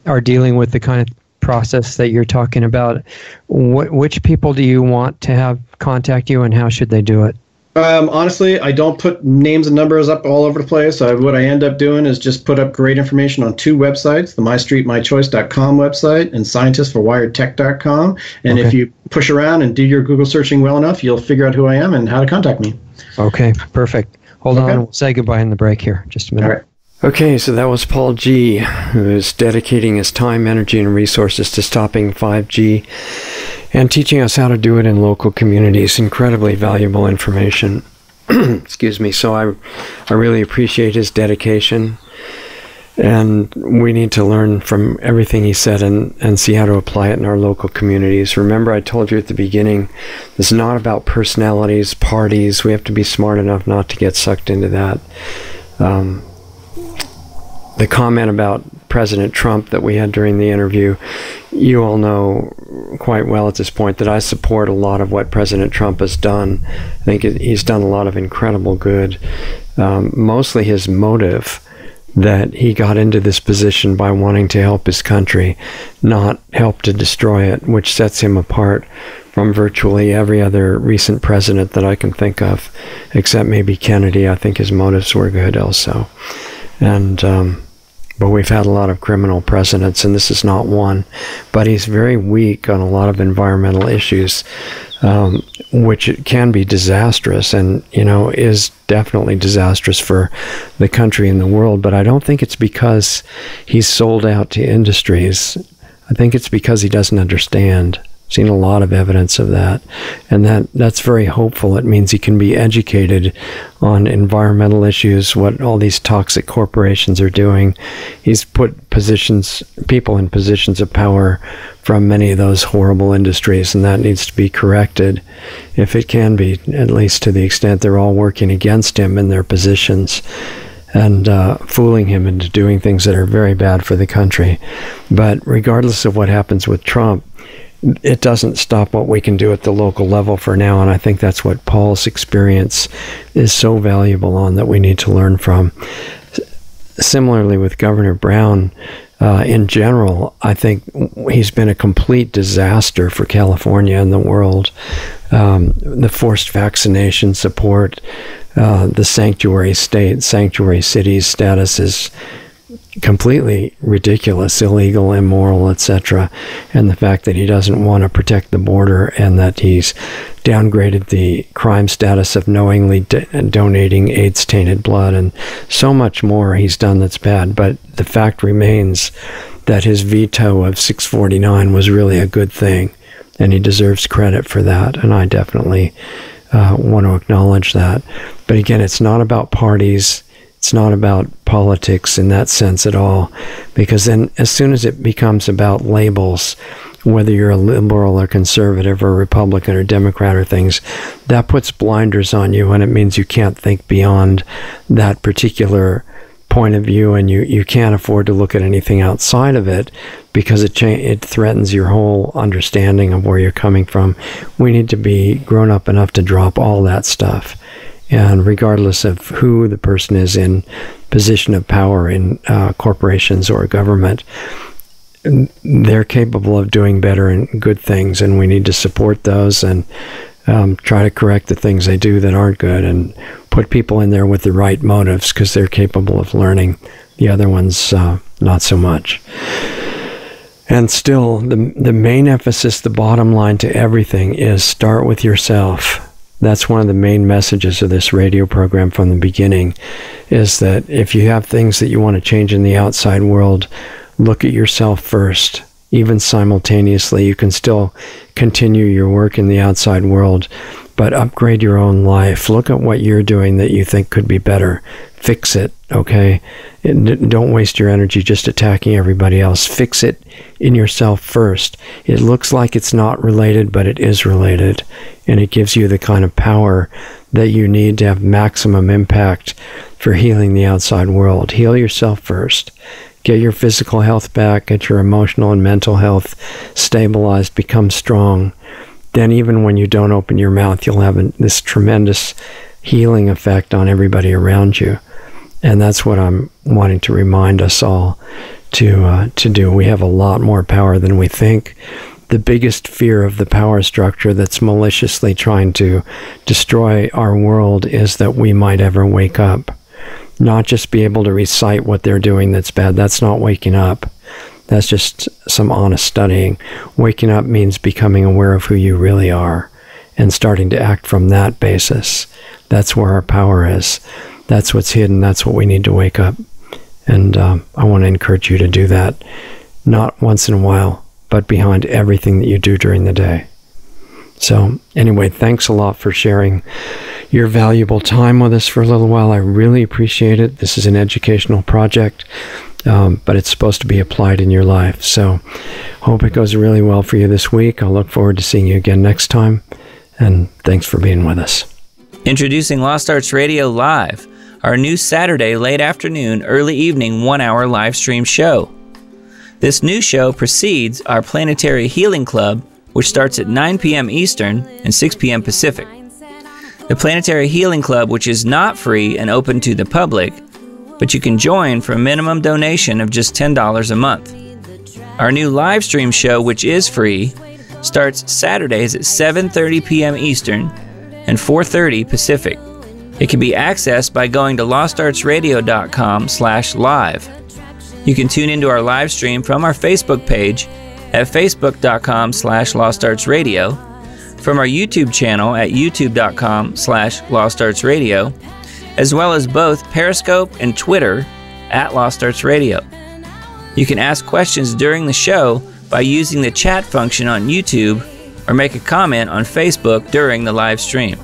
are dealing with the kind of process that you're talking about. Which people do you want to have contact you, and how should they do it? Honestly, I don't put names and numbers up all over the place. What I end up doing is just put up great information on two websites, the MyStreetMyChoice.com website and ScientistForWiredTech.com. And if you push around and do your Google searching well enough, you'll figure out who I am and how to contact me. Okay, perfect. Hold on, we'll say goodbye in the break here. Just a minute. All right. Okay, so that was Paul G., who is dedicating his time, energy, and resources to stopping 5G and teaching us how to do it in local communities. Incredibly valuable information. Excuse me. So I really appreciate his dedication. And we need to learn from everything he said and see how to apply it in our local communities. Remember, I told you at the beginning, this is not about personalities, parties. We have to be smart enough not to get sucked into that. The comment about President Trump that we had during the interview, you all know quite well at this point that I support a lot of what President Trump has done. I think he's done a lot of incredible good. Mostly his motive that he got into this position by wanting to help his country, not help to destroy it, which sets him apart from virtually every other recent president that I can think of, except maybe Kennedy. I think his motives were good also. And but we've had a lot of criminal presidents, and this is not one. But he's very weak on a lot of environmental issues, which can be disastrous, and is definitely disastrous for the country and the world. But I don't think it's because he's sold out to industries. I think it's because he doesn't understand. Seen a lot of evidence of that, and that's very hopeful. It means he can be educated on environmental issues, what all these toxic corporations are doing. He's put people in positions of power from many of those horrible industries, and that needs to be corrected, if it can be, at least to the extent they're all working against him in their positions and fooling him into doing things that are very bad for the country. But regardless of what happens with Trump, it doesn't stop what we can do at the local level for now, and I think that's what Paul's experience is so valuable on, that we need to learn from. Similarly with Governor Brown, in general, I think he's been a complete disaster for California and the world. The forced vaccination support, the sanctuary cities status is completely ridiculous, illegal, immoral, etc. And the fact that he doesn't want to protect the border, and that he's downgraded the crime status of knowingly donating AIDS-tainted blood, and so much more he's done that's bad. But the fact remains that his veto of 649 was really a good thing, and he deserves credit for that, and I definitely want to acknowledge that. But again, it's not about parties. It's not about politics in that sense at all, because then as soon as it becomes about labels, whether you're a liberal or conservative or Republican or Democrat or things, that puts blinders on you, and it means you can't think beyond that particular point of view, and you can't afford to look at anything outside of it, because it threatens your whole understanding of where you're coming from. We need to be grown up enough to drop all that stuff. And regardless of who the person is in position of power in corporations or government, they're capable of doing better and good things, and we need to support those and try to correct the things they do that aren't good, and put people in there with the right motives, because they're capable of learning. The other ones, not so much. And still, the main emphasis, the bottom line to everything is start with yourself. That's one of the main messages of this radio program from the beginning, is that if you have things that you want to change in the outside world, look at yourself first. Even simultaneously, you can still continue your work in the outside world, but upgrade your own life. Look at what you're doing that you think could be better. Fix it, okay? Don't waste your energy just attacking everybody else. Fix it in yourself first. It looks like it's not related, but it is related. And it gives you the kind of power that you need to have maximum impact for healing the outside world. Heal yourself first. Get your physical health back. Get your emotional and mental health stabilized. Become strong. Then even when you don't open your mouth, you'll have this tremendous healing effect on everybody around you. And that's what I'm wanting to remind us all to do. We have a lot more power than we think. The biggest fear of the power structure that's maliciously trying to destroy our world is that we might ever wake up. Not just be able to recite what they're doing that's bad. That's not waking up. That's just some honest studying. Waking up means becoming aware of who you really are and starting to act from that basis. That's where our power is. That's what's hidden. That's what we need to wake up. And I want to encourage you to do that, not once in a while, but behind everything that you do during the day. So anyway, thanks a lot for sharing your valuable time with us for a little while. I really appreciate it. This is an educational project, but it's supposed to be applied in your life. So hope it goes really well for you this week. I'll look forward to seeing you again next time, and thanks for being with us. Introducing Lost Arts Radio Live, our new Saturday late afternoon, early evening 1-hour live stream show. This new show precedes our Planetary Healing Club, which starts at 9 p.m. Eastern and 6 p.m. Pacific. The Planetary Healing Club, which is not free and open to the public, but you can join for a minimum donation of just $10 a month. Our new live stream show, which is free, starts Saturdays at 7:30 p.m. Eastern and 4:30 Pacific. It can be accessed by going to lostartsradio.com/live. You can tune into our live stream from our Facebook page at facebook.com/lostartsradio, from our YouTube channel at youtube.com/lostartsradio, as well as both Periscope and Twitter at Lost Arts Radio. You can ask questions during the show by using the chat function on YouTube or make a comment on Facebook during the live stream.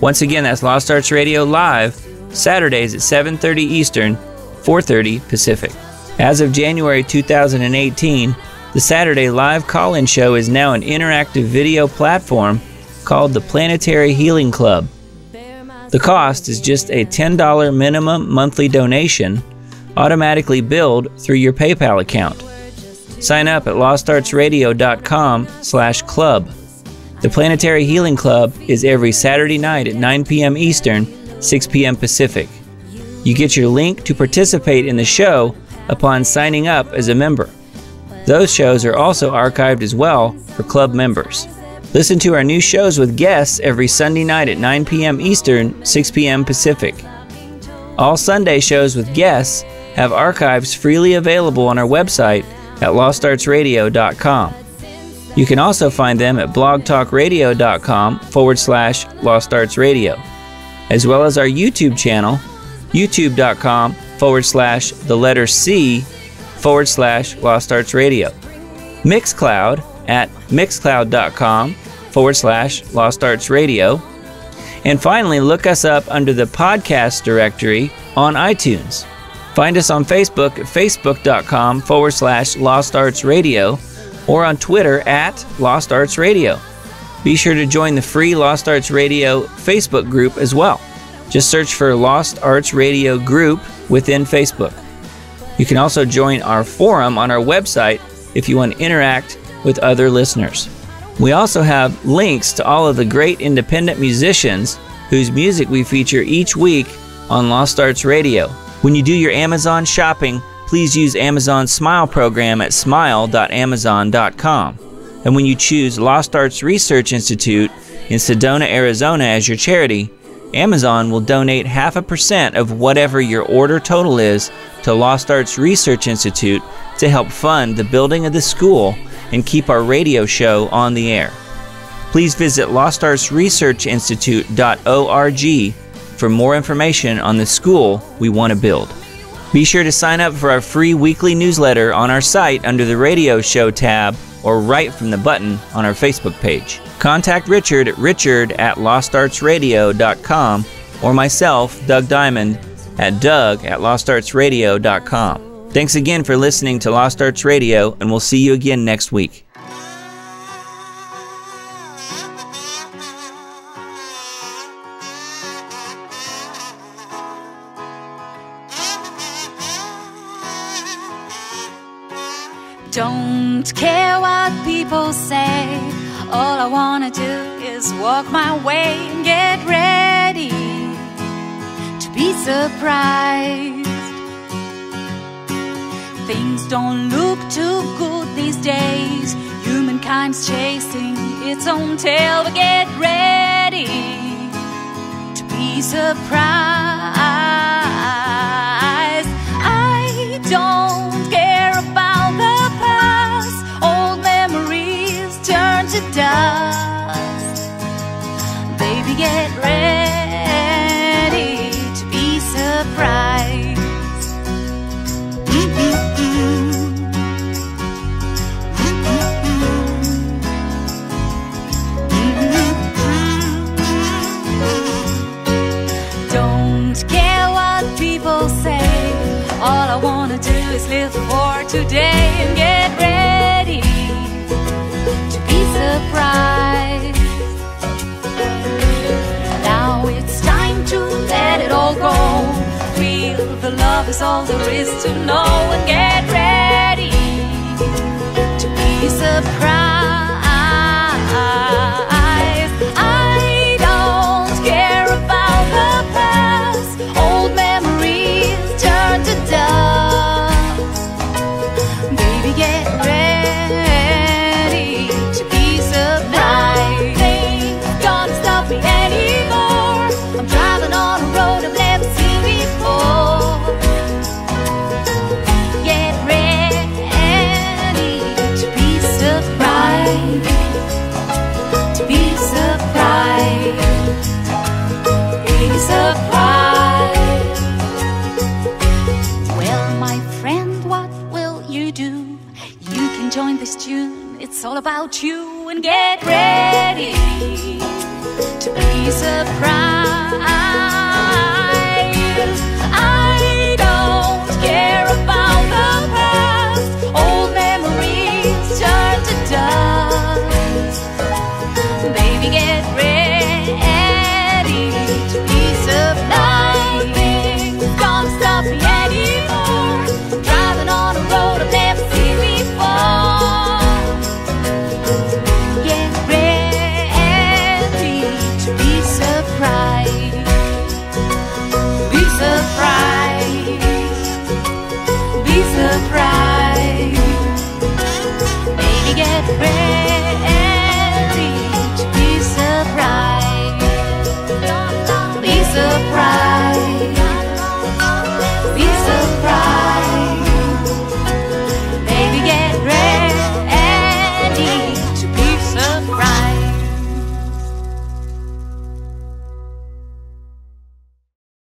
Once again, that's Lost Arts Radio Live, Saturdays at 7:30 Eastern, 4:30 Pacific. As of January 2018, the Saturday live call-in show is now an interactive video platform called the Planetary Healing Club. The cost is just a $10 minimum monthly donation, automatically billed through your PayPal account. Sign up at lostartsradio.com/club. The Planetary Healing Club is every Saturday night at 9 p.m. Eastern, 6 p.m. Pacific. You get your link to participate in the show upon signing up as a member. Those shows are also archived as well for club members. Listen to our new shows with guests every Sunday night at 9 p.m. Eastern, 6 p.m. Pacific. All Sunday shows with guests have archives freely available on our website at lostartsradio.com. You can also find them at blogtalkradio.com/lostartsradio, as well as our YouTube channel, youtube.com/C/lostartsradio. Mixcloud at mixcloud.com/lostartsradio. And finally, look us up under the podcast directory on iTunes. Find us on Facebook at facebook.com/lostartsradio or on Twitter at Lost Arts Radio. Be sure to join the free Lost Arts Radio Facebook group as well. Just search for Lost Arts Radio Group within Facebook. You can also join our forum on our website if you want to interact with other listeners. We also have links to all of the great independent musicians whose music we feature each week on Lost Arts Radio. When you do your Amazon shopping, please use Amazon's Smile program at smile.amazon.com. And when you choose Lost Arts Research Institute in Sedona, Arizona as your charity, Amazon will donate 0.5% of whatever your order total is to Lost Arts Research Institute to help fund the building of the school and keep our radio show on the air. Please visit lostartsresearchinstitute.org for more information on the school we want to build. Be sure to sign up for our free weekly newsletter on our site under the Radio Show tab or right from the button on our Facebook page. Contact Richard at richard@lostartsradio.com or myself, Doug Diamond, at doug@lostartsradio.com. Thanks again for listening to Lost Arts Radio, and we'll see you again next week. Don't care what people say. All I wanna do is walk my way and get ready to be surprised. Things don't look too good these days. Humankind's chasing its own tail, but get ready to be surprised. I don't care about the past. Old memories turn to dust. Baby, get ready to be surprised. Don't care what people say. All I wanna wanna do is live for today and get ready to be surprised. Now it's time to let it all go. Feel the love is all there is to know, and get ready to be surprised. I don't care about the past. Old memories turn to dust. Baby, get ready to be surprised. Nothing's gonna stop me anymore. I'm driving on a road I've never seen before. Get ready to be surprised. To be surprised. Be surprised. Well, my friend, what will you do? You can join this tune. It's all about you, and get ready to be surprised.